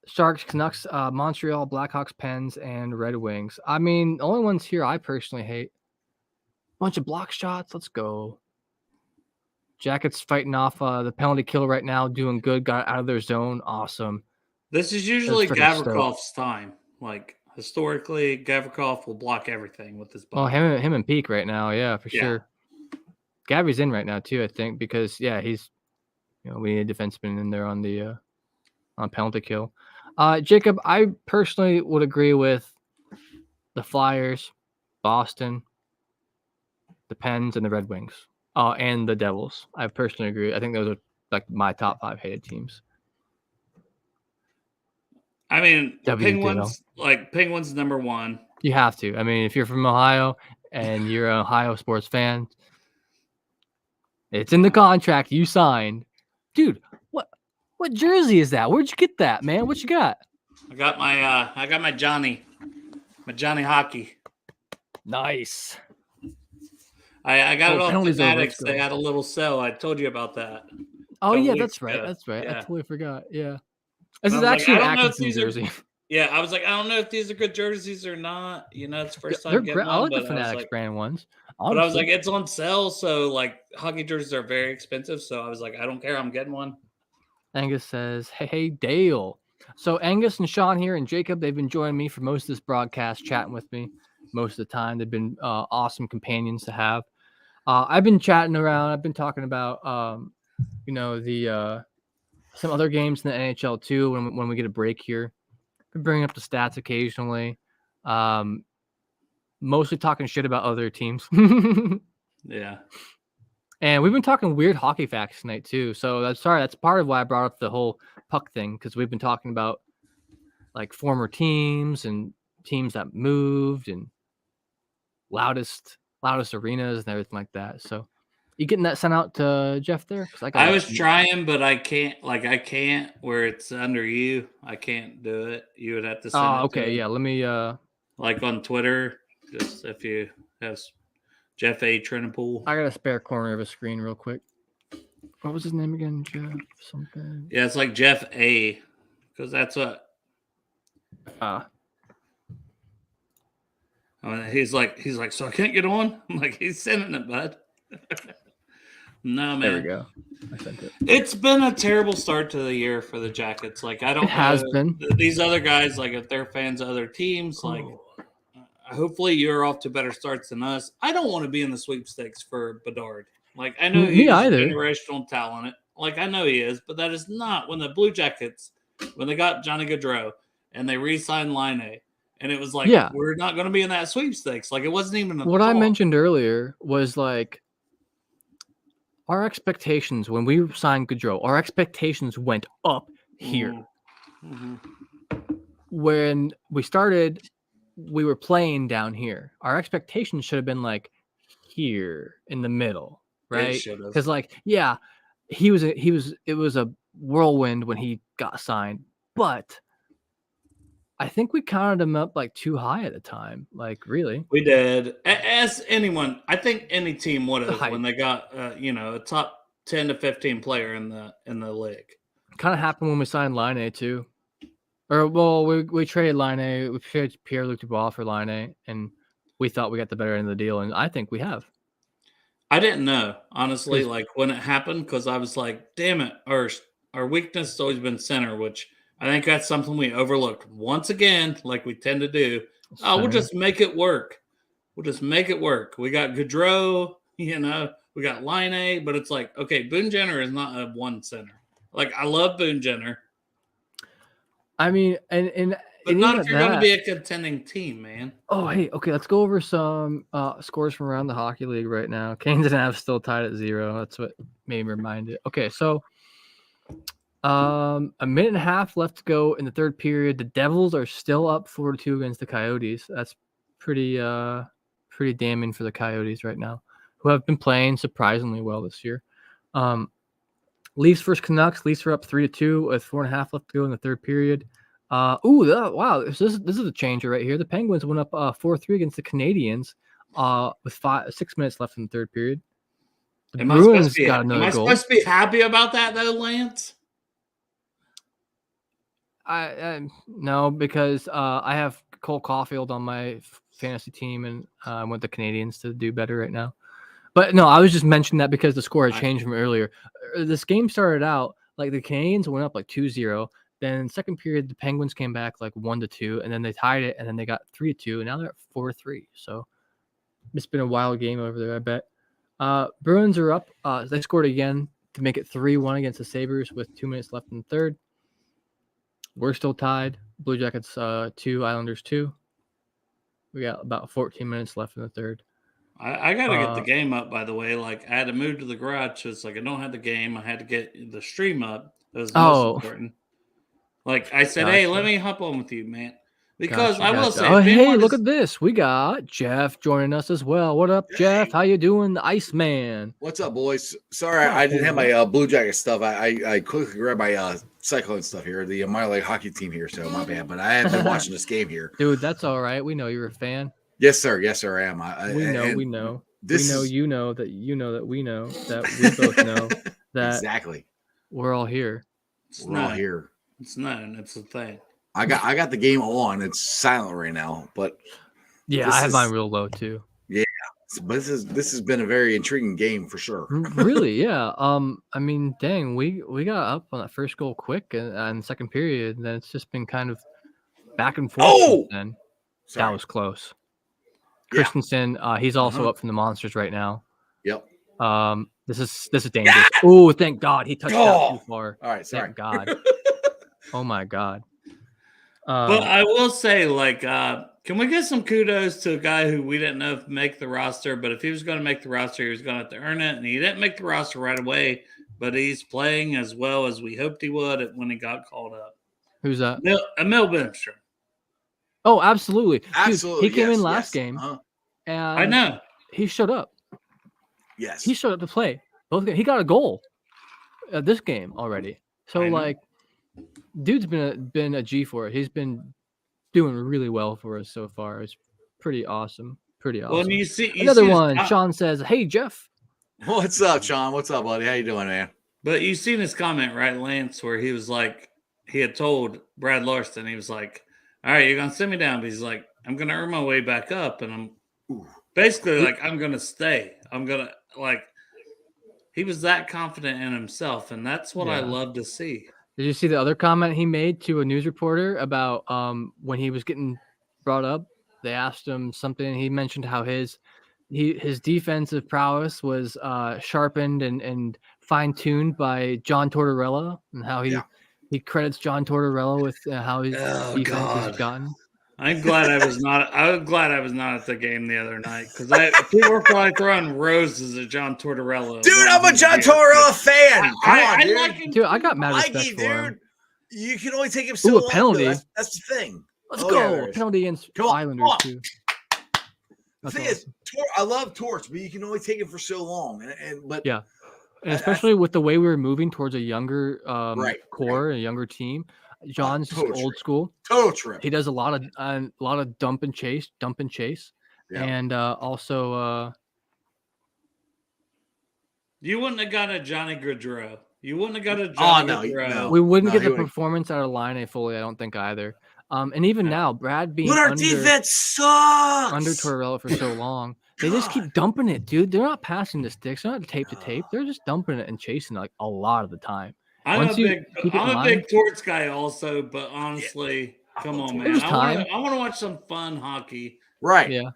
Sharks, Canucks, Montreal, Blackhawks, Pens, and Red Wings. I mean, the only ones here I personally hate. Bunch of block shots. Let's go. Jackets fighting off the penalty kill right now. Doing good. Got out of their zone. Awesome. This is usually Gavrikov's time. Like, historically, Gavrikov will block everything with his body. Well, him and Peak right now. Yeah, for sure. Gabby's in right now, too, I think, because, yeah, he's, we need a defenseman in there on the on penalty kill. Jacob, I personally would agree with the Flyers, Boston, the Pens, and the Red Wings, and the Devils. I personally agree. I think those are like my top 5 hated teams. I mean, Penguins number 1. You have to. I mean, if you're from Ohio and you're an Ohio sports fan, it's in the contract you signed. Dude, what jersey is that? Where'd you get that, man? What you got? I got my Johnny hockey. Nice. I got it off Fanatics. They had a little sale. I told you about that. Oh yeah, that's right. That's right. Yeah. I totally forgot. Yeah. This is actually an Atkinson jersey. Yeah, I was like, I don't know if these are good jerseys or not. It's the first time getting one. I like the Fanatics brand ones. Honestly. But I was like, it's on sale, so like hockey jerseys are very expensive. So I was like, I don't care. I'm getting one. Angus says, hey, Dale. So Angus and Sean here and Jacob, they've been joining me for most of this broadcast, chatting with me most of the time. They've been awesome companions to have. I've been chatting around. I've been talking about, some other games in the NHL too. When we get a break here, been bringing up the stats occasionally. Mostly talking shit about other teams. Yeah. And we've been talking weird hockey facts tonight too. So that's part of why I brought up the whole puck thing, because we've been talking about like former teams and teams that moved and loudest arenas and everything like that. So you getting that sent out to Jeff there? I was trying, but I can't. Like I can't where it's under you. I can't do it. You would have to send it okay. To yeah. Let me like on Twitter, just if you have Jeff A. Trinapool. I got a spare corner of a screen real quick. What was his name again? Jeff something. Yeah, it's like Jeff A. Because that's what. He's like, so I can't get on. I'm like, he's sending it, bud. No, man. There we go. I sent it. It's been a terrible start to the year for the Jackets. Like, I don't It has know been. these other guys. Like, if they're fans of other teams, like, hopefully you're off to better starts than us. I don't want to be in the sweepstakes for Bedard. Like, I know Me he's either. generational talent. Like, I know he is, but that is not when the Blue Jackets, when they got Johnny Gaudreau and they re-signed Line, and it was like, Yeah. we're not going to be in that sweepstakes. Like, it wasn't even a What thought. I mentioned earlier was like our expectations when we signed Gaudreau, our expectations went up here. Mm-hmm. When we started, we were playing down here. Our expectations should have been like here in the middle, right? Because like, yeah, it was a whirlwind when he got signed, but I think we counted him up like too high at the time. Like, really, we did. As anyone, I think any team would have hype. when they got a top 10 to 15 player in the league. Kind of happened when we signed Line too. Or well, we traded Line. We traded Pierre-Luc Dubois for Line, and we thought we got the better end of the deal, and I think we have. I didn't know, honestly, like when it happened, because I was like, damn it, our weakness has always been center, which I think that's something we overlooked once again, like we tend to do. Oh, we'll just make it work. We'll just make it work. We got Gaudreau, we got Line, but it's like, okay, Boone Jenner is not a one center. Like, I love Boone Jenner. I mean, and not if you're going to be a contending team, man. Oh, hey, okay, let's go over some scores from around the hockey league right now. Canes and Avs still tied at 0. That's what made me remind it. Okay, so a minute and a half left to go in the third period. The Devils are still up 4-2 against the Coyotes. That's pretty damning for the Coyotes right now, who have been playing surprisingly well this year. Leafs versus Canucks. Leafs are up 3-2 with 4.5 left to go in the third period. Wow! This is a changer right here. The Penguins went up 4-3 against the Canadiens with 6 minutes left in the third period. The Bruins got another goal. Am I supposed to be happy about that though, Lance? I no, because I have Cole Caulfield on my fantasy team, and I want the Canadiens to do better right now. But no, I was just mentioning that because the score had changed from earlier. This game started out like the Canadiens went up like 2-0. Then in the second period, the Penguins came back like 1-2, and then they tied it, and then they got 3-2, and now they're at 4-3. So it's been a wild game over there, I bet. Bruins are up. They scored again to make it 3-1 against the Sabres with 2 minutes left in the third. We're still tied. Blue Jackets 2, Islanders 2. We got about 14 minutes left in the third. I got to get the game up, by the way. Like, I had to move to the garage. So it's like I don't have the game. I had to get the stream up. That was most important. Like, I said, hey, let me hop on with you, man. Because I will say, hey, look at this. We got Jeff joining us as well. What up, Jeff? How you doing, the Iceman? What's up, boys? Sorry, I didn't have my Blue Jacket stuff. I quickly grabbed my Cyclone stuff here, the minor league hockey team here, so my bad. But I have been watching this game here. Dude, that's all right. We know you're a fan. Yes, sir. Yes, sir, I am. We know. You know that we know that we both know that exactly. We're all here. We're all here. It's known. It's a thing. I got the game on. It's silent right now, but yeah, I have mine real low too. Yeah, but this has been a very intriguing game for sure. Really, yeah. I mean, dang, we got up on that first goal quick in the second period, and then it's just been kind of back and forth. Oh, then that was close. Christensen, he's also up from the Monsters right now. Yep. This is dangerous. Yeah! Oh, thank God, he touched that too far. All right, sorry. Thank God. Oh my God. But I will say, like, can we get some kudos to a guy who we didn't know if make the roster, but if he was going to make the roster, he was going to have to earn it, and he didn't make the roster right away, but he's playing as well as we hoped he would when he got called up. Who's that? Emil Bemstrom. Oh, absolutely. Absolutely. Dude, he came in last game, and I know. He showed up. Yes. He showed up to play. He got a goal this game already. So, like, dude's been a G for it. He's been doing really well for us so far. It's pretty awesome. Well, you another one. Sean says, "Hey, Jeff." What's up, Sean? What's up, buddy? How you doing, man? But you seen his comment, right, Lance, where he was like, he had told Brad Larson, he was like, all right, you're going to send me down. But he's like, I'm going to earn my way back up. And I'm basically like, I'm going to stay. I'm going to, like, He was that confident in himself, and that's what I Yeah. love to see. Did you see the other comment he made to a news reporter about when he was getting brought up? They asked him something. He mentioned how his defensive prowess was sharpened and fine-tuned by John Tortorella, and how he credits John Tortorella with how his defense has gotten. I'm glad I was not. At the game the other night because people were probably throwing roses at John Tortorella. Dude, I'm a John Tortorella fan. I like him. Dude, I got mad respect for him. You can only take him so long. A penalty. That's the thing. Let's go. A penalty against Islanders too. The thing is, I love Torch, but you can only take him for so long. But yeah, and especially with the way we were moving towards a younger core, a younger team. John's just old school. Total trip. He does a lot of dump and chase, and also. You wouldn't have got a Johnny Gaudreau. You wouldn't have got a Johnny Gaudreau. No. We wouldn't get the performance out of Line fully. I don't think either. And even now, Brad being our defense sucks under Tortorella for so long. They just keep dumping it, dude. They're not passing the sticks. They're not tape to tape. They're just dumping it and chasing it like a lot of the time. I'm a big Torts guy also, but honestly, come on, man. I want to watch some fun hockey. Right. Yeah.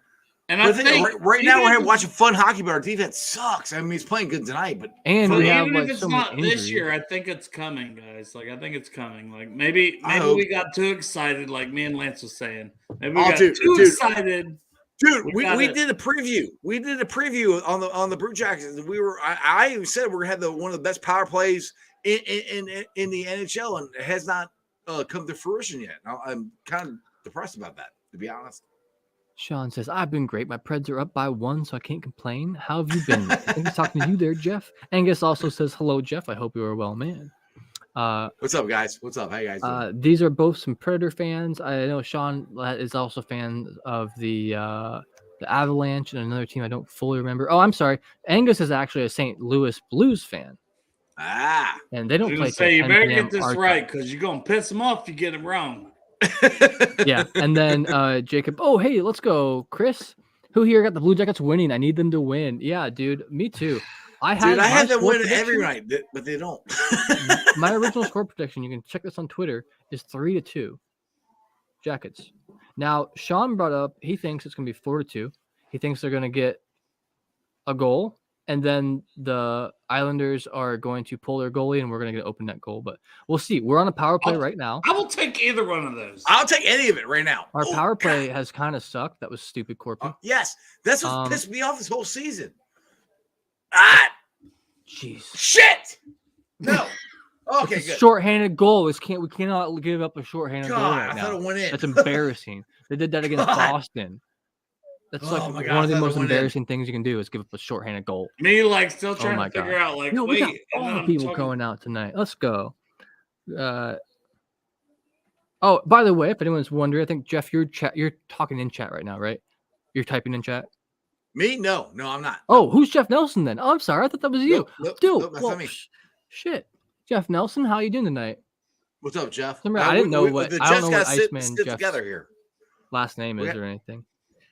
And I think right now we're watching fun hockey, but our defense sucks. I mean, he's playing good tonight, but even if it's not this year, I think it's coming, guys. Like I think it's coming. Like maybe we got too excited, like me and Lance was saying. Maybe we got too excited. Dude, we did a preview. We did a preview on the Blue Jackets. I even said we're gonna have one of the best power plays in the NHL, and it has not come to fruition yet. I'm kind of depressed about that, to be honest. Sean says, I've been great. My Preds are up by 1, so I can't complain. How have you been? I think he's talking to you there, Jeff. Angus also says, hello, Jeff. I hope you are well, man. What's up, guys? What's up? Hey, guys. These are both some Predator fans. I know Sean is also a fan of the Avalanche and another team I don't fully remember. Oh, I'm sorry. Angus is actually a St. Louis Blues fan. And they don't play. Say you better get this right because you're gonna piss them off if you get it wrong. Yeah, and then Jacob. Oh, hey, let's go, Chris. Who here got the Blue Jackets winning? I need them to win. Yeah, dude, me too. I had them win every night, but they don't. My original score prediction, you can check this on Twitter, is 3-2 Jackets. Now, Sean brought up he thinks it's gonna be 4-2. He thinks they're gonna get a goal. And then the Islanders are going to pull their goalie, and we're going to get an open net goal. But we'll see. We're on a power play right now. I will take either one of those. I'll take any of it right now. Our power play has kind of sucked. That was stupid, Corpy. Yes. That's what pissed me off this whole season. Jeez. Shit. No. Okay, good. Shorthanded goal. We cannot give up a shorthanded goal right now. I thought it went in. That's embarrassing. They did that against Boston. That's one of the most embarrassing things you can do is give up a shorthanded goal. Me, still trying to figure out, we got all the people going out tonight. Let's go. Oh, by the way, if anyone's wondering, I think Jeff, you're talking in chat right now, right? You're typing in chat. Me? No, I'm not. Oh, who's Jeff Nelson then? Oh, I'm sorry, I thought that was you. Dude, that's not me. Shit, Jeff Nelson, how you doing tonight? What's up, Jeff? I didn't know what Iceman sit Jeff's together here. Last name is or anything.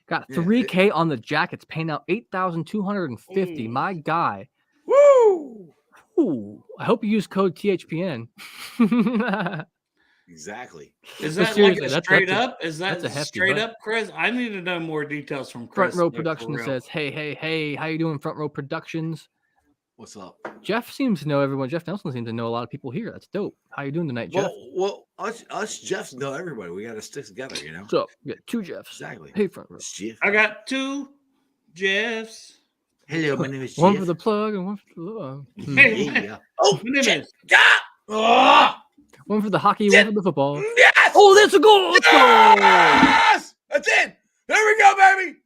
Got $3,000 on the Jackets, paying out $8,250. My guy. Woo! Ooh, I hope you use code THPN. Exactly. Is that straight up? Is that straight up, Chris? I need to know more details from Chris. Front Row Productions says, hey, how you doing, Front Row Productions? What's up? Jeff seems to know everyone. Jeff Nelson seems to know a lot of people here. That's dope. How you doing tonight, Jeff? Well, us Jeffs know everybody. We got to stick together, you know? So, we got 2 Jeffs. Exactly. Hey, Front Row. Jeff. I got 2 Jeffs. Hello, my name is Jeff. One for the plug and one for the love. Oh, shit. One for the hockey, one for the football. Yes! Oh, that's a goal! Let's go! Yes! That's it! There we go, baby!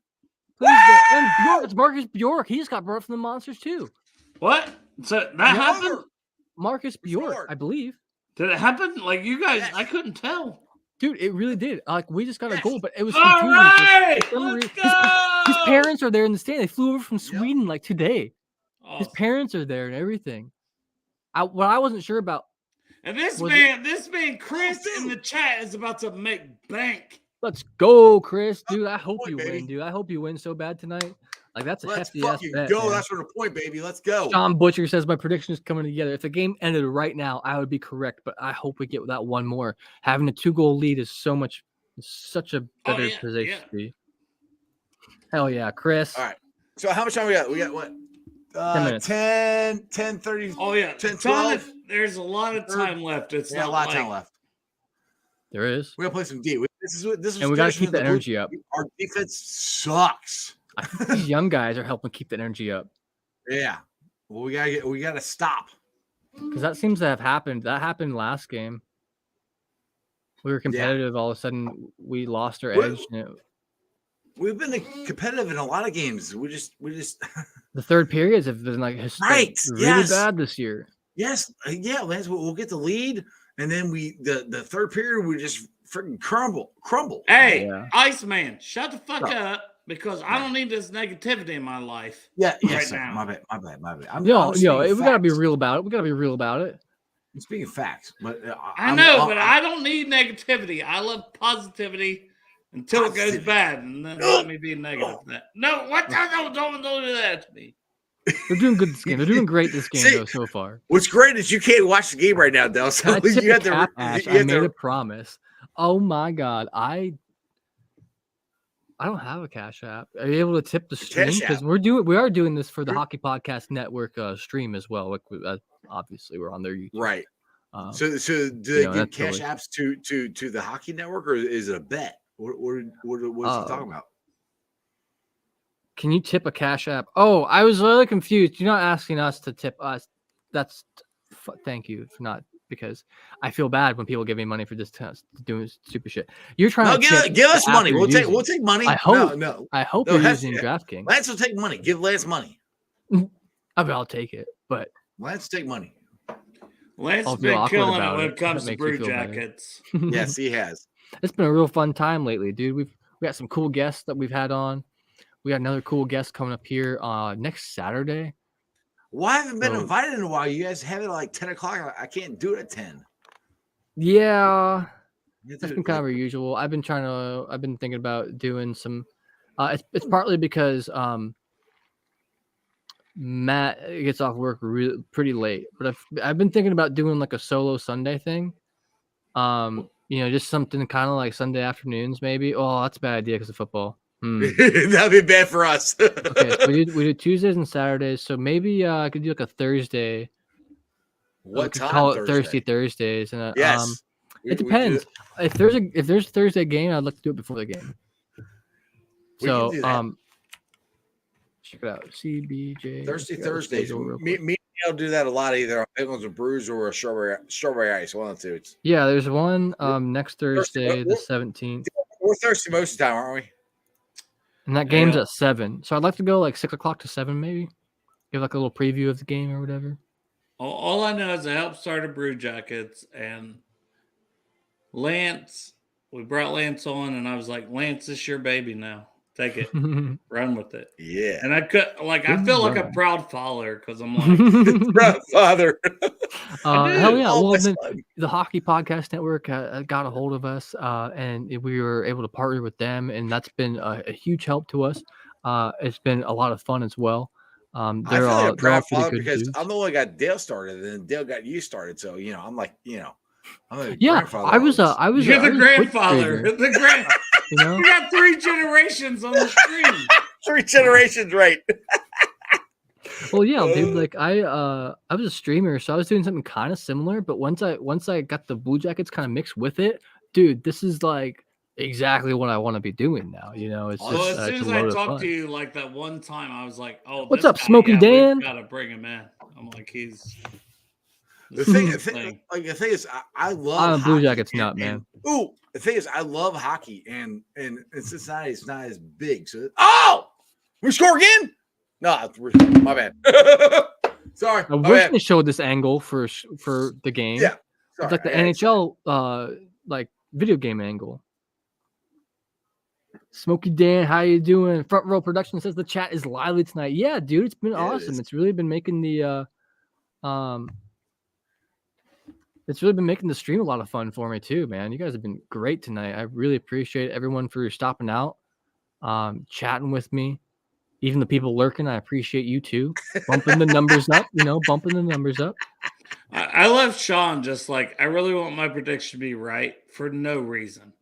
And Bjork, it's Marcus Bjork. He just got brought up from the Monsters, too. What? So that happened? Marcus Bjork, I believe. Did it happen? You guys, I couldn't tell. Dude, it really did. We just got a goal, but it was all right. Let's go! His parents are there in the stand. They flew over from Sweden today. Awesome. His parents are there and everything. What I wasn't sure about. And this man, Chris in the chat is about to make bank. Let's go, Chris. Dude, I hope you win, dude. I hope you win so bad tonight. Like that's a Let's hefty ass fucking bet. go. Man. That's for the point, baby. Let's go. Sean Butcher says my prediction is coming together. If the game ended right now, I would be correct, but I hope we get that one more. Having a 2-goal lead is such a better position to be. Hell yeah, Chris. All right. So how much time we got? We got what? 10 minutes. 10, 30. Oh yeah, 10, 12. There's a lot of time left. It's not a lot of like, time left. There is. We gotta play some D. This is and we gotta keep the energy up. Our defense sucks. I think these young guys are helping keep the energy up. Yeah. Well, we gotta stop. Because that seems to have happened. That happened last game. We were competitive. All of a sudden, we lost our edge. We've been competitive in a lot of games. We just the third periods have been like really bad this year. Yes, yeah, Lance. We'll get the lead, and then the third period we just freaking crumble. Hey, Iceman, shut the fuck up because I don't need this negativity in my life. Yeah, right now. My bad. We gotta be real about it. I'm speaking facts, but I know, but I don't need negativity. I love positivity. Until it goes bad, and then let me be negative. No, what? Don't do that to me. They're doing good this game. They're doing great this game though so far. What's great is you can't watch the game right now, Del. So you have to. I made a promise. Oh my god, I don't have a Cash App. Are you able to tip the stream? Because we are doing this for the Hockey Podcast Network stream as well. Like obviously we're on their YouTube. Right. So do they give Cash Apps to the Hockey Network, or is it a bet? What is he talking about? Can you tip a Cash App? Oh, I was really confused. You're not asking us to tip us. Thank you for not, because I feel bad when people give me money for this test doing stupid shit. You're trying to give us money. We'll take money. I hope you're using DraftKings. Lance will take money. Give Lance money. I'll take it, but Lance take money. Lance has been killing it when it comes to Brew Jackets. Yes, he has. It's been a real fun time lately, dude. We got some cool guests that we've had on. We got another cool guest coming up here next Saturday. Well, I haven't been invited in a while. You guys have it at like 10 o'clock. I can't do it at 10. Yeah. That's been kind of our usual. I've been thinking about doing some it's partly because Matt gets off work pretty late, but I've been thinking about doing like a solo Sunday thing. Just something kind of like Sunday afternoons, maybe. Oh, that's a bad idea because of football. That'd be bad for us. Okay, so we do Tuesdays and Saturdays, so maybe I could do like a Thursday. What time? Call it Thirsty Thursdays, and yes, it depends. If there's a Thursday game, I'd like to do it before the game. So check it out. CBJ Thursdays. Me I'll do that a lot, either on pickles and brews or a strawberry ice. One of the two. Yeah, there's one next Thursday, the 17th. We're thirsty most of the time, aren't we? And that game's at 7. So I'd like to go like 6 o'clock to 7, maybe. Give like a little preview of the game or whatever. All I know is I helped start a Brew Jackets, and Lance, we brought Lance on, and I was like, Lance, this is your baby now. Take it. Run with it. Yeah. And I feel like a proud father because I'm like, proud father. Hell yeah. Well, the Hockey Podcast Network got a hold of us, and we were able to partner with them, and that's been a huge help to us. It's been a lot of fun as well. I feel like a proud father because I'm the one who got Dale started, and then Dale got you started. So, I'm like, I'm a grandfather. I was You're the grandfather. We got 3 generations on the stream. 3 generations, right? Well, yeah, dude. Like I was a streamer, so I was doing something kind of similar. But once I got the Blue Jackets kind of mixed with it, dude, this is like exactly what I want to be doing now. It's just as soon as I talked to you like that one time, I was like, "Oh, what's up, Smokey Dan? Gotta bring him in." I'm like, he's. The thing is, I love. I'm a Blue Jackets nut, man. The thing is, I love hockey, and Cincinnati is not as big. So, we score again? No, my bad. Sorry, we're going to show this angle for the game. Yeah, sorry, it's like the NHL like video game angle. Smokey Dan, how you doing? Front Row Production says the chat is lively tonight. Yeah, dude, it's been awesome. It's really been making the stream a lot of fun for me too, man. You guys have been great tonight. I really appreciate everyone for stopping out, chatting with me. Even the people lurking, I appreciate you too. Bumping the numbers up, bumping the numbers up. I love Sean just like, I really want my prediction to be right for no reason.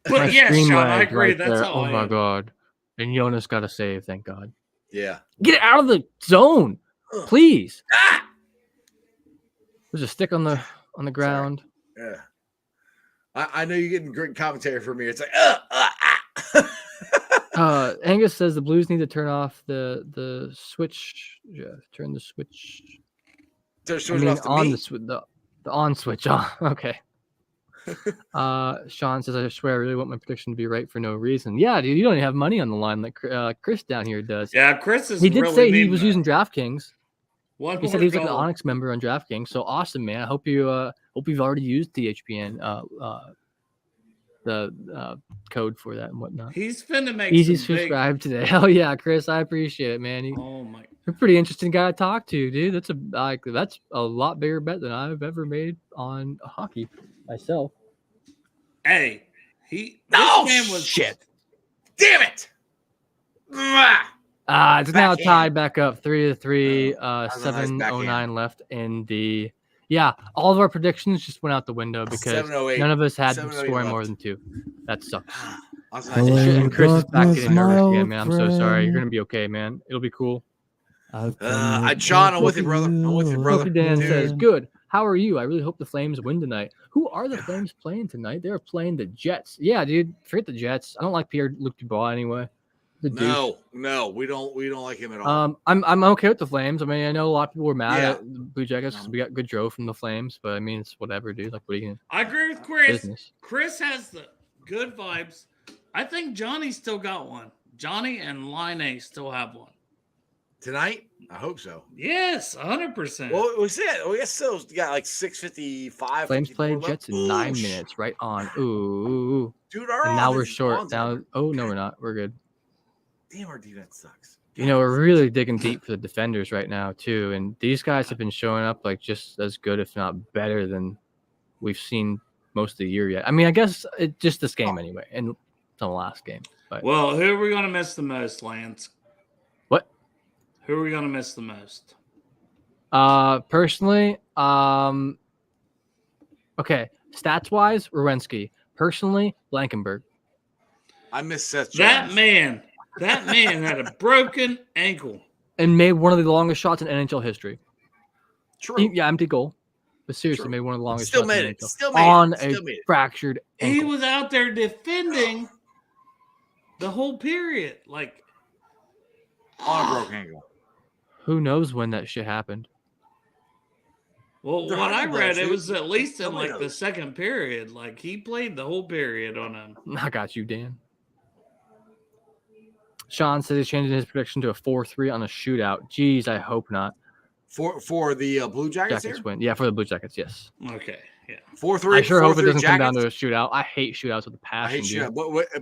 But My yes, screen Sean, I lagged agree. right That's there. how Oh I my am. god. And Jonas got a save, thank God. Yeah. Get out of the zone, please. Ah! There's a stick on the ground. Yeah. I know you're getting great commentary from me. It's like, Angus says the Blues need to turn off the switch. Yeah, turn the switch. on the on switch on. Okay. Sean says, I swear I really want my prediction to be right for no reason. Yeah, dude, you don't even have money on the line like Chris down here does. Yeah, Chris is. He did really say he was using DraftKings. He said he's like an goal. Onyx member on DraftKings. So awesome, man. I hope you've already used THPN the code for that and whatnot. He's finna make easy some subscribe today. Hell yeah, Chris, I appreciate it, man. Oh my. You're a pretty interesting guy to talk to, dude. That's a lot bigger bet than I've ever made on hockey myself. Hey, this man was shit. Damn it. It's now tied back up 3-3. 7:09 left in the. Yeah, all of our predictions just went out the window because none of us had them scoring more than 2. That sucks. And Chris is back getting nervous again, man. I'm so sorry. You're gonna be okay, man. It'll be cool. Sean, I'm with you, brother. Kofi Dan says, good. How are you? I really hope the Flames win tonight. Who are the Flames playing tonight? They're playing the Jets. Yeah, dude. Forget the Jets. I don't like Pierre-Luc Dubois anyway. No, we don't like him at all. I'm okay with the Flames. I mean, I know a lot of people were mad at the Blue Jackets because we got good Joe from the Flames, but I mean, it's whatever, dude. Like, what are you gonna? I agree with Chris. Business. Chris has the good vibes. I think Johnny still got one. Johnny and Line still have one tonight. I hope so. Yes, 100%. Well, we still got like 6:55. Flames play Jets in 9 minutes. Right on. Ooh, dude. And now we're short. Now, no, we're not. We're good. Damn, our defense sucks. We're really digging deep for the defenders right now too, and these guys have been showing up like just as good, if not better, than we've seen most of the year yet. I mean, I guess it's just this game anyway, and the last game. But well, who are we gonna miss the most, Lance? What? Who are we gonna miss the most? Personally, okay, stats wise, Werenski. Personally, Blankenberg. I miss Seth Jones. That man had a broken ankle and made one of the longest shots in NHL history. True. Empty goal. But seriously, made one of the longest shots in NHL. Still made it. Fractured ankle. He was out there defending the whole period. Like, on a broken ankle. Who knows when that shit happened? Well, what I read, it was at least in like the second period. Like, he played the whole period on him. I got you, Dan. Sean says he's changing his prediction to a 4-3 on a shootout. Jeez, I hope not. For the Blue Jackets win. Yeah, for the Blue Jackets, yes. Okay, yeah. 4-3. I sure hope it doesn't Jackets. come down to a shootout. I hate shootouts with a passion.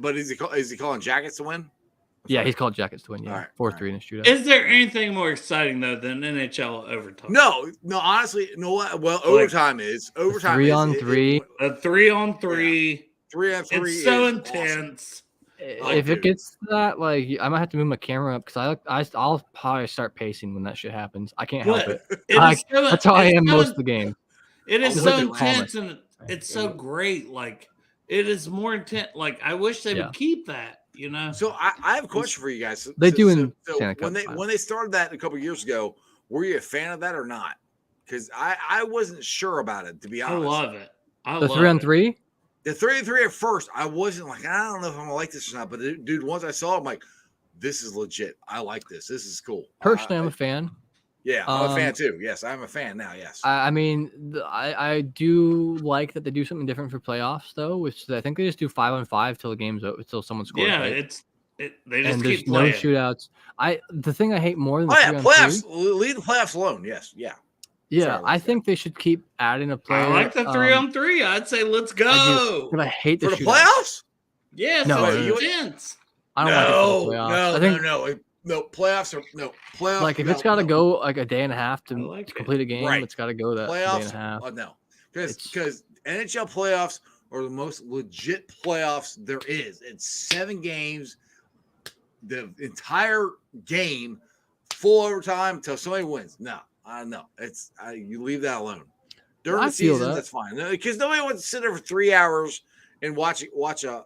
But is he calling Jackets to win? Yeah, he's called Jackets to win. Yeah, right, 4-3 in a shootout. Is there anything more exciting though than NHL overtime? No. Honestly, well, overtime is 3-on-3. A 3-on-3. 3-on-3. It's so intense. If it gets to that, like, I might have to move my camera up because I'll probably start pacing when that shit happens. I can't help it. That's how I am most of the game. It is so intense and it's so great. Like, it is more intense. Like, I wish they would keep that. So I have a question for you guys. They do when they started that a couple years ago. Were you a fan of that or not? Because I wasn't sure about it, to be honest. I love it. The 3-on-3. The 3-on-3 at first, I wasn't like, I don't know if I'm gonna like this or not. But dude, once I saw it, I'm like, this is legit. I like this. This is cool. Personally, I'm a fan. Yeah, I'm a fan too. Yes, I'm a fan now. Yes. I mean, I do like that they do something different for playoffs, though, which I think they just do 5-on-5 till the game's over, till someone scores. Yeah, right? they just there's keep playing. no shootouts. The thing I hate more than the playoffs. Leave the playoffs alone. Yes, yeah. Yeah, I think they should keep adding a player. I like the 3-on-3. I'd say let's go. But I hate the playoffs. Yes, no, it's intense. I don't like it for the playoffs. No, playoffs are no playoffs. Like if it's got to go like a day and a half to complete a game, it's got to go that playoffs, day and a half. No, because NHL playoffs are the most legit playoffs there is. It's 7 games, the entire game, full overtime until somebody wins. No, you leave that alone. During the season, that's fine because nobody wants to sit there for 3 hours and watch a.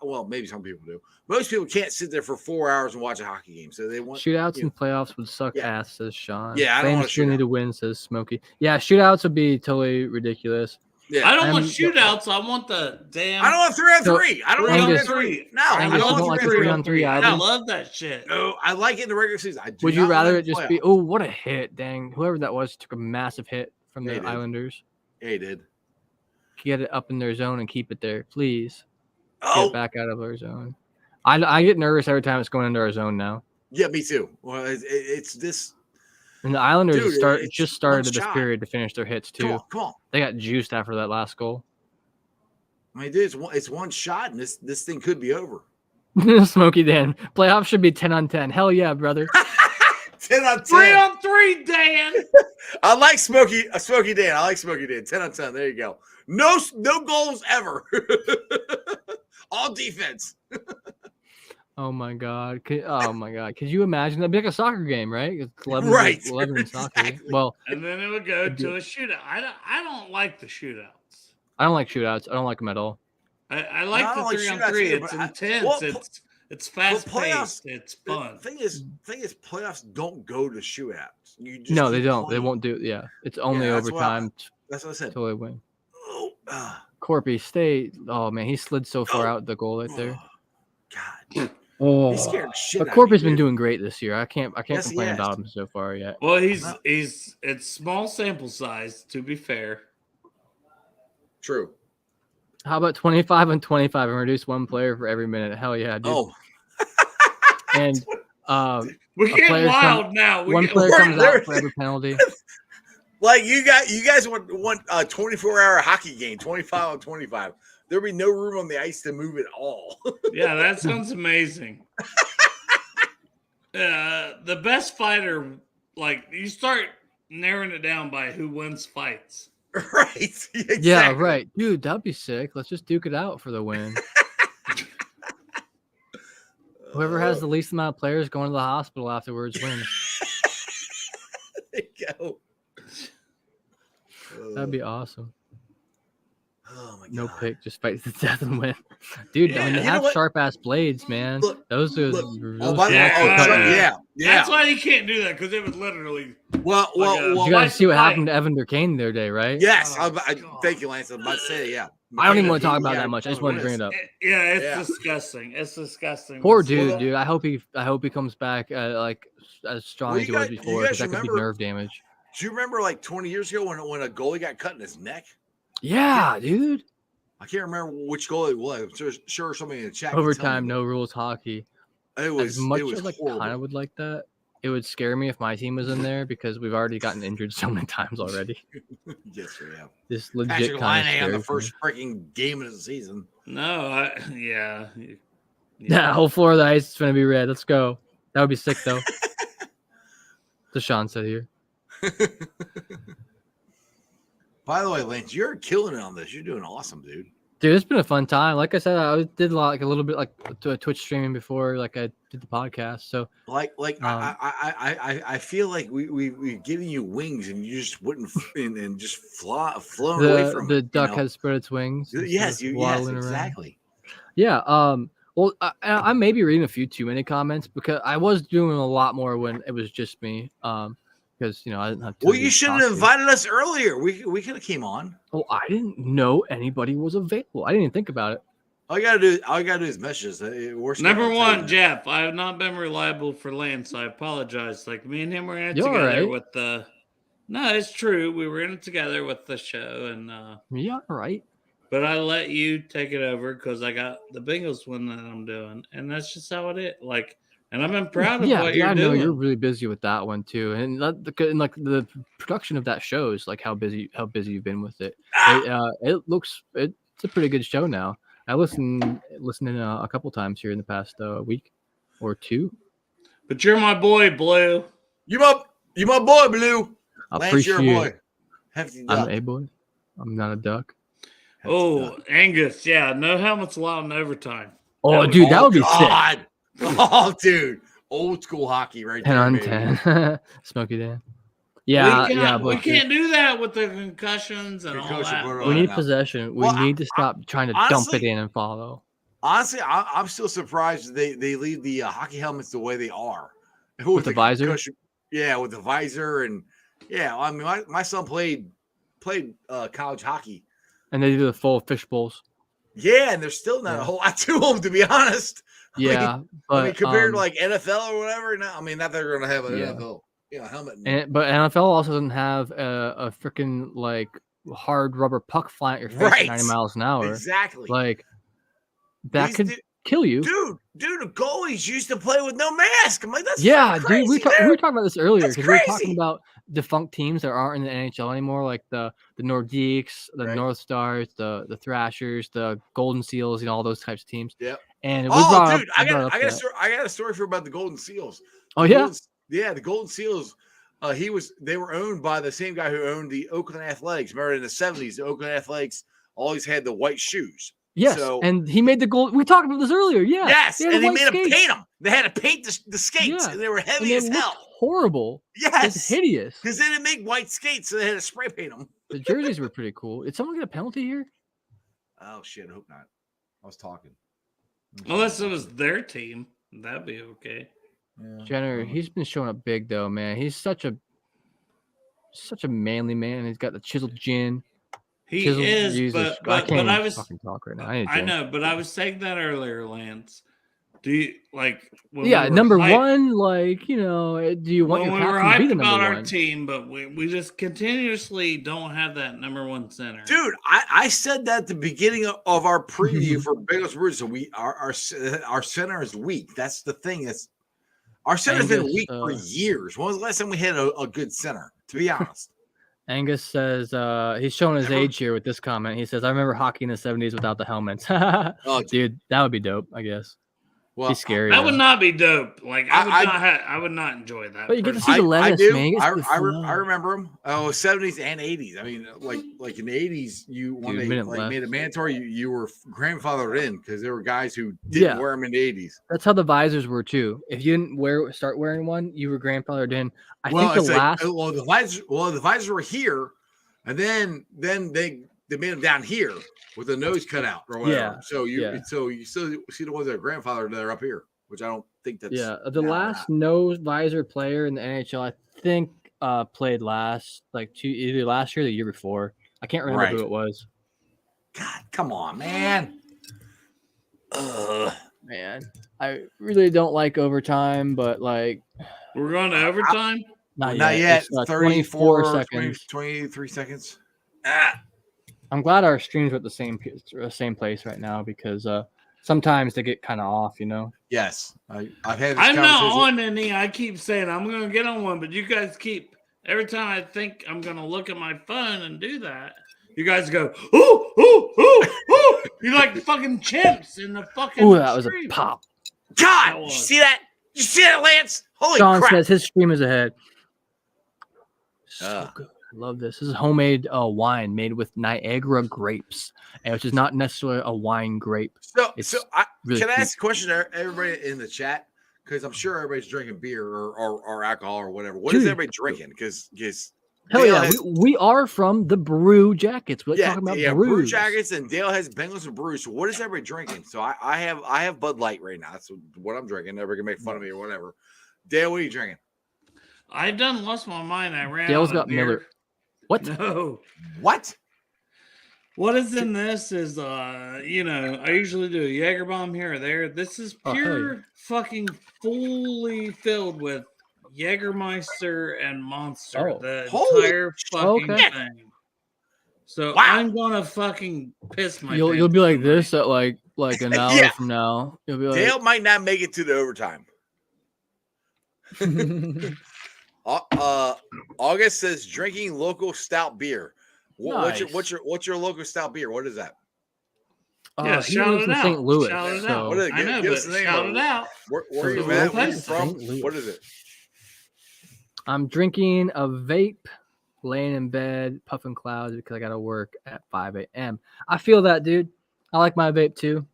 Well, maybe some people do. Most people can't sit there for 4 hours and watch a hockey game, so they want shootouts and playoffs would suck ass, says Sean. Yeah, I don't want to to win, says Smokey. Yeah, shootouts would be totally ridiculous. Yeah, I don't want shootouts. I want the damn. I don't want 3-on-3. I don't want 3-on-3. No, I don't want 3-on-3. I love that shit. No, I like it in the regular season. Would you rather it just be? Oh, what a hit! Dang, whoever that was took a massive hit from the Islanders. Yeah, he did. Get it up in their zone and keep it there, please. Get it back out of our zone. I get nervous every time it's going into our zone now. Yeah, me too. Well, it's this. And the Islanders just started this period to finish their hits too. Come on. They got juiced after that last goal. I mean, dude, it's one shot, and this thing could be over. Smokey Dan, playoffs should be 10-on-10. Hell yeah, brother. 10-on-10. 3-on-3, Dan. I like Smokey Dan. I like Smokey Dan. 10-on-10. There you go. No goals ever. All defense. Oh my god. Could you imagine? That'd be like a soccer game, right? It's 11 in soccer. Exactly. Well, and then it would go to a shootout. I don't like the shootouts. I don't like shootouts. I don't like them at all. I like the 3-on-3. It's intense. It's fast paced. It's fun. The thing is, playoffs don't go to shootouts. No, they don't. They won't do. Yeah, it's only overtime. That's what I said. Until they win. Corpy, stay. Oh man, he slid so far out the goal right there. God. Oh, he's scared shit. But Corpy's been doing great this year. I can't complain about him so far yet. Well, it's small sample size, to be fair. True. How about 25 and 25 and reduce one player for every minute? Hell yeah, dude. Oh. And we're getting wild now. One player comes out for every penalty. Like you guys want a 24-hour hockey game, 25 on 25. There'll be no room on the ice to move at all. Yeah, that sounds amazing. The best fighter, like you start narrowing it down by who wins fights. Right. Exactly. Yeah, right. Dude, that'd be sick. Let's just duke it out for the win. Whoever has the least amount of players going to the hospital afterwards wins. There you go. That'd be awesome. Oh my god. No pick, just fight to the death and win. Dude, I mean, they have sharp ass blades, man. Those are That's why you can't do that, because it was literally you guys see what happened to Evander Kane the other day, right? Yes. Thank you, Lance. I'm about to say I don't even want to talk about that much. I just wanted to bring it up. It's disgusting. It's disgusting. Poor dude. I hope he comes back like as strong as he was before, because that could be nerve damage. Do you remember like 20 years ago when a goalie got cut in his neck? Yeah, dude. I can't remember which goalie it was. I'm sure somebody in the chat. Overtime, no rules hockey. It was as much as I horrible. kind of would like that. It would scare me if my team was in there because we've already gotten injured so many times already. Yes, we have. This legit Patrick kind Laine of on the first freaking game of the season. No, Yeah, whole floor of the ice is going to be red. Let's go. That would be sick, though. Deshaun said here. By the way, Lance, you're killing it on this. You're doing awesome, dude. Dude, it's been a fun time. Like I said, I did a little bit like to a Twitch streaming before, like I did the podcast. So I feel like we're giving you wings and you just wouldn't and just flown away from the it, duck has spread its wings. Yes, exactly. Yeah. Well, I may be reading a few too many comments because I was doing a lot more when it was just me. Because I didn't have. Well, you should have invited us earlier. We could have came on. Oh, I didn't know anybody was available. I didn't even think about it. All you gotta do is messages. Number one, Jeff. I have not been reliable for Lance. I apologize. Like me and him were in it together with the. No, it's true. We were in it together with the show, and yeah, right. But I let you take it over because I got the Bengals one that I'm doing, and that's just how it is. Like. And I'm proud of what you're doing. Yeah, I know you're really busy with that one too, and like the production of that shows like how busy you've been with it. It's a pretty good show now. I listened in a couple times here in the past week or two. But you're my boy, Blue. You my boy, Blue. I appreciate your boy. I'm a boy. I'm not a duck. Angus, yeah, no helmets allowed in overtime. Oh, dude, that would be sick. Oh, dude. Old school hockey right 10 there, on baby. 10. Smoky Dan. Yeah, we but can't do that with the concussions and all Concussion that. protocol. we need now. possession. We Well, need to stop trying to dump honestly- it in and follow. Honestly, I'm still surprised they leave the hockey helmets the way they are. With the visor? concussion- Yeah, with the visor. And yeah, I mean, my son played college hockey. And they do the full fish bowls. Yeah, and there's still not Yeah. a whole lot to them, to be honest. Yeah, but compared to like NFL or whatever, no, I mean, not that they're going to have an Yeah. NFL helmet. but NFL also doesn't have a freaking like hard rubber puck flying at your face Right. at 90 miles an hour. Exactly. Like that These could kill you. Dude, the goalies used to play with no mask. I'm like, that's Yeah, fucking crazy, dude. We were talking about this earlier That's because we were talking crazy. about defunct teams that aren't in the NHL anymore, like the Nordiques, the Right. North Stars, the Thrashers, the Golden Seals, all those types of teams. Yep. And we Oh, brought dude, up, I brought up got that. I got a story for about the Golden Seals. Oh yeah, The Golden Seals. They were owned by the same guy who owned the Oakland Athletics. Remember in the 70s, the Oakland Athletics always had the white shoes. yes. So, And he made the goal. We talked about this earlier. Yeah. yes, They had and they white made them skates. paint them. They had to paint the skates, Yeah. and they were And heavy they as looked hell. horrible. Yes, It's hideous. because they didn't make white skates, so they had to spray paint them. The jerseys were pretty cool. Did someone get a penalty here? Oh shit! I hope not. I was talking. Unless it was their team, that'd be okay. Yeah. Jenner, he's been showing up big though, man. He's such a manly man. He's got the chiseled chin. He Chiseled, is, Jesus, but I can't I even was fucking talk right now. I, need a I drink. know, but I was saying that earlier, Lance. Do you like? When Yeah, we were number hyped- one, like do you want When your we were captain to be hyped the about number our one? team, but we just continuously don't have that number one center. Dude, I said that at the beginning of our preview for Bengals Brewers. So our center is weak. That's the thing. Our center's been Angus, weak for years. When was the last time we had a good center? To be honest, Angus says he's showing his Never- age here with this comment. He says, "I remember hockey in the '70s without the helmets." Oh, Dude, that would be dope. I guess. well, He's scary. That though. would not be dope. Like I- I would not enjoy that. But you get to personally. see the I lettuce, do. man. You get I, to see the I flow. remember them. Oh, 70s and 80s. I mean, like in the 80s, when Dude, they minute like left. made it mandatory, you were grandfathered in because there were guys who didn't Yeah. wear them in the 80s. That's how the visors were too. If you didn't start wearing one, you were grandfathered in. I Well, think it's the last. the visors were here, and then they made them down here with the nose cut out or whatever. Yeah, So you yeah. still see the ones that are grandfathered that are up here, which I don't think that's The now last not. nose visor player in the NHL, I think, played last, either last year or the year before. I can't remember Right. who it was. God, come on, man. Man, I really don't like overtime, but like We're going to overtime. not Not yet. It's, 34 24 seconds. 23 seconds. I'm glad our streams are at the same place right now because sometimes they get kind of off, Yes, I've had this I'm not conversation. on any. I keep saying I'm going to get on one, but you guys keep every time I think I'm going to look at my phone and do that. You guys go, ooh, ooh, ooh, ooh. You're like fucking chimps in the fucking. Ooh, that was a stream. pop. God, That you was. see that? You see that, Lance? Holy Sean crap! says his stream is ahead. So Ah. good. I love this. This is homemade wine made with Niagara grapes, and which is not necessarily a wine grape. It's really can I cute. ask a question to everybody in the chat? Because I'm sure everybody's drinking beer or alcohol or whatever. What is Dude. everybody drinking? Because Hell Dale yeah, has- we are from the Brew Jackets. We're talking about Brew brews. Jackets, and Dale has Bengals and Brews. So what is everybody drinking? So I have Bud Light right now. That's what I'm drinking. Everybody can make fun of me or whatever. Dale, what are you drinking? I done lost my mind. I ran. Dale's out of got beer. Miller. What? No. What? What is in this is I usually do a Jaeger bomb here or there. This is Oh, hell pure fucking fully filled with Jägermeister and Monster. Oh. The Holy entire fucking okay. thing. So Wow. I'm gonna fucking piss my You'll pants be like tonight. this at like an hour Yeah. from now. You'll be like, Dale might not make it to the overtime. August says drinking local stout beer. Nice. What's your local stout beer? What is that? Yeah, he shout lives it in out. St. Louis. Shout it so- out. What is it? I know, Give us but the name shout of it it. out. Where So are you the at? Where local you from? St. Louis. What is it? I'm drinking a vape, laying in bed, puffing clouds because I got to work at 5 a.m. I feel that, dude. I like my vape too.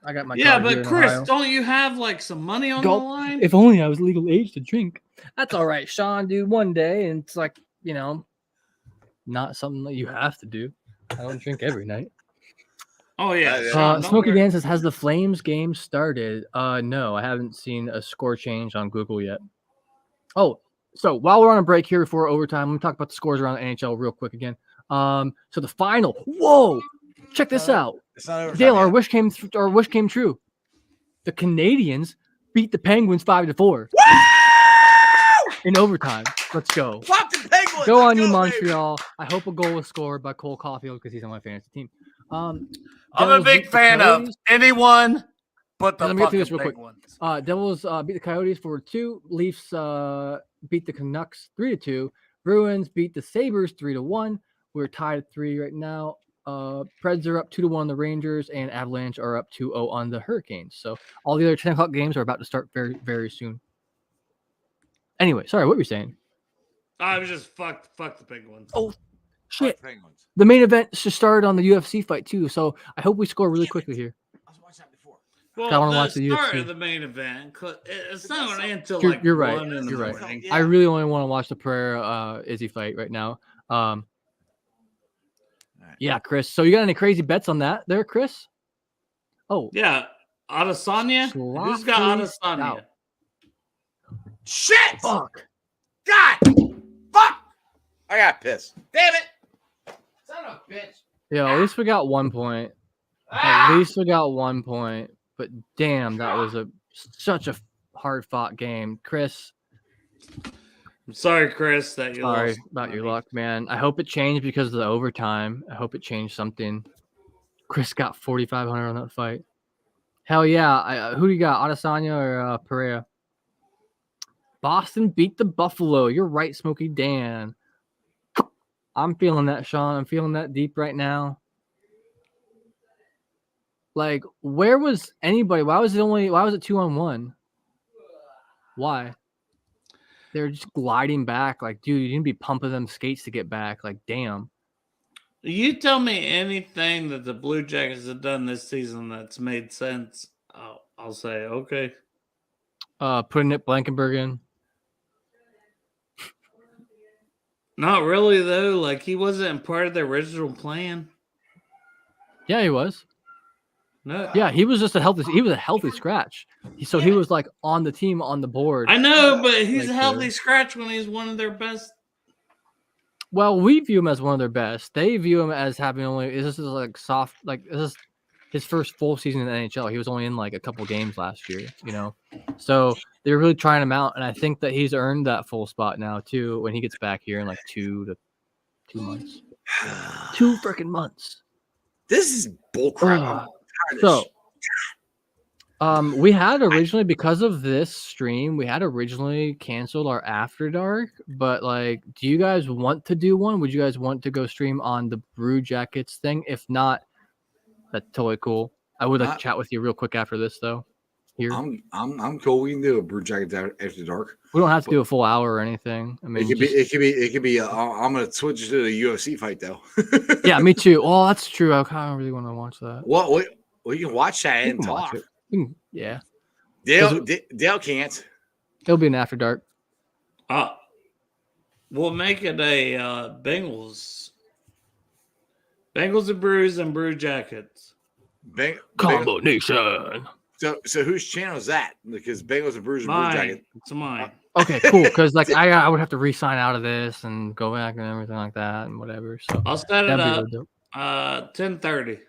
I got my Yeah, card here but in Chris, Ohio. don't you have like some money on the line? If only I was legal age to drink. That's all right, Sean, dude. One day, and it's like, not something that you have to do. I don't drink every night. Oh yeah. Sean, don't Smokey worry. Dan says, has the Flames game started? No, I haven't seen a score change on Google yet. Oh, so while we're on a break here before overtime, let me talk about the scores around the NHL real quick again. So the final. Whoa, check this out. It's not overtime Dale, our yet. wish came true. The Canadians beat the Penguins 5-4 in overtime. Let's go. Fuck the Penguins. Go Let's on, you baby. Montreal. I hope a goal was scored by Cole Caulfield because he's on my fantasy team. I'm a Devils big beat the fan of Coyotes. anyone but the Let me get through fucking this real quick. Penguins. Devils beat the Coyotes 4-2. Leafs beat the Canucks 3-2. Bruins beat the Sabres 3-1. We're tied at 3 right now. Preds are up 2-1 on the Rangers, and Avalanche are up 2-0 on the Hurricanes. So all the other 10 o'clock games are about to start very, very soon. Anyway, sorry, what were you saying? I was just fuck the Penguins. Oh, shit. Fuck the Penguins. The main event just started on the UFC fight, too. So I hope we score really quickly here. I was watching that before. Well, I wanna the watch the start UFC. of the main event, it's not going to end until You're right. 1 in the You're right. morning. Yeah. I really only want to watch the Pereira Izzy fight right now. Yeah, Chris. So you got any crazy bets on that there, Chris? Oh, Yeah, Adesanya. Who's got Sloppily Adesanya? stout. Shit! fuck. God! Fuck! I got pissed. Damn it! Son of a bitch. Yeah, at least we got 1 point. At least we got 1 point. But damn, that was such a hard fought game, Chris. I'm sorry, Chris, that you Sorry lost. about your luck, man. I hope it changed because of the overtime. I hope it changed something. Chris got 4,500 on that fight. Hell yeah! Who do you got, Adesanya or Pereira? Boston beat the Buffalo. You're right, Smokey Dan. I'm feeling that, Sean. I'm feeling that deep right now. Like, where was anybody? Why was it 2-on-1? Why? They're just gliding back. Like, dude, you didn't be pumping them skates to get back. Like, damn. You tell me anything that the Blue Jackets have done this season that's made sense, I'll say okay. Putting Nick Blankenberg in. Not really though. Like he wasn't part of the original plan. Yeah, he was. No. Yeah, he was just a healthy scratch. He was like on the team on the board. I know, but he's Like a healthy scratch when he's one of their best. Well, we view him as one of their best. They view him as having this is like soft, like this is his first full season in the NHL. He was only in like a couple games last year, So they're really trying him out, and I think that he's earned that full spot now too when he gets back here in like 2 months. 2 freaking months. This is bullcrap. I'm tired of So, this. we had originally, because of this stream, we had originally canceled our After Dark, but like, do you guys want to do one? Would you guys want to go stream on the Brew Jackets thing? If not, that's totally cool. I would like to chat with you real quick after this though. Here, I'm cool. We can do a Brew Jackets after dark. we don't have to do a full hour or anything. I mean, It could be. I'm gonna switch to the UFC fight though. yeah, me too. Oh, that's true. I kind of really want to watch that. Well, you can watch that and can watch talk. it. Yeah, Dale can't. it'll be an After Dark. We'll make it a Bengals and Brews and Brew Jackets. Combination. So whose channel is that? Because Bengals and Brews and Brew Mine. Jacket. It's mine. Okay, cool. Because like I would have to re-sign out of this and go back and everything like that and whatever. So I'll set it that'd up. be real dope. 10:30.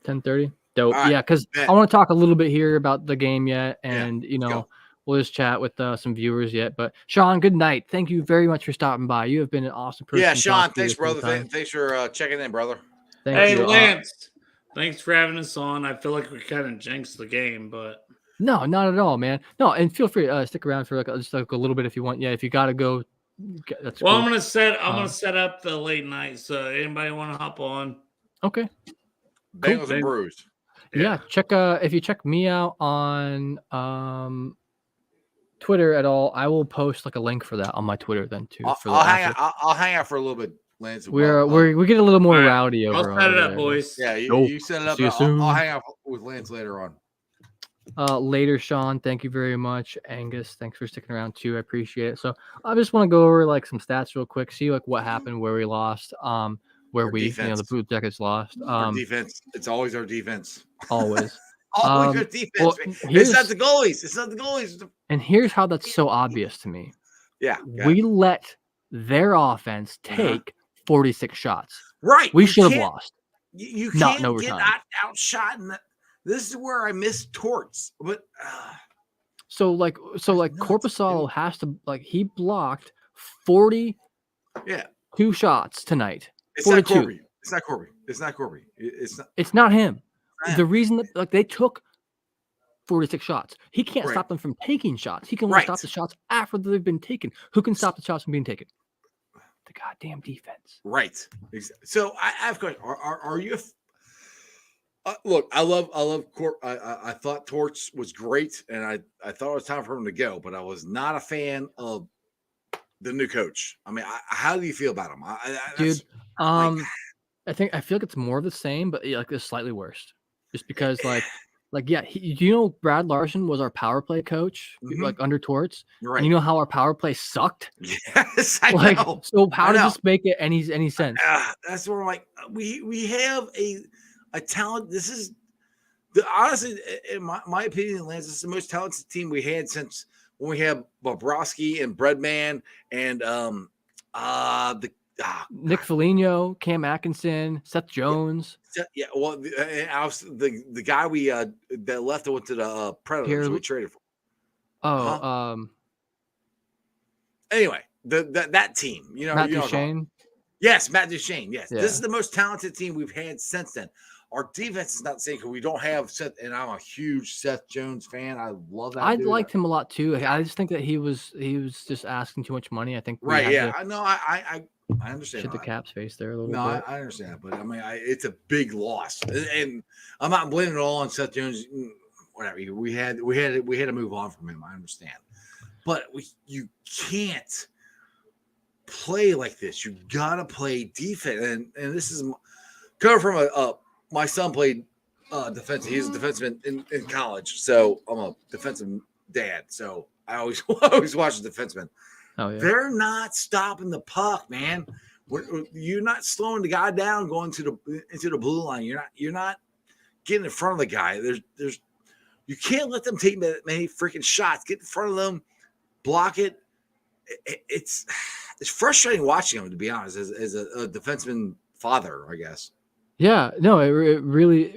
10:30. Dope. All right, Yeah, because bet. I want to talk a little bit here about the game yet, and go. we'll just chat with some viewers yet. But Sean, good night. Thank you very much for stopping by. You have been an awesome person. Yeah, to Sean. talk to Thanks, this whole brother. time. Thanks for checking in, brother. Thank Hey, you. Lance. Thanks for having us on. I feel like we kind of jinxed the game, but No, not at all, man. No, and feel free to stick around for just like a little bit if you want. Yeah, if you gotta go, that's well, cool. I'm gonna set up the late night. So anybody want to hop on? Okay. Bengals and Brews. Yeah, check if you check me out on Twitter at all, I will post like a link for that on my Twitter then too. I'll hang out for a little bit, Lance. We get a little more All right. rowdy over. I'll set it up, there. boys. Yeah, Nope. you set it up. See you soon. I'll hang out with Lance later on. Later, Sean. Thank you very much. Angus, thanks for sticking around too. I appreciate it. So I just want to go over like some stats real quick, see like what happened, where we lost, where Our the defense. Blue Jackets lost. Our defense. It's always our defense. Always. Always our defense. Well, It's not the goalies. It's not the goalies. And here's how that's so obvious to me. Yeah. We let their offense take 46 shots. Right. We should have lost. You Not can't in get overtime. outshot. This is where I miss Torts. But So Korpisalo has to he blocked 42 shots tonight. It's 42. not Corby. It's not Corby. It's not Corby. It's not him. Man. The reason that they took 46 shots, he can't Right. stop them from taking shots. He can only Right. stop the shots after they've been taken. Who can stop the shots from being taken? The goddamn defense. Right. So I have a question. Are you? Look, I love Court. I thought Torts was great, and I thought it was time for him to go, but I was not a fan of the new coach. I mean, how do you feel about him? Dude, I feel like it's more of the same, but like it's slightly worse. Just because Brad Larson was our power play coach, like under Torts. Right. And you know how our power play sucked? Yes, I know. So how does this make it any sense? That's where I'm like, we have a talent. This is honestly, in my opinion, Lance, this is the most talented team we had since when we had Bobrovsky and Breadman and Nick Foligno, Cam Atkinson, Seth Jones. Yeah, well, the guy we that left and went to the Predators we traded for. Anyway, that team, Matt Duchene. Yes, Matt Duchene. Yes, Yeah. This is the most talented team we've had since then. Our defense is not the same because we don't have Seth, and I'm a huge Seth Jones fan. I love that. I liked him a lot too. I just think that he was just asking too much money. I think right. Yeah, I know. I understand. Shit the Caps face there a little bit. I understand, but I mean, it's a big loss, and I'm not blaming it all on Seth Jones. Whatever. We had to move on from him. I understand, but you can't play like this. You gotta play defense, and this is coming from my son played defense. He's a defenseman in college, so I'm a defensive dad. So I always watch the defensemen. Oh yeah, they're not stopping the puck, man. You're not slowing the guy down going into the blue line. You're not getting in front of the guy. You can't let them take that many freaking shots. Get in front of them, block it. It's frustrating watching them, to be honest, as a defenseman father, I guess. Yeah, no, it really,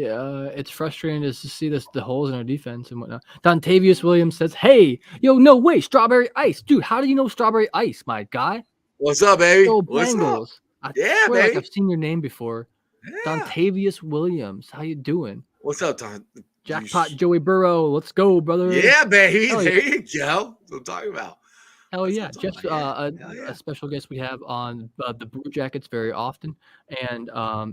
it's frustrating to see the holes in our defense and whatnot. Dontavius Williams says, "Hey, yo, no way, Strawberry Ice, dude. How do you know Strawberry Ice, my guy? What's up, baby? Go What's Bengals. up? I swear, baby. I've seen your name before. Yeah. Dontavius Williams, how you doing? What's up, Don? Jackpot Joey Burrow, let's go, brother. Yeah, baby. Hell There you go. That's what I'm talking about. Hell That's yeah, what I'm just talking about. a special guest we have on the Blue Jackets very often, and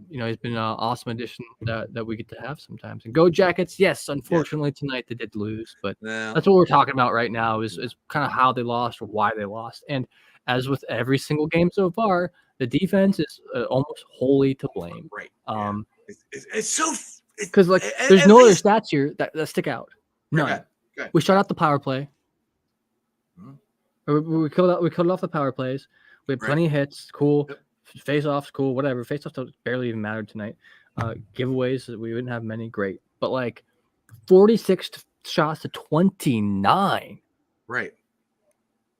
he's been an awesome addition that we get to have sometimes. And go Jackets! Yes, unfortunately tonight they did lose, but that's what we're talking about right now is kind of how they lost or why they lost. And as with every single game so far, the defense is almost wholly to blame. Right. It's so because there's no other stats here that stick out. None. Okay. We shut out the power play. We killed off the power plays. We had plenty of hits. Cool. Yep. Face-offs, cool. Whatever. Face-offs barely even mattered tonight. Giveaways, we didn't have many. Great. But 46 shots to 29. Right.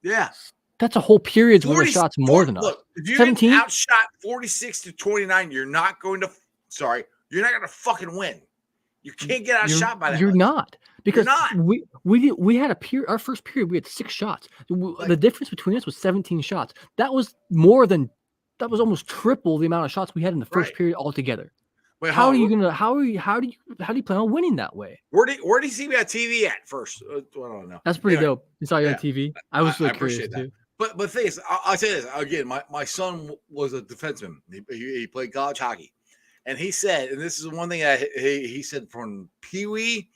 Yeah. That's a whole period's worth of shots more than us. Look, if you 17? get outshot 46 to 29, you're not going to fucking win. You can't get outshot by that. You're not. Because we had our first period, we had 6 shots. The difference between us was 17 shots. That was almost triple the amount of shots we had in the first period altogether. Wait, how do you plan on winning that way? Where do you see me on TV at first? I don't know. That's pretty dope. You saw you on TV. I was really curious too. But the thing is, I'll say this again. My son was a defenseman. He played college hockey, and he said, and this is one thing he said from Pee Wee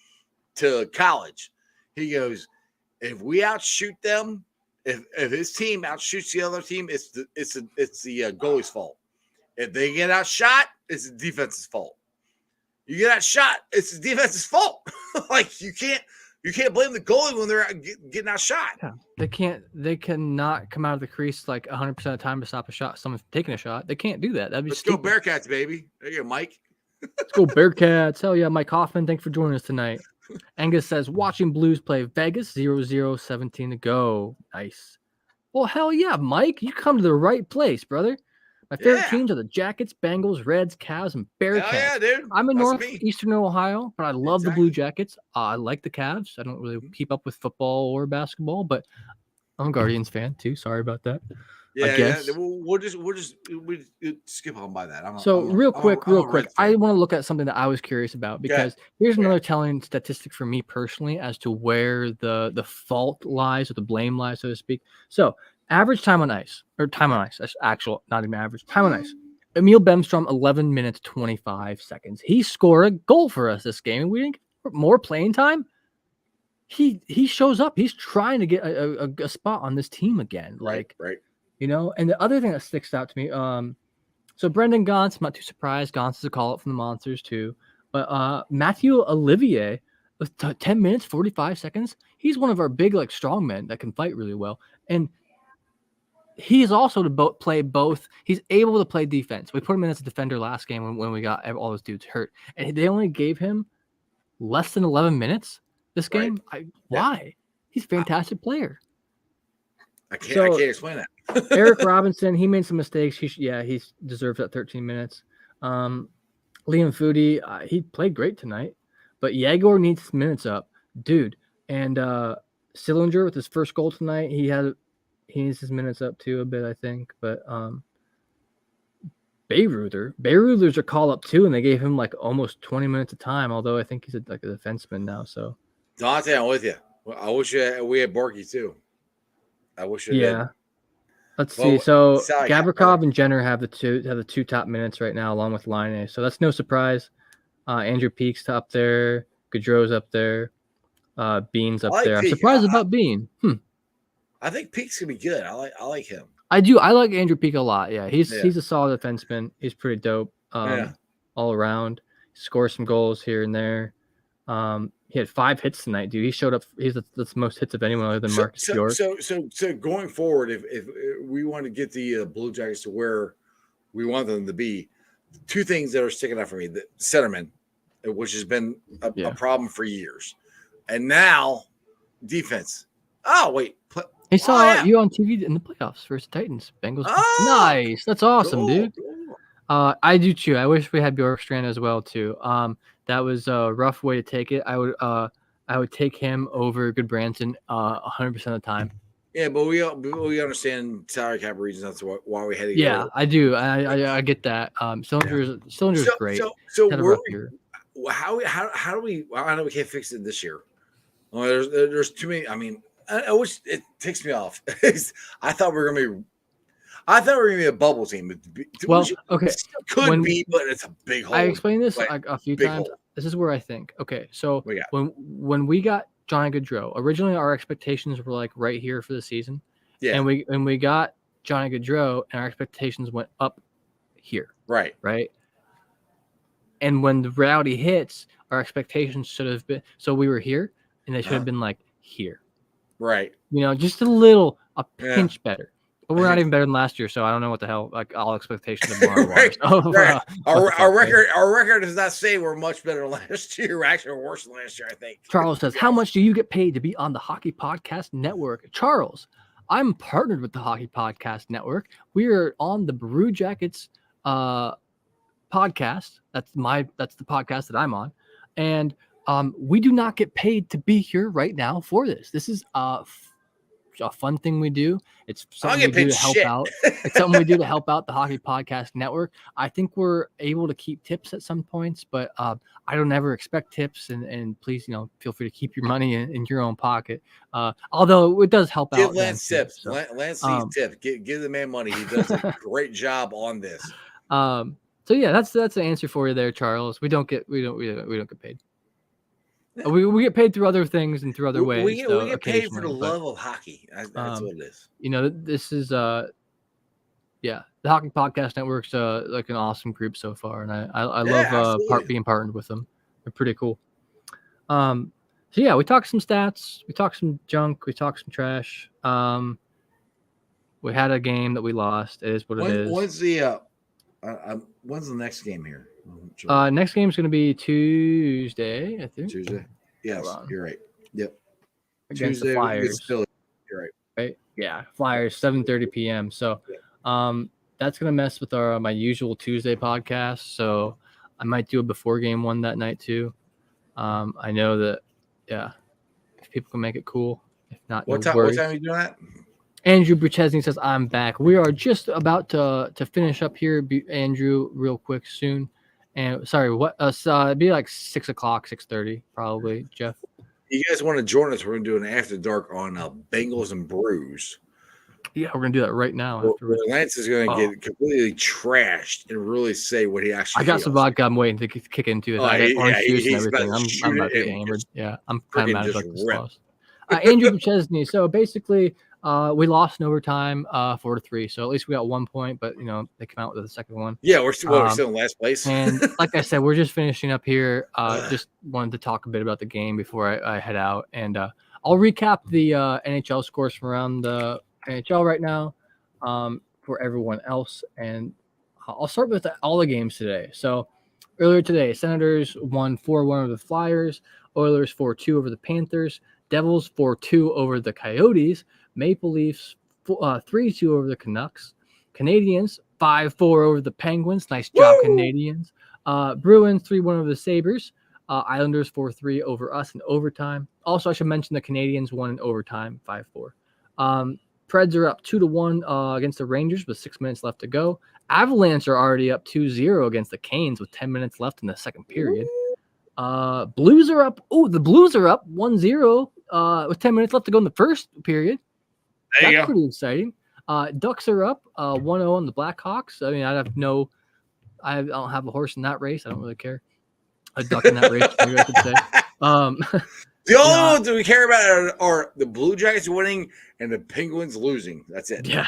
to college, he goes, if we outshoot them, if his team outshoots the other team, it's the goalie's fault. If they get outshot, it's the defense's fault. You get outshot. It's the defense's fault. Like you can't blame the goalie when they're getting outshot. Yeah, they cannot come out of the crease like 100% of the time to stop a shot. Someone's taking a shot. They can't do that. That'd be Let's stupid. go Bearcats, baby. There you go, Mike. Let's go Bearcats. Hell yeah, Mike Hoffman. Thanks for joining us tonight. Angus says, watching Blues play Vegas 0-0, 17 to go. Nice. Well, hell yeah, Mike. You come to the right place, brother. My favorite teams are the Jackets, Bengals, Reds, Cavs, and Bearcats. Hell yeah, dude. I'm in northeastern Ohio, but I love the Blue Jackets. I like the Cavs. I don't really keep up with football or basketball, but I'm a Guardians fan too. Sorry about that. Yeah. We'll just skip on by that. Real quick, I want to look at something that I was curious about because here's another telling statistic for me personally as to where the fault lies or the blame lies, so to speak. So average time on ice, that's actual, not even average time on ice. Emil Bemstrom, 11 minutes 25 seconds. He scored a goal for us this game, and we didn't get more playing time. He shows up. He's trying to get a spot on this team again. Right. You know, and the other thing that sticks out to me, so Brendan Gaunce, I'm not too surprised. Gaunce is a call-up from the Monsters too. But Matthew Olivier, with 10 minutes, 45 seconds, he's one of our big, like, strong men that can fight really well. And he is also to play both. He's able to play defense. We put him in as a defender last game when we got all those dudes hurt. And they only gave him less than 11 minutes this game. Why? He's a fantastic player. I can't explain that. Eric Robinson, he made some mistakes. He deserves that 13 minutes. Liam Foodie, he played great tonight, but Yegor needs his minutes up, dude. And Sillinger with his first goal tonight, he needs his minutes up too a bit, I think. But Bayreuther's a call up too, and they gave him like almost 20 minutes of time. Although I think he's like a defenseman now. So Dante, I'm with you. I wish we had Borky too. I wish it did. Let's see. So Gavrikov and Jenner have the two top minutes right now, along with Line. So that's no surprise. Andrew Peake's up there. Gaudreau's up there. Bean's up there. I'm surprised about Bean. I think Peake's gonna be good. I like him. I do. I like Andrew Peake a lot. Yeah, he's a solid defenseman. He's pretty dope. All around. He scores some goals here and there. He had 5 hits tonight, dude. He showed up. He's the most hits of anyone other than Marcus York. So going forward, if we want to get the Blue Jackets to where we want them to be, 2 things that are sticking out for me: the centerman, which has been a problem for years, and now defense. Oh wait, he saw you on TV in the playoffs versus Titans. Bengals. Nice. That's awesome, dude. I do too. I wish we had Bjorkstrand as well too. That was a rough way to take it. I would take him over Goodbranson 100% of the time. Yeah, but we understand salary cap reasons. That's why we had to. Yeah, I do. I get that. Cylinder's great. So how do we can't fix it this year? Well, there's too many. I mean, I wish it takes me off. I thought we were gonna be a bubble team. Okay. Could be, but it's a big hole. I explained this a few times. Hole. This is where I think. Okay, so when we got Johnny Gaudreau, originally our expectations were like right here for the season. Yeah. And we got Johnny Gaudreau, and our expectations went up here. Right. And when the reality hits, our expectations should have been. So we were here, and they should have been like here. Right. You know, just a pinch better. But we're not even better than last year, so I don't know what the hell. Like all expectations of right. Our record does not say we're much better than last year. We're actually worse than last year, I think. Charles says, "How much do you get paid to be on the Hockey Podcast Network?" Charles, I'm partnered with the Hockey Podcast Network. We are on the Brew Jackets podcast. That's the podcast that I'm on, and we do not get paid to be here right now for this. This is a fun thing we do. It's something we do to help out. It's something we do to help out the Hockey Podcast Network. I think we're able to keep tips at some points, but I don't ever expect tips. And please, feel free to keep your money in your own pocket. Although it does help out. Give Lance tips. So, Lance needs tips. Give the man money. He does a great job on this. So yeah, that's the answer for you there, Charles. We don't get paid. We get paid through other things and through other ways. We get paid for the love of hockey. That's what it is. This is the Hockey Podcast Network's like an awesome group so far, and I Yeah, love absolutely. being partnered with them. They're pretty cool. So yeah, we talked some stats, we talked some junk, we talked some trash. We had a game that we lost. It is what it is. When's the next game here? Next game is going to be Tuesday, I think. Tuesday. Yes, Hold on. you're right. Yep. Against Tuesday the Flyers. Philly. You're right. Right? Yeah, Flyers, 7:30 p.m. So, that's going to mess with my usual Tuesday podcast. So, I might do a before game one that night too. I know that, yeah, if people can make it cool. If not, What no time? worries. What time are you doing that? Andrew Bruchesny says, I'm back. We are just about to finish up here, Andrew, real quick soon. And sorry, what? It'd be like 6 o'clock, 6:30, probably, Jeff. You guys want to join us? We're going to do an after dark on Bengals and Brews. Yeah, we're going to do that right now. Where Lance is going to get completely trashed and really say what he actually I got feels. some vodka I'm waiting to kick into it. I got orange juice and everything. I'm about to get hammered. Yeah, I'm kind of mad about this loss. Andrew Bruchesny. So basically, we lost in overtime 4-3. So at least we got 1 point, but they come out with the second one. Yeah, we're still in last place. And like I said, we're just finishing up here. Just wanted to talk a bit about the game before I head out. And I'll recap the NHL scores from around the NHL right now for everyone else. And I'll start with all the games today. So earlier today, Senators won 4-1 over the Flyers. Oilers 4-2 over the Panthers. Devils 4-2 over the Coyotes. Maple Leafs 3-2 over the Canucks. Canadiens 5-4 over the Penguins. Nice job, Canadiens. Bruins 3-1 over the Sabres. Islanders 4-3 over us in overtime. Also, I should mention the Canadiens won in overtime 5-4. Preds are up 2-1 against the Rangers with 6 minutes left to go. Avalanche are already up 2-0 against the Canes with 10 minutes left in the second period. Blues are up. Oh, the Blues are up 1-0 with 10 minutes left to go in the first period. That's pretty exciting. Ducks are up 1-0 on the Blackhawks. I mean, I don't have a horse in that race. I don't really care. A duck in that race, maybe I could say. The only ones that we care about are the Blue Jackets winning and the Penguins losing. That's it. Yeah.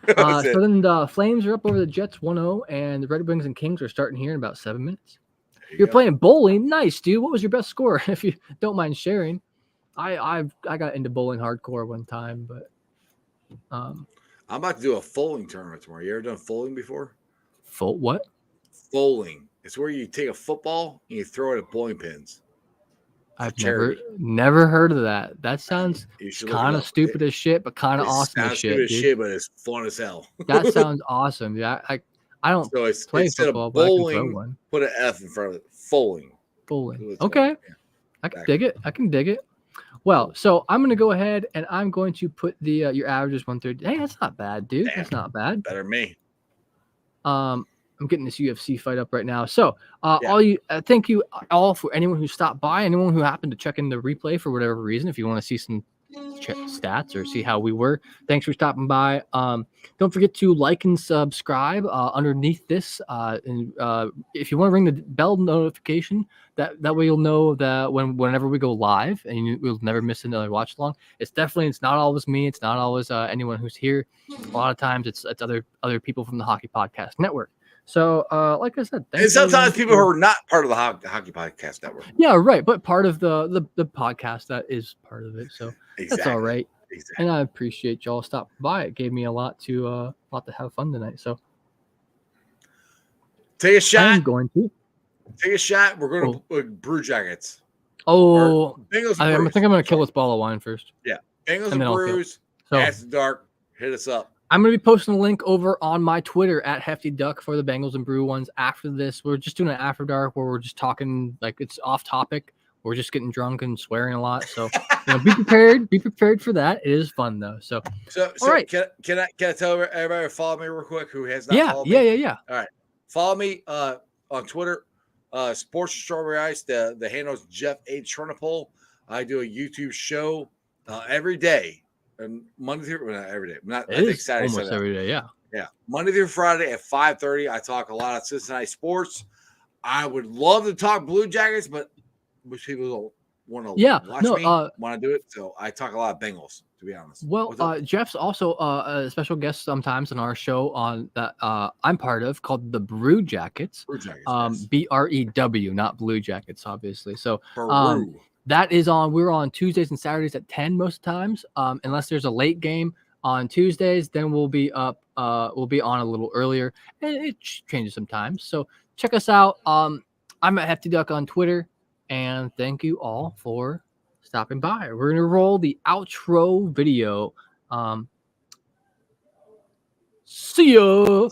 So then the Flames are up over the Jets 1-0, and the Red Wings and Kings are starting here in about 7 minutes. You're playing bowling. Nice, dude. What was your best score? If you don't mind sharing. I got into bowling hardcore one time, but I'm about to do a foaling tournament tomorrow. You ever done foaling before? What? Foaling. It's where you take a football and you throw it at bowling pins. I've never heard of that. That sounds kind of stupid as shit, but kind of awesome as shit. Shit, but it's fun as hell. That sounds awesome. Yeah, I don't play football, but I can throw one. Put an F in front of it. Foaling. Okay. Yeah. I can dig it. Well, so I'm going to go ahead and I'm going to put the your average is 130. Hey, that's not bad, dude. That's not bad. Better than me. I'm getting this UFC fight up right now. So, thank you all for anyone who stopped by, anyone who happened to check in the replay for whatever reason. If you want to see some stats or see how we were, thanks for stopping by. Don't forget to like and subscribe underneath this. And if you want to ring the bell notification, that way you'll know that whenever we go live, and you'll never miss another watch along. It's not always me. It's not always anyone who's here. A lot of times it's other people from the Hockey Podcast Network. So, like I said, and sometimes people who are not part of the Hockey Podcast Network. Yeah, right. But part of the podcast that is part of it. So that's all right. Exactly. And I appreciate y'all stopping by. It gave me a lot to have fun tonight. So take a shot. I'm going to take a shot. We're going to Brew Jackets. Oh, Bengals. I think I'm going to kill this bottle of wine first. Yeah, Bengals and Brews. So after dark, hit us up. I'm going to be posting a link over on my Twitter at Hefty Duck for the Bengals and Brew ones after this. We're just doing an after dark where we're just talking like it's off topic. We're just getting drunk and swearing a lot. So be prepared. Be prepared for that. It is fun though. So all right. Can I tell everybody to follow me real quick who has not followed me? Yeah. All right. Follow me on Twitter. Sports Strawberry Ice. The handle is Jeff H. Turnipole. I do a YouTube show every day. And Monday through not every day. I think Saturday, almost Sunday. Every day, yeah. Yeah. Monday through Friday at 5:30. I talk a lot of Cincinnati sports. I would love to talk Blue Jackets, but most people don't want to watch me, want to do it. So I talk a lot of Bengals. to be honest. Well, What's up? Jeff's also a special guest sometimes on our show on that I'm part of called the Brew Jackets. Brew Jackets, yes. BREW, not Blue Jackets, obviously. So Brew. that is on. We're on Tuesdays and Saturdays at 10 most times, unless there's a late game on Tuesdays. Then we'll be up. We'll be on a little earlier, and it changes sometimes. So check us out. I'm at Hefty Duck on Twitter, and thank you all for stopping by. We're gonna roll the outro video. See ya.